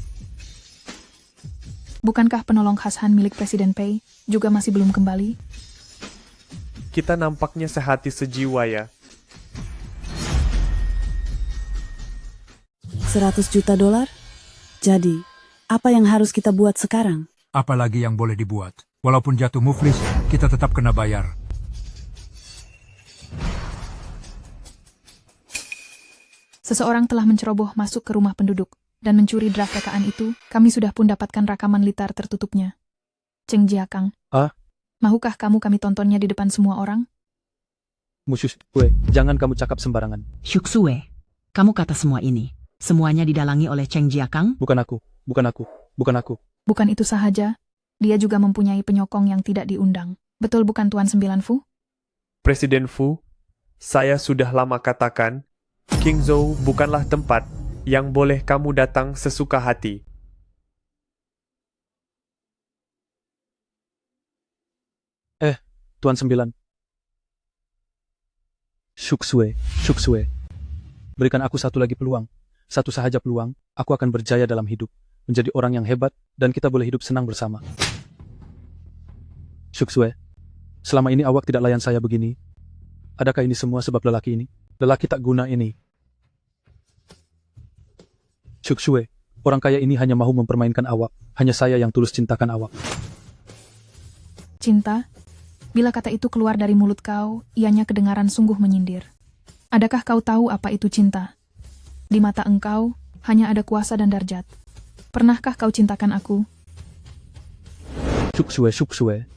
Bukankah penolong khas Han milik Presiden Pei juga masih belum kembali? Kita nampaknya sehati sejiwa ya. $100 juta? Jadi, apa yang harus kita buat sekarang? Apalagi yang boleh dibuat. Walaupun jatuh muflis, kita tetap kena bayar. Seseorang telah menceroboh masuk ke rumah penduduk dan mencuri draft rekaan itu. Kami sudah pun dapatkan rekaman litar tertutupnya. Cheng Jiakang. Mahukah kamu kami tontonnya di depan semua orang? Shushui, jangan kamu cakap sembarangan. Shuxue, kamu kata semua ini. Semuanya didalangi oleh Cheng Jiakang? Bukan aku. Bukan itu sahaja, dia juga mempunyai penyokong yang tidak diundang. Betul bukan Tuan Sembilan Fu? Presiden Fu, saya sudah lama katakan, Qingzhou bukanlah tempat yang boleh kamu datang sesuka hati. Tuan Sembilan. Shuxue. Berikan aku satu lagi peluang. Satu sahaja peluang, aku akan berjaya dalam hidup. Menjadi orang yang hebat, dan kita boleh hidup senang bersama. Shuxue, selama ini awak tidak layan saya begini. Adakah ini semua sebab lelaki ini? Lelaki tak guna ini. Shuxue, orang kaya ini hanya mahu mempermainkan awak. Hanya saya yang tulus cintakan awak. Cinta? Bila kata itu keluar dari mulut kau, ianya kedengaran sungguh menyindir. Adakah kau tahu apa itu cinta? Di mata engkau, hanya ada kuasa dan darjat. Pernahkah kau cintakan aku? Shuxue.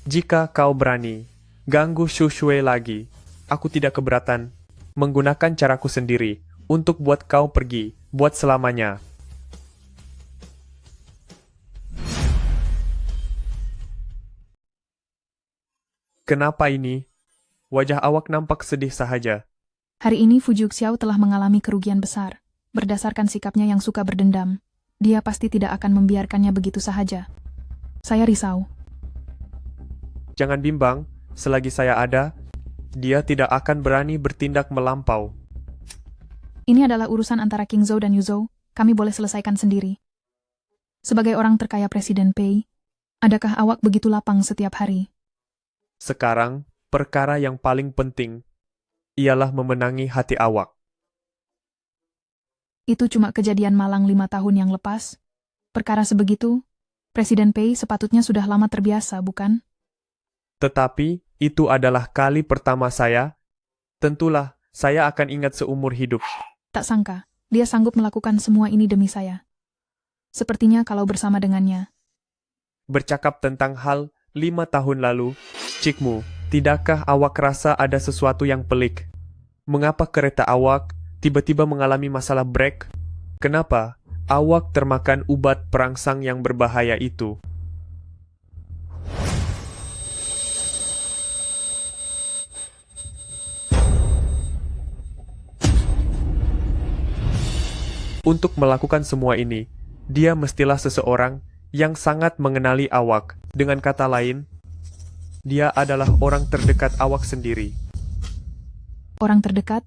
Jika kau berani ganggu Shuxue lagi, aku tidak keberatan menggunakan caraku sendiri untuk buat kau pergi, buat selamanya. Kenapa ini? Wajah awak nampak sedih sahaja. Hari ini Fu Jiuxiao telah mengalami kerugian besar. Berdasarkan sikapnya yang suka berdendam, dia pasti tidak akan membiarkannya begitu sahaja. Saya risau. Jangan bimbang, selagi saya ada, dia tidak akan berani bertindak melampau. Ini adalah urusan antara Qingzhou dan Yuzhou, kami boleh selesaikan sendiri. Sebagai orang terkaya Presiden Pei, adakah awak begitu lapang setiap hari? Sekarang, perkara yang paling penting ialah memenangi hati awak. Itu cuma kejadian malang 5 tahun yang lepas. Perkara sebegitu, Presiden Pei sepatutnya sudah lama terbiasa, bukan? Tetapi, itu adalah kali pertama saya. Tentulah, saya akan ingat seumur hidup. Tak sangka, dia sanggup melakukan semua ini demi saya. Sepertinya kalau bersama dengannya. Bercakap tentang hal 5 tahun lalu, Cikmu, tidakkah awak rasa ada sesuatu yang pelik? Mengapa kereta awak tiba-tiba mengalami masalah brake? Kenapa awak termakan ubat perangsang yang berbahaya itu? Untuk melakukan semua ini, dia mestilah seseorang yang sangat mengenali awak. Dengan kata lain, dia adalah orang terdekat awak sendiri. Orang terdekat?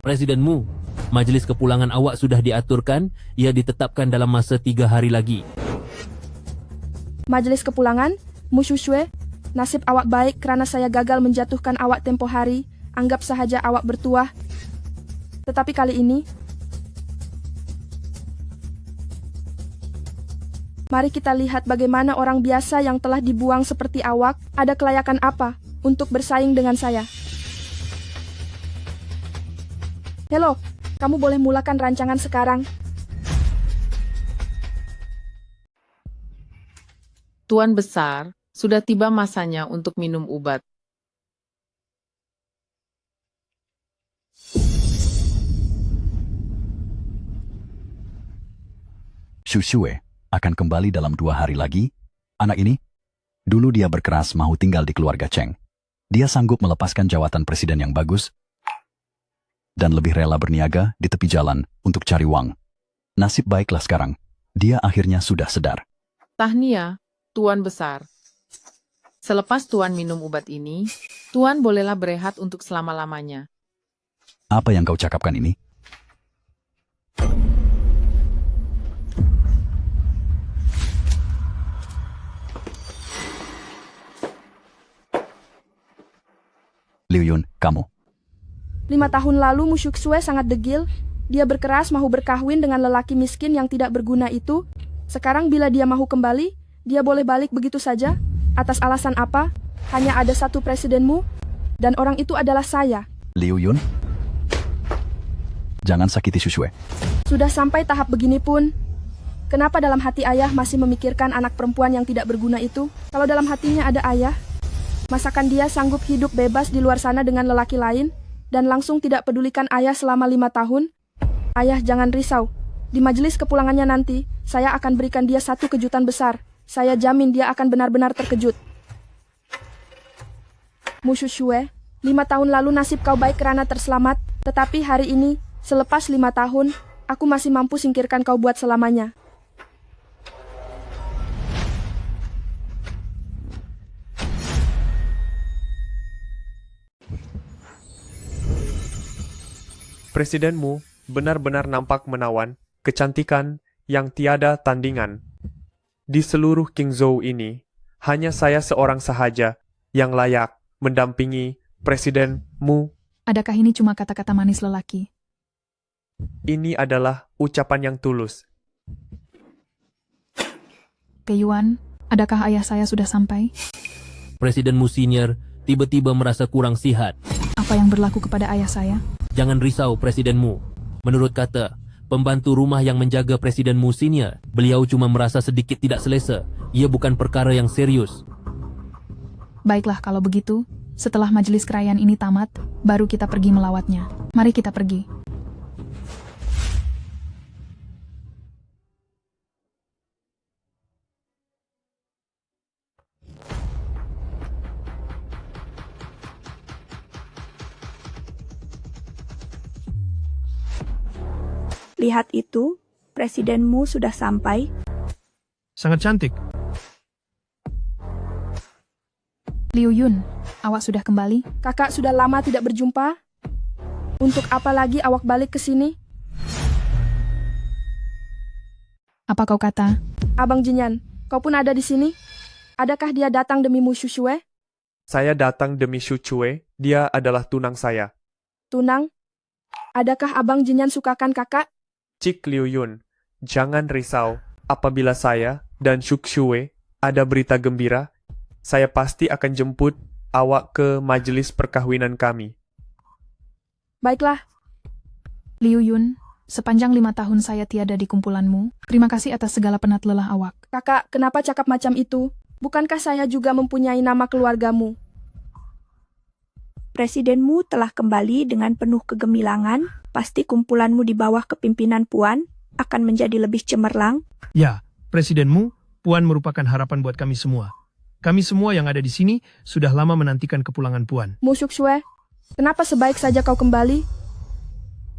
Presidenmu, majelis kepulangan awak sudah diaturkan, ia ditetapkan dalam masa 3 hari lagi. Majelis kepulangan, Mu Shushue, nasib awak baik karena saya gagal menjatuhkan awak tempo hari, anggap sahaja awak bertuah. Tetapi kali ini, mari kita lihat bagaimana orang biasa yang telah dibuang seperti awak, ada kelayakan apa untuk bersaing dengan saya. Halo, kamu boleh mulakan rancangan sekarang. Tuan Besar, sudah tiba masanya untuk minum obat. Shushue akan kembali dalam 2 hari lagi. Anak ini, dulu dia berkeras mau tinggal di keluarga Cheng. Dia sanggup melepaskan jawatan presiden yang bagus dan lebih rela berniaga di tepi jalan untuk cari uang. Nasib baiklah sekarang, dia akhirnya sudah sedar. Tahniah, Tuan Besar. Selepas Tuan minum obat ini, Tuan bolehlah berehat untuk selama-lamanya. Apa yang kau cakapkan ini? Liu Yun, kamu. 5 tahun lalu Mu Shushue sangat degil. Dia berkeras mau berkahwin dengan lelaki miskin yang tidak berguna itu. Sekarang bila dia mau kembali, dia boleh balik begitu saja. Atas alasan apa? Hanya ada satu presidenmu, dan orang itu adalah saya. Liu Yun, jangan sakiti Shushue. Sudah sampai tahap begini pun, kenapa dalam hati ayah masih memikirkan anak perempuan yang tidak berguna itu? Kalau dalam hatinya ada ayah, masakan dia sanggup hidup bebas di luar sana dengan lelaki lain, dan langsung tidak pedulikan ayah selama 5 tahun? Ayah jangan risau, di majelis kepulangannya nanti, saya akan berikan dia satu kejutan besar. Saya jamin dia akan benar-benar terkejut. Mu Shushue, 5 tahun lalu nasib kau baik karena terselamat, tetapi hari ini, selepas 5 tahun, aku masih mampu singkirkan kau buat selamanya. Presidenmu benar-benar nampak menawan, kecantikan yang tiada tandingan. Di seluruh Qingzhou ini, hanya saya seorang sahaja yang layak mendampingi Presidenmu. Adakah ini cuma kata-kata manis lelaki? Ini adalah ucapan yang tulus. Peiyuan, adakah ayah saya sudah sampai? Presidenmu senior tiba-tiba merasa kurang sihat. Apa yang berlaku kepada ayah saya? Jangan risau, presidenmu. Menurut kata pembantu rumah yang menjaga presidenmu senior, beliau cuma merasa sedikit tidak selesa. Ia bukan perkara yang serius. Baiklah kalau begitu, setelah majelis kerajaan ini tamat, baru kita pergi melawatnya. Mari kita pergi. Lihat itu, presidenmu sudah sampai. Sangat cantik. Liu Yun, awak sudah kembali? Kakak sudah lama tidak berjumpa. Untuk apa lagi awak balik ke sini? Apa kau kata? Abang Jinyan, kau pun ada di sini? Adakah dia datang demi Mu Shushue? Saya datang demi Shu Chue, dia adalah tunang saya. Tunang? Adakah Abang Jinyan sukakan kakak? Cik Liu Yun, jangan risau. Apabila saya dan Shu Chue ada berita gembira, saya pasti akan jemput awak ke majelis perkahwinan kami. Baiklah. Liu Yun, sepanjang 5 tahun saya tiada di kumpulanmu. Terima kasih atas segala penat lelah awak. Kakak, kenapa cakap macam itu? Bukankah saya juga mempunyai nama keluargamu? Presidenmu telah kembali dengan penuh kegemilangan. Pasti kumpulanmu di bawah kepimpinan Puan akan menjadi lebih cemerlang. Ya, presidenmu, Puan merupakan harapan buat kami semua. Kami semua yang ada di sini sudah lama menantikan kepulangan Puan. Mu Shushue, kenapa sebaik saja kau kembali?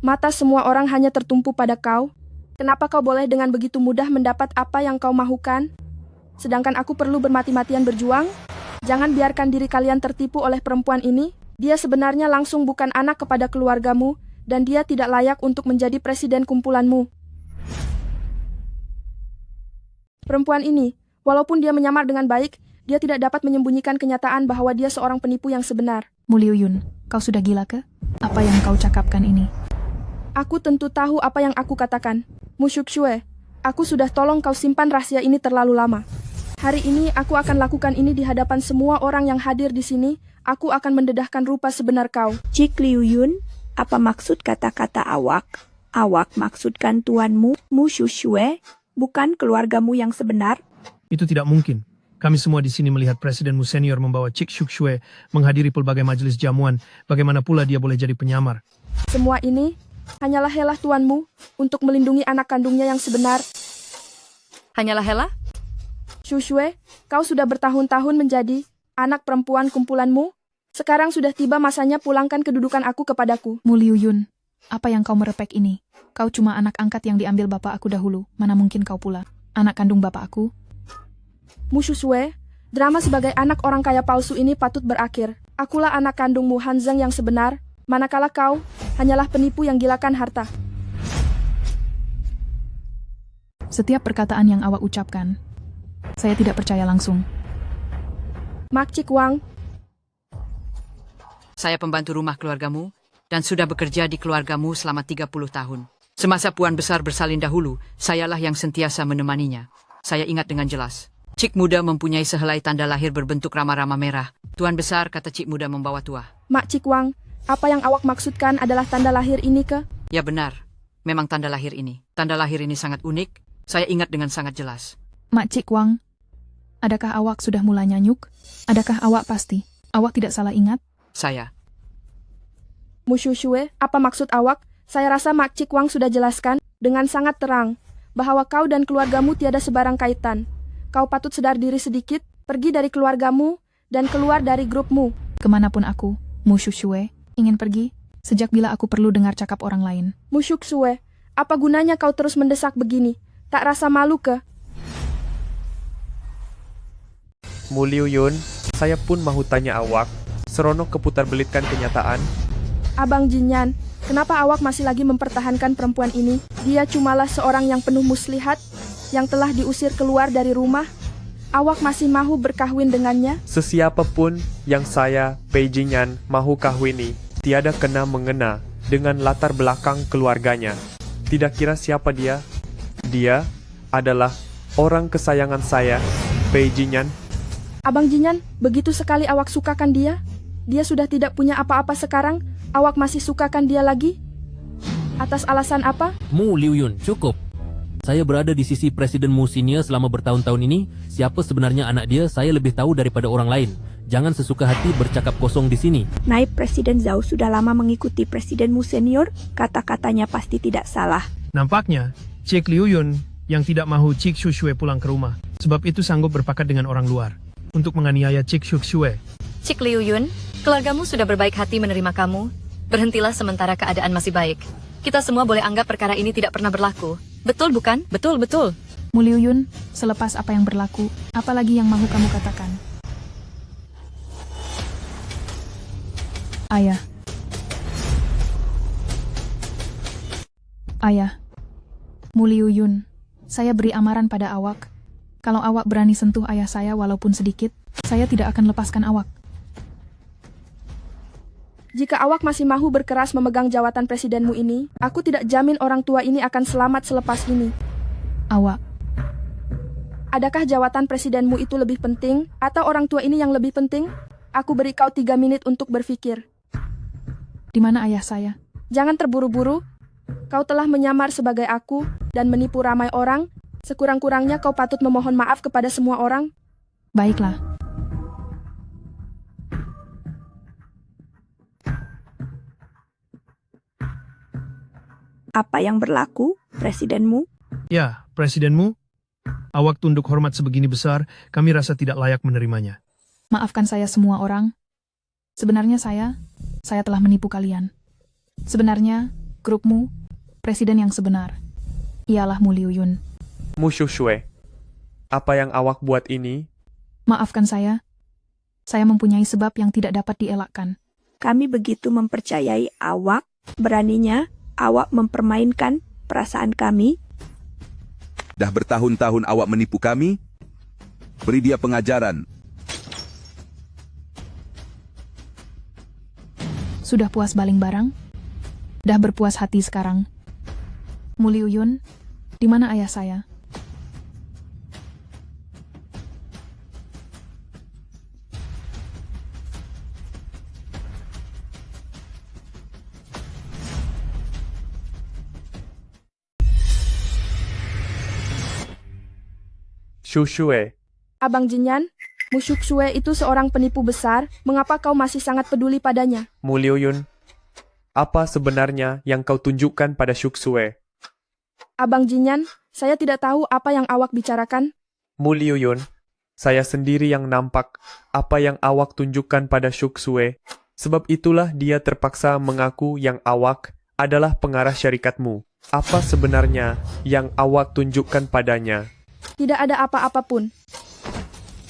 Mata semua orang hanya tertumpu pada kau. Kenapa kau boleh dengan begitu mudah mendapat apa yang kau mahukan? Sedangkan aku perlu bermati-matian berjuang? Jangan biarkan diri kalian tertipu oleh perempuan ini. Dia sebenarnya langsung bukan anak kepada keluargamu, dan dia tidak layak untuk menjadi presiden kumpulanmu. Perempuan ini, walaupun dia menyamar dengan baik, dia tidak dapat menyembunyikan kenyataan bahwa dia seorang penipu yang sebenar. Mu Liu Yun, kau sudah gila ke? Apa yang kau cakapkan ini? Aku tentu tahu apa yang aku katakan. Mu Shushue, aku sudah tolong kau simpan rahasia ini terlalu lama. Hari ini aku akan lakukan ini di hadapan semua orang yang hadir di sini. Aku akan mendedahkan rupa sebenar kau. Cik Liu Yun, apa maksud kata-kata awak? Awak maksudkan tuanmu, Mu Shushue, bukan keluargamu yang sebenar? Itu tidak mungkin. Kami semua di sini melihat presidenmu senior membawa Cik Shushue menghadiri pelbagai majelis jamuan. Bagaimana pula dia boleh jadi penyamar? Semua ini hanyalah helah tuanmu untuk melindungi anak kandungnya yang sebenar. Hanyalah helah? Shushue, kau sudah bertahun-tahun menjadi anak perempuan kumpulanmu. Sekarang sudah tiba masanya pulangkan kedudukan aku kepadaku. Mu Liu Yun, apa yang kau merepek ini? Kau cuma anak angkat yang diambil bapak aku dahulu. Mana mungkin kau pula anak kandung bapak aku? Mu Shushue, drama sebagai anak orang kaya palsu ini patut berakhir. Akulah anak kandungmu Han Zheng yang sebenar, manakala kau hanyalah penipu yang gilakan harta. Setiap perkataan yang awak ucapkan, saya tidak percaya langsung. Mak Cik Wang. Saya pembantu rumah keluargamu dan sudah bekerja di keluargamu selama 30 tahun. Semasa Puan Besar bersalin dahulu, sayalah yang sentiasa menemaninya. Saya ingat dengan jelas. Cik Muda mempunyai sehelai tanda lahir berbentuk rama-rama merah. Tuan Besar kata Cik Muda membawa tuah. Mak Cik Wang, apa yang awak maksudkan adalah tanda lahir ini ke? Ya benar, memang tanda lahir ini. Tanda lahir ini sangat unik, saya ingat dengan sangat jelas. Mak Cik Wang, adakah awak sudah mulai nyanyuk? Adakah awak pasti? Awak tidak salah ingat? Saya. Mu Shushue, apa maksud awak? Saya rasa Mak Cik Wang sudah jelaskan dengan sangat terang bahwa kau dan keluargamu tiada sebarang kaitan. Kau patut sadar diri sedikit, pergi dari keluargamu dan keluar dari grupmu. Kemanapun aku, Mu Shushue, ingin pergi, sejak bila aku perlu dengar cakap orang lain. Mu Shushue, apa gunanya kau terus mendesak begini? Tak rasa malu ke? Mu Liu Yun, saya pun mahu tanya awak, seronok keputar-belitkan kenyataan. Abang Jinyan, kenapa awak masih lagi mempertahankan perempuan ini? Dia cumalah seorang yang penuh muslihat, yang telah diusir keluar dari rumah. Awak masih mahu berkahwin dengannya? Sesiapapun yang saya, Pei Jinyan, mahu kahwini, tiada kena mengena dengan latar belakang keluarganya. Tidak kira siapa dia? Dia adalah orang kesayangan saya, Pei Jinyan. Abang Jinyan, begitu sekali awak sukakan dia? Dia sudah tidak punya apa-apa sekarang, awak masih sukakan dia lagi? Atas alasan apa? Mu Liu Yun, cukup. Saya berada di sisi Presiden Mu Senior selama bertahun-tahun ini. Siapa sebenarnya anak dia, saya lebih tahu daripada orang lain. Jangan sesuka hati bercakap kosong di sini. Naib Presiden Zhao sudah lama mengikuti Presiden Mu Senior, kata-katanya pasti tidak salah. Nampaknya, Cik Liu Yun yang tidak mahu Cik Shushue pulang ke rumah. Sebab itu sanggup berpakat dengan orang luar untuk menganiaya Cik Shushue. Cik Liu Yun, keluargamu sudah berbaik hati menerima kamu. Berhentilah sementara keadaan masih baik. Kita semua boleh anggap perkara ini tidak pernah berlaku. Betul bukan? Betul, betul. Mu Liu Yun, selepas apa yang berlaku, apalagi yang mahu kamu katakan? Ayah. Ayah. Mu Liu Yun, saya beri amaran pada awak. Kalau awak berani sentuh ayah saya walaupun sedikit, saya tidak akan lepaskan awak. Jika awak masih mahu berkeras memegang jawatan presidenmu ini, aku tidak jamin orang tua ini akan selamat selepas ini. Awak. Adakah jawatan presidenmu itu lebih penting, atau orang tua ini yang lebih penting? Aku beri kau 3 menit untuk berpikir. Di mana ayah saya? Jangan terburu-buru. Kau telah menyamar sebagai aku, dan menipu ramai orang. Sekurang-kurangnya kau patut memohon maaf kepada semua orang. Baiklah. Apa yang berlaku, presidenmu? Ya, presidenmu. Awak tunduk hormat sebegini besar, kami rasa tidak layak menerimanya. Maafkan saya semua orang. Sebenarnya saya telah menipu kalian. Sebenarnya, grupmu, presiden yang sebenar, ialah Mu Liuyun. Mu Shushue, apa yang awak buat ini? Maafkan saya mempunyai sebab yang tidak dapat dielakkan. Kami begitu mempercayai awak, beraninya awak mempermainkan perasaan kami. Dah bertahun-tahun awak menipu kami? Beri dia pengajaran. Sudah puas baling barang? Dah berpuas hati sekarang? Mu Liuyun, di mana ayah saya? Shushue, Abang Jinyan, Mu Shushue itu seorang penipu besar, mengapa kau masih sangat peduli padanya? Mu Liuyun, apa sebenarnya yang kau tunjukkan pada Shushue? Abang Jinyan, saya tidak tahu apa yang awak bicarakan. Mu Liuyun, saya sendiri yang nampak apa yang awak tunjukkan pada Shushue. Sebab itulah dia terpaksa mengaku yang awak adalah pengarah syarikatmu. Apa sebenarnya yang awak tunjukkan padanya? Tidak ada apa-apa pun.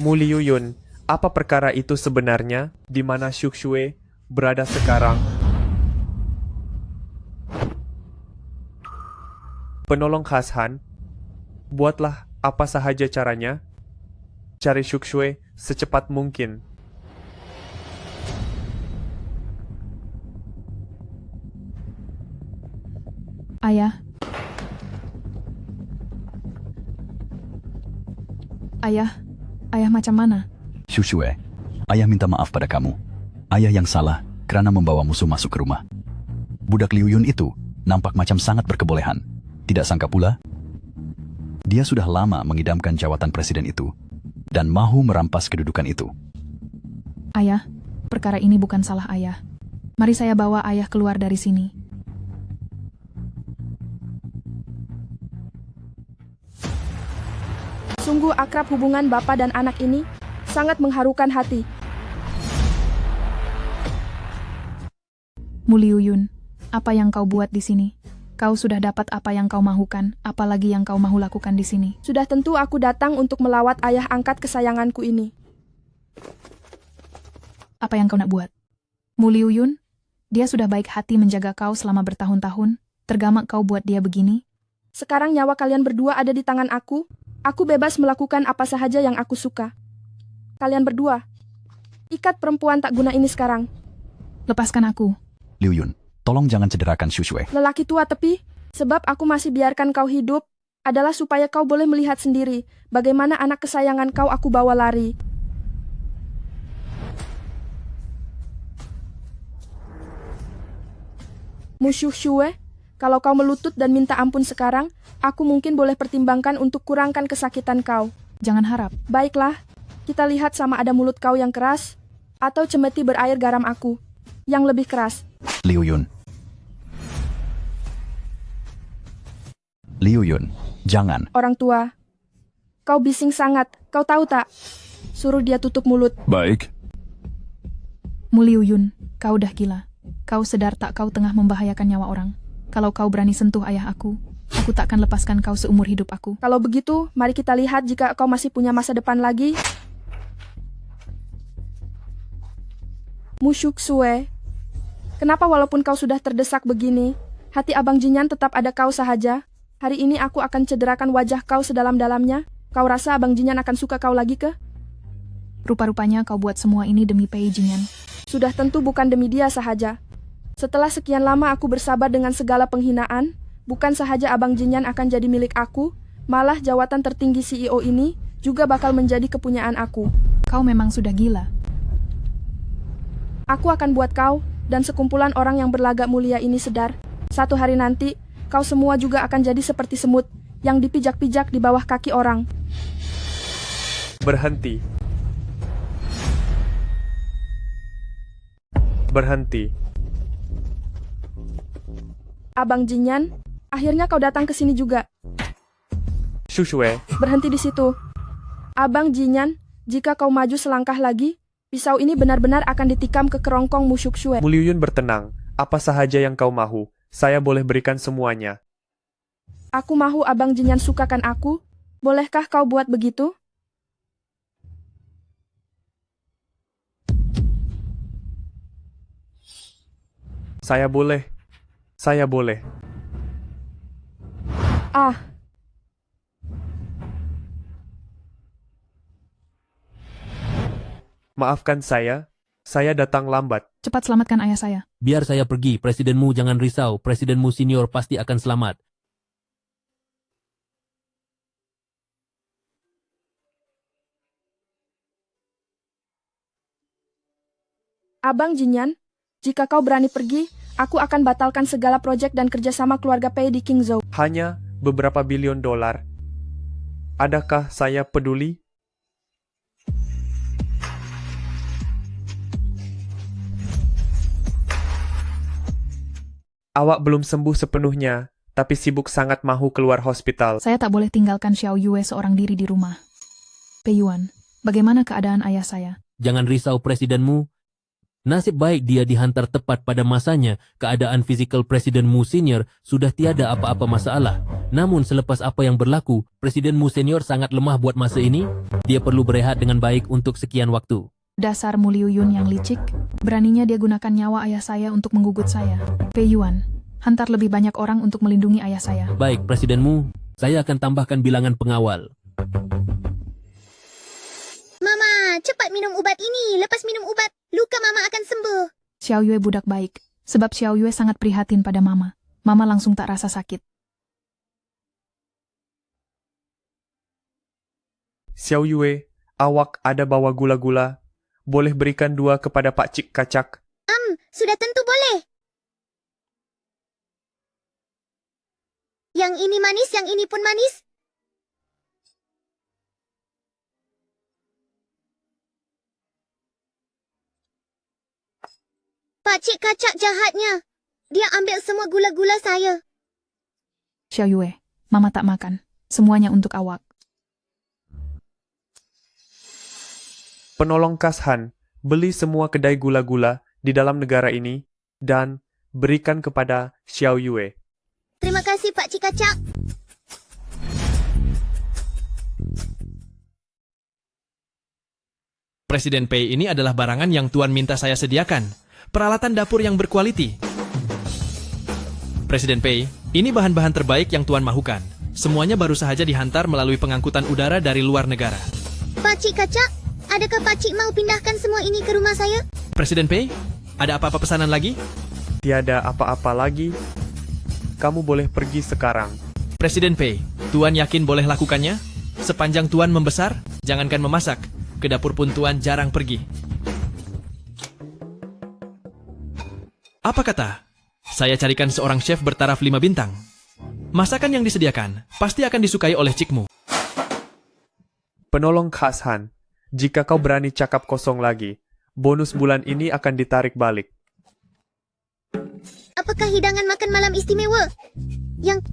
Mu Liuyun, apa perkara itu sebenarnya? Di mana Shushue berada sekarang? Penolong Hashan, buatlah apa sahaja caranya. Cari Shushue secepat mungkin. Ayah. Ayah macam mana? Shushue, ayah minta maaf pada kamu. Ayah yang salah karena membawa musuh masuk ke rumah. Budak Liuyun itu nampak macam sangat berkebolehan. Tidak sangka pula, dia sudah lama mengidamkan jawatan presiden itu dan mahu merampas kedudukan itu. Ayah, perkara ini bukan salah ayah. Mari saya bawa ayah keluar dari sini. Sungguh akrab hubungan bapak dan anak ini, sangat mengharukan hati. Mu Liuyun, apa yang kau buat di sini? Kau sudah dapat apa yang kau mahukan, apalagi yang kau mahu lakukan di sini. Sudah tentu aku datang untuk melawat ayah angkat kesayanganku ini. Apa yang kau nak buat? Mu Liuyun, dia sudah baik hati menjaga kau selama bertahun-tahun, tergamak kau buat dia begini? Sekarang nyawa kalian berdua ada di tangan aku. Aku bebas melakukan apa sahaja yang aku suka. Kalian berdua, ikat perempuan tak guna ini sekarang. Lepaskan aku. Liuyun, tolong jangan cederakan Shushue. Lelaki tua tepi, sebab aku masih biarkan kau hidup, adalah supaya kau boleh melihat sendiri bagaimana anak kesayangan kau aku bawa lari. Mu Shushue, kalau kau melutut dan minta ampun sekarang, aku mungkin boleh pertimbangkan untuk kurangkan kesakitan kau. Jangan harap. Baiklah, kita lihat sama ada mulut kau yang keras, atau cemeti berair garam aku, yang lebih keras. Liuyun. Liuyun, jangan. Orang tua, kau bising sangat, kau tahu tak? Suruh dia tutup mulut. Baik. Mu Liuyun, kau dah gila. Kau sedar tak kau tengah membahayakan nyawa orang? Kalau kau berani sentuh ayah aku takkan lepaskan kau seumur hidup aku. Kalau begitu, mari kita lihat jika kau masih punya masa depan lagi. Mu Shushue, kenapa walaupun kau sudah terdesak begini, hati Abang Jinyan tetap ada kau sahaja? Hari ini aku akan cederakan wajah kau sedalam-dalamnya. Kau rasa Abang Jinyan akan suka kau lagi ke? Rupa-rupanya kau buat semua ini demi Pei Jinyan. Sudah tentu bukan demi dia sahaja. Setelah sekian lama aku bersabar dengan segala penghinaan, bukan sahaja Abang Jinyan akan jadi milik aku, malah jawatan tertinggi CEO ini juga bakal menjadi kepunyaan aku. Kau memang sudah gila. Aku akan buat kau dan sekumpulan orang yang berlagak mulia ini sedar. Satu hari nanti, kau semua juga akan jadi seperti semut yang dipijak-pijak di bawah kaki orang. Berhenti. Berhenti. Abang Jinyan, akhirnya kau datang ke sini juga. Shushue, Berhenti di situ. Abang Jinyan, jika kau maju selangkah lagi, pisau ini benar-benar akan ditikam ke kerongkong Mushushue. Muliuyun bertenang. Apa sahaja yang kau mahu, saya boleh berikan semuanya. Aku mahu Abang Jinyan sukakan aku. Bolehkah kau buat begitu? Saya boleh. Saya boleh. Ah, Maafkan saya datang lambat. Cepat selamatkan ayah saya. Biar saya pergi, presidenmu jangan risau, presidenmu senior pasti akan selamat. Abang Jinyan, jika kau berani pergi, aku akan batalkan segala proyek dan kerjasama keluarga Pei di Qingzhou. Hanya beberapa bilion dolar. Adakah saya peduli? Awak belum sembuh sepenuhnya, tapi sibuk sangat mahu keluar hospital. Saya tak boleh tinggalkan Xiao Yue seorang diri di rumah. Pei Yuan, bagaimana keadaan ayah saya? Jangan risau presidenmu. Nasib baik dia dihantar tepat pada masanya. Keadaan fizikal presidenmu senior sudah tiada apa-apa masalah. Namun selepas apa yang berlaku, presidenmu senior sangat lemah buat masa ini. Dia perlu berehat dengan baik untuk sekian waktu. Dasar Muliuyun yang licik, beraninya dia gunakan nyawa ayah saya untuk menggugut saya. Pei Yuan, hantar lebih banyak orang untuk melindungi ayah saya. Baik, presidenmu, saya akan tambahkan bilangan pengawal. Mama, cepat minum ubat ini. Lepas minum ubat, luka Mama akan sembuh. Xiao Yue budak baik, sebab Xiao Yue sangat prihatin pada Mama. Mama langsung tak rasa sakit. Xiao Yue, awak ada bawa gula-gula. Boleh berikan 2 kepada Pak Cik Kacak. Sudah tentu boleh. Yang ini manis, yang ini pun manis. Pak Cik Kacak jahatnya. Dia ambil semua gula-gula saya. Xiao Yue, Mama tak makan. Semuanya untuk awak. Penolong Kashan, beli semua kedai gula-gula di dalam negara ini dan berikan kepada Xiao Yue. Terima kasih Pak Cik Kacak. Presiden Pei ini adalah barangan yang Tuan minta saya sediakan. Peralatan dapur yang berkualiti. Presiden Pei, ini bahan-bahan terbaik yang Tuan mahukan. Semuanya baru saja dihantar melalui pengangkutan udara dari luar negara. Pak Cik Kacak, adakah Pak Cik mau pindahkan semua ini ke rumah saya? Presiden Pei, ada apa-apa pesanan lagi? Tiada apa-apa lagi. Kamu boleh pergi sekarang. Presiden Pei, Tuan yakin boleh lakukannya? Sepanjang Tuan membesar, jangankan memasak. Ke dapur pun Tuan jarang pergi. Apa kata? Saya carikan seorang chef bertaraf 5 bintang. Masakan yang disediakan pasti akan disukai oleh cikmu. Penolong Kashan, jika kau berani cakap kosong lagi, bonus bulan ini akan ditarik balik. Apakah hidangan makan malam istimewa? Yang...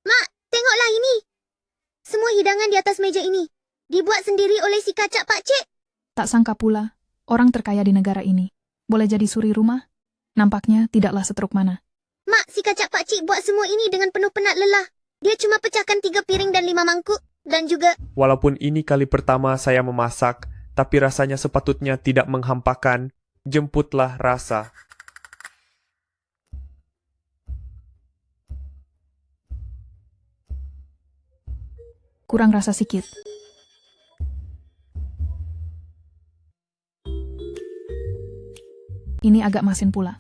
Mak, tengoklah ini. Semua hidangan di atas meja ini dibuat sendiri oleh si Kacak Pak Cik. Tak sangka pula, orang terkaya di negara ini boleh jadi suri rumah? Nampaknya tidaklah seteruk mana. Mak, si Kacak Pak Cik buat semua ini dengan penuh penat lelah. Dia cuma pecahkan 3 piring dan 5 mangkuk. Dan juga, Walaupun ini kali pertama saya memasak, tapi rasanya sepatutnya tidak menghampakan. Jemputlah rasa. Kurang rasa sikit. Ini agak masin pula.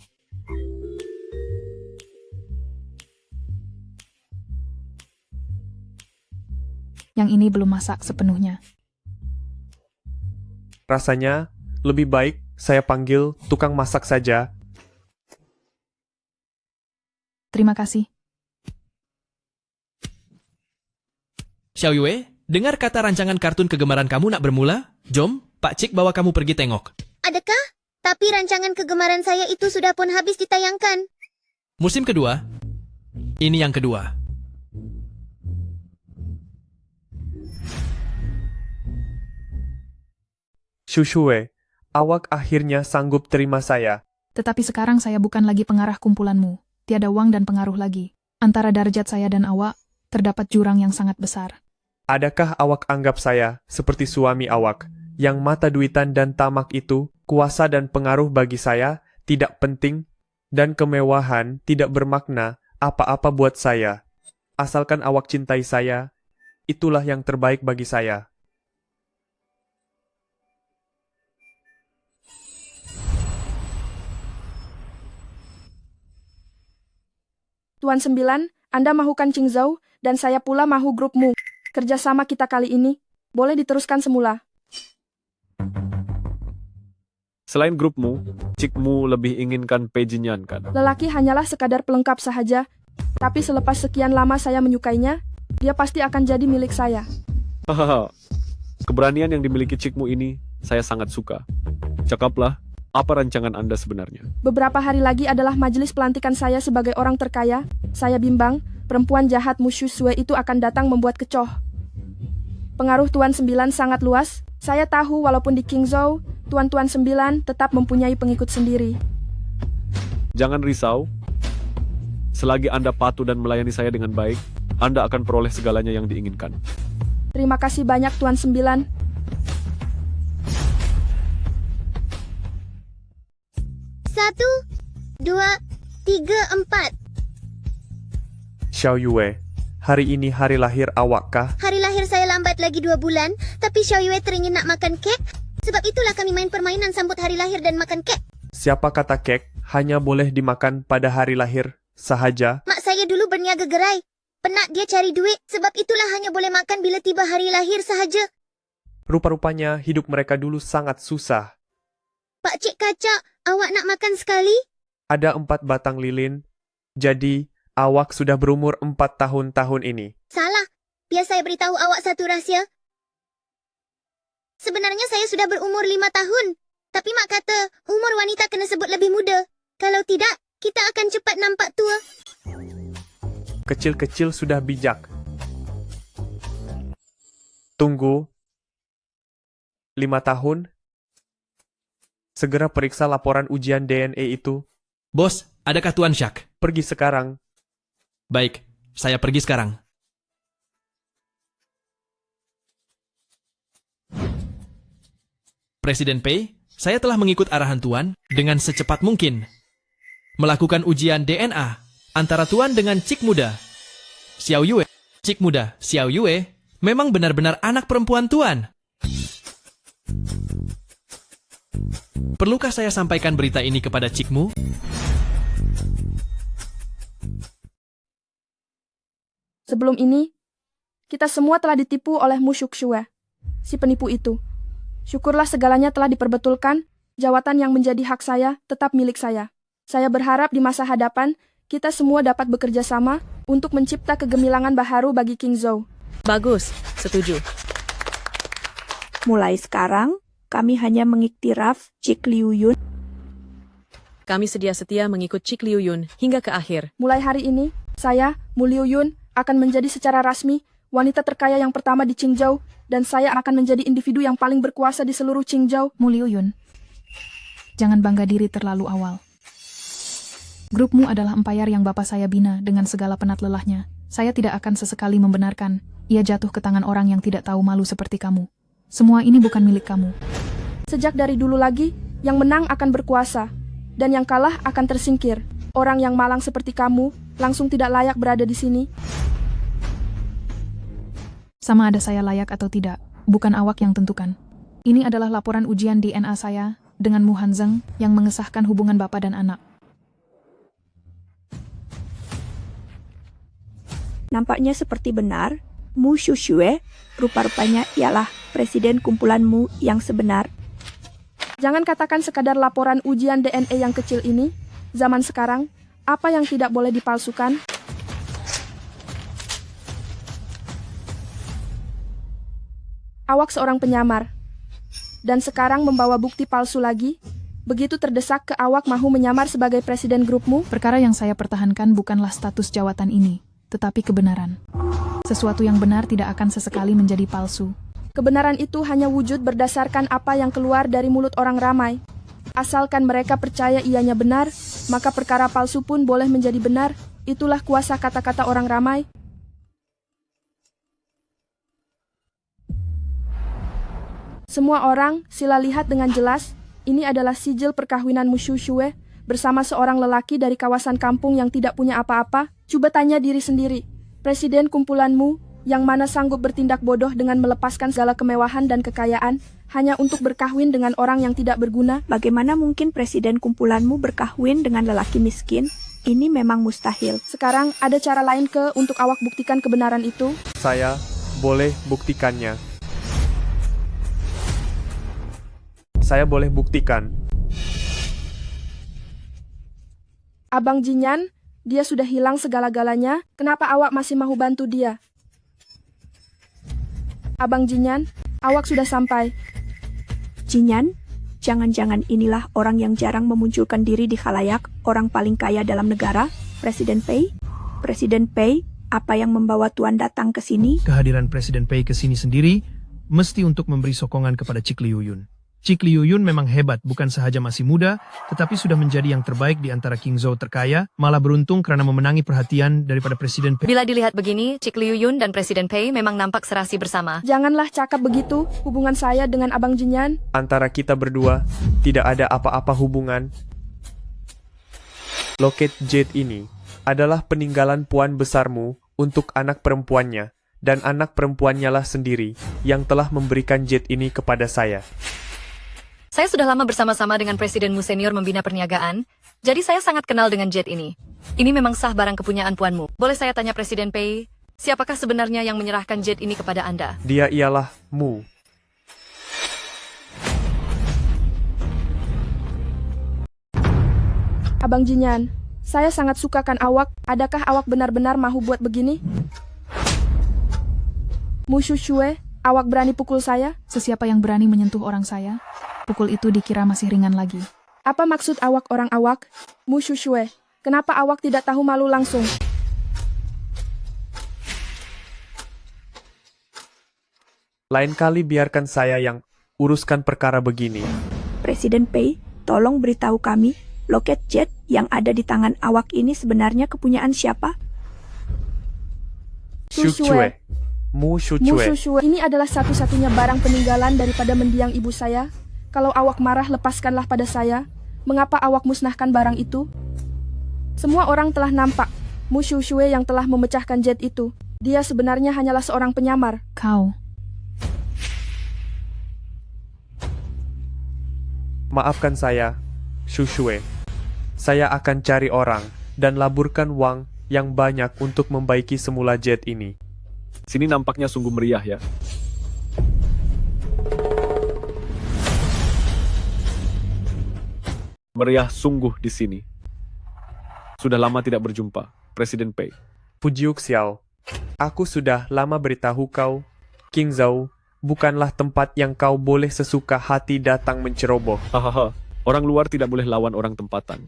Yang ini belum masak sepenuhnya. Rasanya lebih baik saya panggil tukang masak saja. Terima kasih. Xiao Yue, dengar kata rancangan kartun kegemaran kamu nak bermula? Jom, Pak Cik bawa kamu pergi tengok. adakah? Tapi rancangan kegemaran saya itu sudah pun habis ditayangkan. Musim kedua, ini yang kedua. Shushue, awak akhirnya sanggup terima saya. Tetapi sekarang saya bukan lagi pengarah kumpulanmu. Tiada uang dan pengaruh lagi. Antara darjat saya dan awak, terdapat jurang yang sangat besar. Adakah awak anggap saya seperti suami awak, yang mata duitan dan tamak itu, kuasa dan pengaruh bagi saya tidak penting, dan kemewahan tidak bermakna apa-apa buat saya. Asalkan awak cintai saya, itulah yang terbaik bagi saya. Tuan Sembilan, Anda mahukan Qingzhou, dan saya pula mahu grupmu. Kerjasama kita kali ini, boleh diteruskan semula. Selain grupmu, cikmu lebih inginkan Pei Jinyan kan? Lelaki hanyalah sekadar pelengkap sahaja, tapi selepas sekian lama saya menyukainya, dia pasti akan jadi milik saya. Hahaha, keberanian yang dimiliki cikmu ini, saya sangat suka. Cakaplah, apa rancangan Anda sebenarnya? Beberapa hari lagi adalah majelis pelantikan saya sebagai orang terkaya. Saya bimbang, perempuan jahat Mu Shushue itu akan datang membuat kecoh. Pengaruh Tuan Sembilan sangat luas. Saya tahu walaupun di Qingzhou, Tuan-Tuan Sembilan tetap mempunyai pengikut sendiri. Jangan risau. Selagi Anda patuh dan melayani saya dengan baik, Anda akan peroleh segalanya yang diinginkan. Terima kasih banyak Tuan Sembilan. Satu, dua, tiga, empat. Xiao Yue, hari ini hari lahir awak kah? Hari lahir saya lambat lagi 2 bulan, tapi Xiao Yue teringin nak makan kek. Sebab itulah kami main permainan sambut hari lahir dan makan kek. Siapa kata kek hanya boleh dimakan pada hari lahir sahaja? Mak saya dulu berniaga gerai. Penat dia cari duit, sebab itulah hanya boleh makan bila tiba hari lahir sahaja. Rupa-rupanya hidup mereka dulu sangat susah. Pak Cik Kacak, awak nak makan sekali? Ada 4 batang lilin, jadi awak sudah berumur 4 tahun ini. Salah. Biar saya beritahu awak satu rahsia. Sebenarnya saya sudah berumur 5 tahun. Tapi mak kata, umur wanita kena sebut lebih muda. Kalau tidak, kita akan cepat nampak tua. Kecil-kecil sudah bijak. Tunggu. 5 tahun? Segera periksa laporan ujian DNA itu. Bos, adakah Tuan Syak? Pergi sekarang. Baik, saya pergi sekarang. Presiden Pei, saya telah mengikut arahan Tuan dengan secepat mungkin. Melakukan ujian DNA antara Tuan dengan Cik Muda. Xiao Yue, Cik Muda, Xiao Yue, memang benar-benar anak perempuan Tuan. Perlukah saya sampaikan berita ini kepada Cikmu? Sebelum ini, kita semua telah ditipu oleh Mu Shushue, si penipu itu. Syukurlah segalanya telah diperbetulkan, jawatan yang menjadi hak saya tetap milik saya. Saya berharap di masa hadapan, kita semua dapat bekerja sama untuk mencipta kegemilangan baharu bagi Qingzhou. Bagus, setuju. Mulai sekarang, kami hanya mengiktiraf Cik Liu Yun. Kami sedia-setia mengikut Cik Liu Yun hingga ke akhir. Mulai hari ini, saya, Mu Liu Yun, akan menjadi secara rasmi wanita terkaya yang pertama di Qingzhou, dan saya akan menjadi individu yang paling berkuasa di seluruh Qingzhou. Mu Liu Yun, jangan bangga diri terlalu awal. Grupmu adalah empayar yang bapak saya bina dengan segala penat lelahnya. Saya tidak akan sesekali membenarkan Ia jatuh ke tangan orang yang tidak tahu malu seperti kamu. Semua ini bukan milik kamu. Sejak dari dulu lagi, yang menang akan berkuasa, dan yang kalah akan tersingkir. Orang yang malang seperti kamu langsung tidak layak berada di sini. Sama ada saya layak atau tidak, bukan awak yang tentukan. Ini adalah laporan ujian DNA saya dengan Mu Hanzeng yang mengesahkan hubungan bapak dan anak. Nampaknya seperti benar, Mu Shushue rupa-rupanya ialah presiden kumpulanmu yang sebenar. Jangan katakan sekadar laporan ujian DNA yang kecil ini. Zaman sekarang, apa yang tidak boleh dipalsukan? Awak seorang penyamar. Dan sekarang membawa bukti palsu lagi? Begitu terdesak ke awak mahu menyamar sebagai presiden grupmu? Perkara yang saya pertahankan bukanlah status jawatan ini, tetapi kebenaran. Sesuatu yang benar tidak akan sesekali menjadi palsu. Kebenaran itu hanya wujud berdasarkan apa yang keluar dari mulut orang ramai. Asalkan mereka percaya ianya benar, maka perkara palsu pun boleh menjadi benar. Itulah kuasa kata-kata orang ramai. Semua orang sila lihat dengan jelas, ini adalah sijil perkawinan Mu Shushue bersama seorang lelaki dari kawasan kampung yang tidak punya apa-apa. Coba tanya diri sendiri, presiden kumpulanmu yang mana sanggup bertindak bodoh dengan melepaskan segala kemewahan dan kekayaan hanya untuk berkahwin dengan orang yang tidak berguna? Bagaimana mungkin presiden kumpulanmu berkahwin dengan lelaki miskin? Ini memang mustahil. Sekarang ada cara lain untuk awak buktikan kebenaran itu? Saya boleh buktikannya. Saya boleh buktikan. Abang Jinyan, dia sudah hilang segala-galanya. Kenapa awak masih mau bantu dia? Abang Jinyan, awak sudah sampai. Jinyan, jangan-jangan inilah orang yang jarang memunculkan diri di khalayak, orang paling kaya dalam negara, Presiden Pei? Presiden Pei, apa yang membawa Tuan datang ke sini? Kehadiran Presiden Pei ke sini sendiri mesti untuk memberi sokongan kepada Cik Liu Yun. Cik Liu Yun memang hebat, bukan sahaja masih muda, tetapi sudah menjadi yang terbaik di antara King Zhou terkaya, malah beruntung karena memenangi perhatian daripada Presiden Pei. Bila dilihat begini, Cik Liu Yun dan Presiden Pei memang nampak serasi bersama. Janganlah cakap begitu, hubungan saya dengan Abang Jinyan. Antara kita berdua, tidak ada apa-apa hubungan. Loket jade ini adalah peninggalan puan besarmu untuk anak perempuannya, dan anak perempuannya lah sendiri yang telah memberikan jade ini kepada saya. Saya sudah lama bersama-sama dengan Presidenmu senior membina perniagaan, jadi saya sangat kenal dengan jet ini. Ini memang sah barang kepunyaan puanmu. Boleh saya tanya Presiden Pei, siapakah sebenarnya yang menyerahkan jet ini kepada Anda? Dia ialah Mu. Abang Jinyan, saya sangat sukakan awak. Adakah awak benar-benar mahu buat begini? Mu Shushue, awak berani pukul saya? Sesiapa yang berani menyentuh orang saya, pukul itu dikira masih ringan lagi. Apa maksud awak orang awak? Mu Shushue, kenapa awak tidak tahu malu langsung? Lain kali biarkan saya yang uruskan perkara begini. Presiden Pei, tolong beritahu kami, loket jet yang ada di tangan awak ini sebenarnya kepunyaan siapa? Shushue. Mu Shushue. Mu Shushue, ini adalah satu-satunya barang peninggalan daripada mendiang ibu saya. Kalau awak marah, lepaskanlah pada saya. Mengapa awak musnahkan barang itu? Semua orang telah nampak. Mu Shushue yang telah memecahkan jet itu. Dia sebenarnya hanyalah seorang penyamar. Kau. Maafkan saya, Shushue. Saya akan cari orang dan laburkan uang yang banyak untuk membaiki semula jet ini. Sini nampaknya sungguh meriah ya. Meriah sungguh di sini. Sudah lama tidak berjumpa, Presiden Pei. Fujiuk Xiao, aku sudah lama beritahu kau, King Zhou bukanlah tempat yang kau boleh sesuka hati datang menceroboh. Hahaha, orang luar tidak boleh lawan orang tempatan.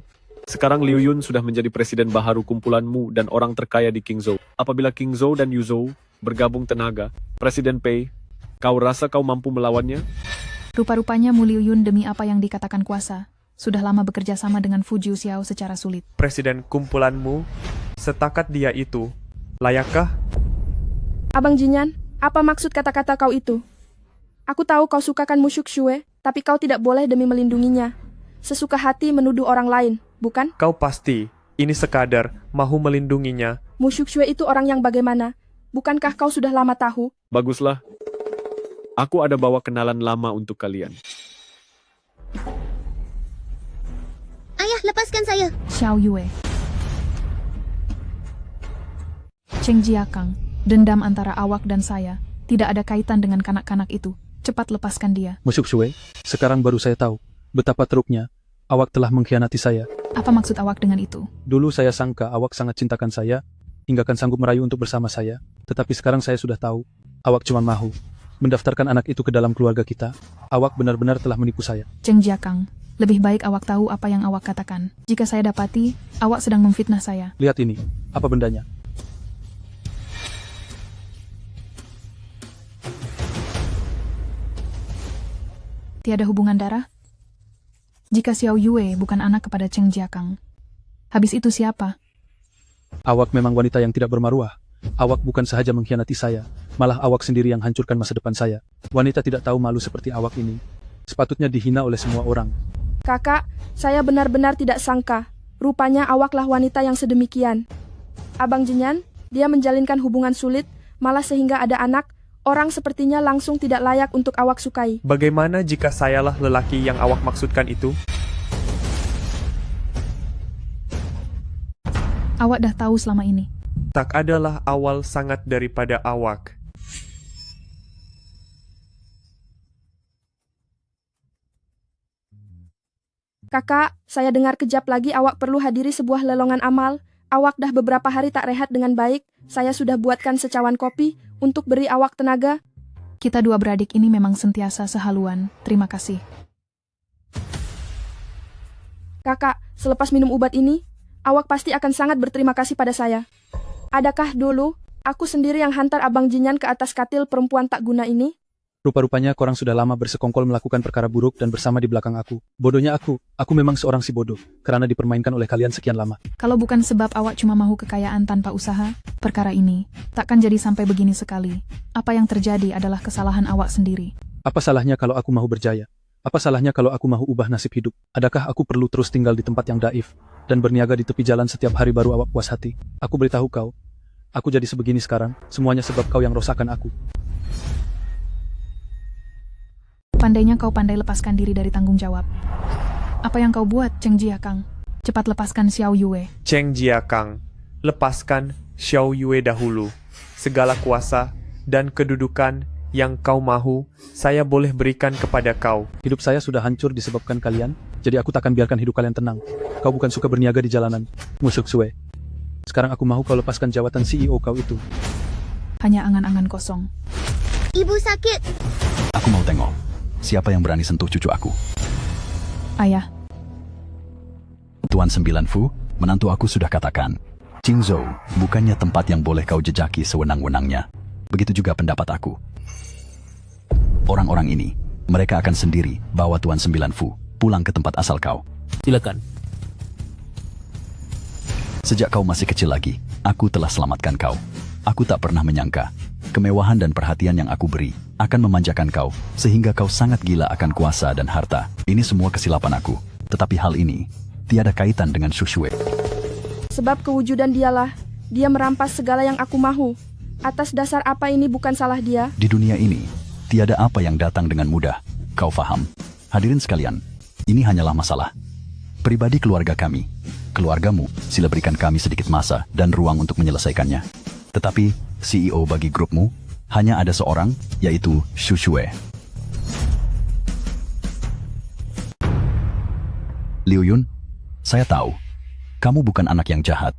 Sekarang Liu Yun sudah menjadi presiden baharu kumpulanmu dan orang terkaya di King Zhou. Apabila King Zhou dan Yu Zhou bergabung tenaga, Presiden Pei, kau rasa kau mampu melawannya? Rupa-rupanya Mu Liu Yun demi apa yang dikatakan kuasa, sudah lama bekerja sama dengan Fujiu Xiao secara sulit. Presiden kumpulanmu, setakat dia itu, layakkah? Abang Jinyan, apa maksud kata-kata kau itu? Aku tahu kau sukakan Musyuk Shue, tapi kau tidak boleh demi melindunginya. Sesuka hati menuduh orang lain, bukan? Kau pasti ini sekadar mahu melindunginya. Musyuk Shue itu orang yang bagaimana? Bukankah kau sudah lama tahu? Baguslah. Aku ada bawa kenalan lama untuk kalian. Ayah, lepaskan saya. Xiao Yue. Cheng Jiakang, dendam antara awak dan saya tidak ada kaitan dengan kanak-kanak itu. Cepat lepaskan dia. Musyuk Shue, sekarang baru saya tahu betapa teruknya awak telah mengkhianati saya. Apa maksud awak dengan itu? Dulu saya sangka awak sangat cintakan saya, hingga akan sanggup merayu untuk bersama saya. Tetapi sekarang saya sudah tahu, awak cuma mahu mendaftarkan anak itu ke dalam keluarga kita. Awak benar-benar telah menipu saya. Cheng Jiakang, lebih baik awak tahu apa yang awak katakan. Jika saya dapati, awak sedang memfitnah saya. Lihat ini, apa bendanya? Tiada hubungan darah? Jika Xiao Yue bukan anak kepada Cheng Jiakang, habis itu siapa? Awak memang wanita yang tidak bermaruah. Awak bukan sahaja mengkhianati saya, malah awak sendiri yang hancurkan masa depan saya. Wanita tidak tahu malu seperti awak ini sepatutnya dihina oleh semua orang. Kakak, saya benar-benar tidak sangka. Rupanya awaklah wanita yang sedemikian. Abang Jinyan, dia menjalinkan hubungan sulit, malah sehingga ada anak. Orang sepertinya langsung tidak layak untuk awak sukai. Bagaimana jika sayalah lelaki yang awak maksudkan itu? Awak dah tahu selama ini. Tak adalah awal sangat daripada awak. Kakak, saya dengar kejap lagi awak perlu hadiri sebuah lelongan amal. Awak dah beberapa hari tak rehat dengan baik. Saya sudah buatkan secawan kopi untuk beri awak tenaga. Kita dua beradik ini memang sentiasa sehaluan. Terima kasih. Kakak, selepas minum obat ini, awak pasti akan sangat berterima kasih pada saya. Adakah dulu, aku sendiri yang hantar Abang Jinyan ke atas katil perempuan tak guna ini? Rupa-rupanya korang sudah lama bersekongkol melakukan perkara buruk dan bersama di belakang aku. Bodohnya aku memang seorang si bodoh, karena dipermainkan oleh kalian sekian lama. Kalau bukan sebab awak cuma mahu kekayaan tanpa usaha, perkara ini takkan jadi sampai begini sekali. Apa yang terjadi adalah kesalahan awak sendiri. Apa salahnya kalau aku mahu berjaya? Apa salahnya kalau aku mahu ubah nasib hidup? Adakah aku perlu terus tinggal di tempat yang daif dan berniaga di tepi jalan setiap hari baru awak puas hati? Aku beritahu kau, aku jadi sebegini sekarang, semuanya sebab kau yang rosakkan aku. Pandainya kau pandai lepaskan diri dari tanggung jawab. Apa yang kau buat, Cheng Jiakang? Cepat lepaskan Xiao Yue. Cheng Jiakang, lepaskan Xiao Yue dahulu. Segala kuasa dan kedudukan yang kau mahu, saya boleh berikan kepada kau. Hidup saya sudah hancur disebabkan kalian, jadi aku takkan biarkan hidup kalian tenang. Kau bukan suka berniaga di jalanan, Musyuk Shue. Sekarang aku mahu kau lepaskan jawatan CEO kau itu. Hanya angan-angan kosong. Ibu sakit. Aku mau tengok. Siapa yang berani sentuh cucu aku? Ayah. Tuan Sembilan Fu, menantu aku sudah katakan. Qingzhou bukannya tempat yang boleh kau jejaki sewenang-wenangnya. Begitu juga pendapat aku. Orang-orang ini, mereka akan sendiri bawa Tuan Sembilan Fu pulang ke tempat asal kau. Silakan. Sejak kau masih kecil lagi, aku telah selamatkan kau. Aku tak pernah menyangka, kemewahan dan perhatian yang aku beri akan memanjakan kau, sehingga kau sangat gila akan kuasa dan harta. Ini semua kesilapan aku, tetapi hal ini tiada kaitan dengan Shu Shue. Sebab kewujudan dialah, dia merampas segala yang aku mahu. Atas dasar apa ini bukan salah dia? Di dunia ini, tiada apa yang datang dengan mudah. Kau faham? Hadirin sekalian, ini hanyalah masalah pribadi keluarga kami. Keluargamu, sila berikan kami sedikit masa dan ruang untuk menyelesaikannya. Tetapi, CEO bagi grupmu, hanya ada seorang, yaitu Shu Shue. Liu Yun, saya tahu, kamu bukan anak yang jahat.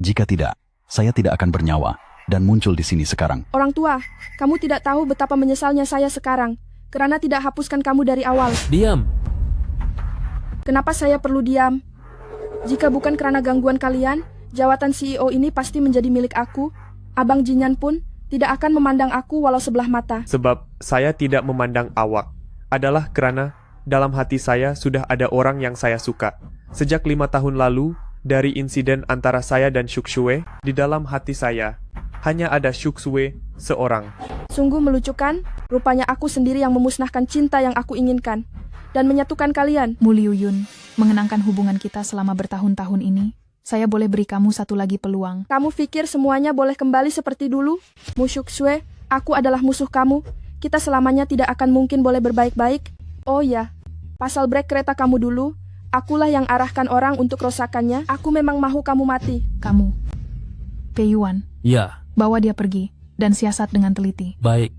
Jika tidak, saya tidak akan bernyawa dan muncul di sini sekarang. Orang tua, kamu tidak tahu betapa menyesalnya saya sekarang, karena tidak hapuskan kamu dari awal. Diam! Kenapa saya perlu diam? Jika bukan karena gangguan kalian, jawatan CEO ini pasti menjadi milik aku. Abang Jinyan pun tidak akan memandang aku walau sebelah mata. Sebab saya tidak memandang awak, adalah karena dalam hati saya sudah ada orang yang saya suka. Sejak 5 tahun lalu, dari insiden antara saya dan Shuk Shue, di dalam hati saya hanya ada Shuxue seorang. Sungguh melucukan, rupanya aku sendiri yang memusnahkan cinta yang aku inginkan dan menyatukan kalian. Mu Liu Yun, mengenangkan hubungan kita selama bertahun-tahun ini, saya boleh beri kamu satu lagi peluang. Kamu pikir semuanya boleh kembali seperti dulu? Mu Shuxue, aku adalah musuh kamu. Kita selamanya tidak akan mungkin boleh berbaik-baik. Oh ya, pasal brek kereta kamu dulu. Akulah yang arahkan orang untuk rosakannya. Aku memang mahu kamu mati. Kamu, Pei Yuan, Ya, bawa dia pergi dan siasat dengan teliti. baik.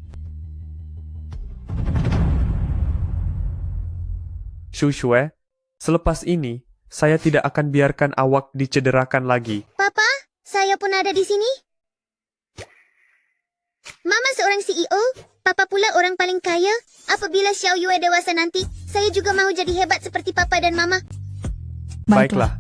Shuxue, selepas ini, saya tidak akan biarkan awak dicederakan lagi. Papa, saya pun ada di sini. Mama seorang CEO, Papa pula orang paling kaya. Apabila Xiao Yue dewasa nanti, saya juga mau jadi hebat seperti Papa dan Mama. Baiklah.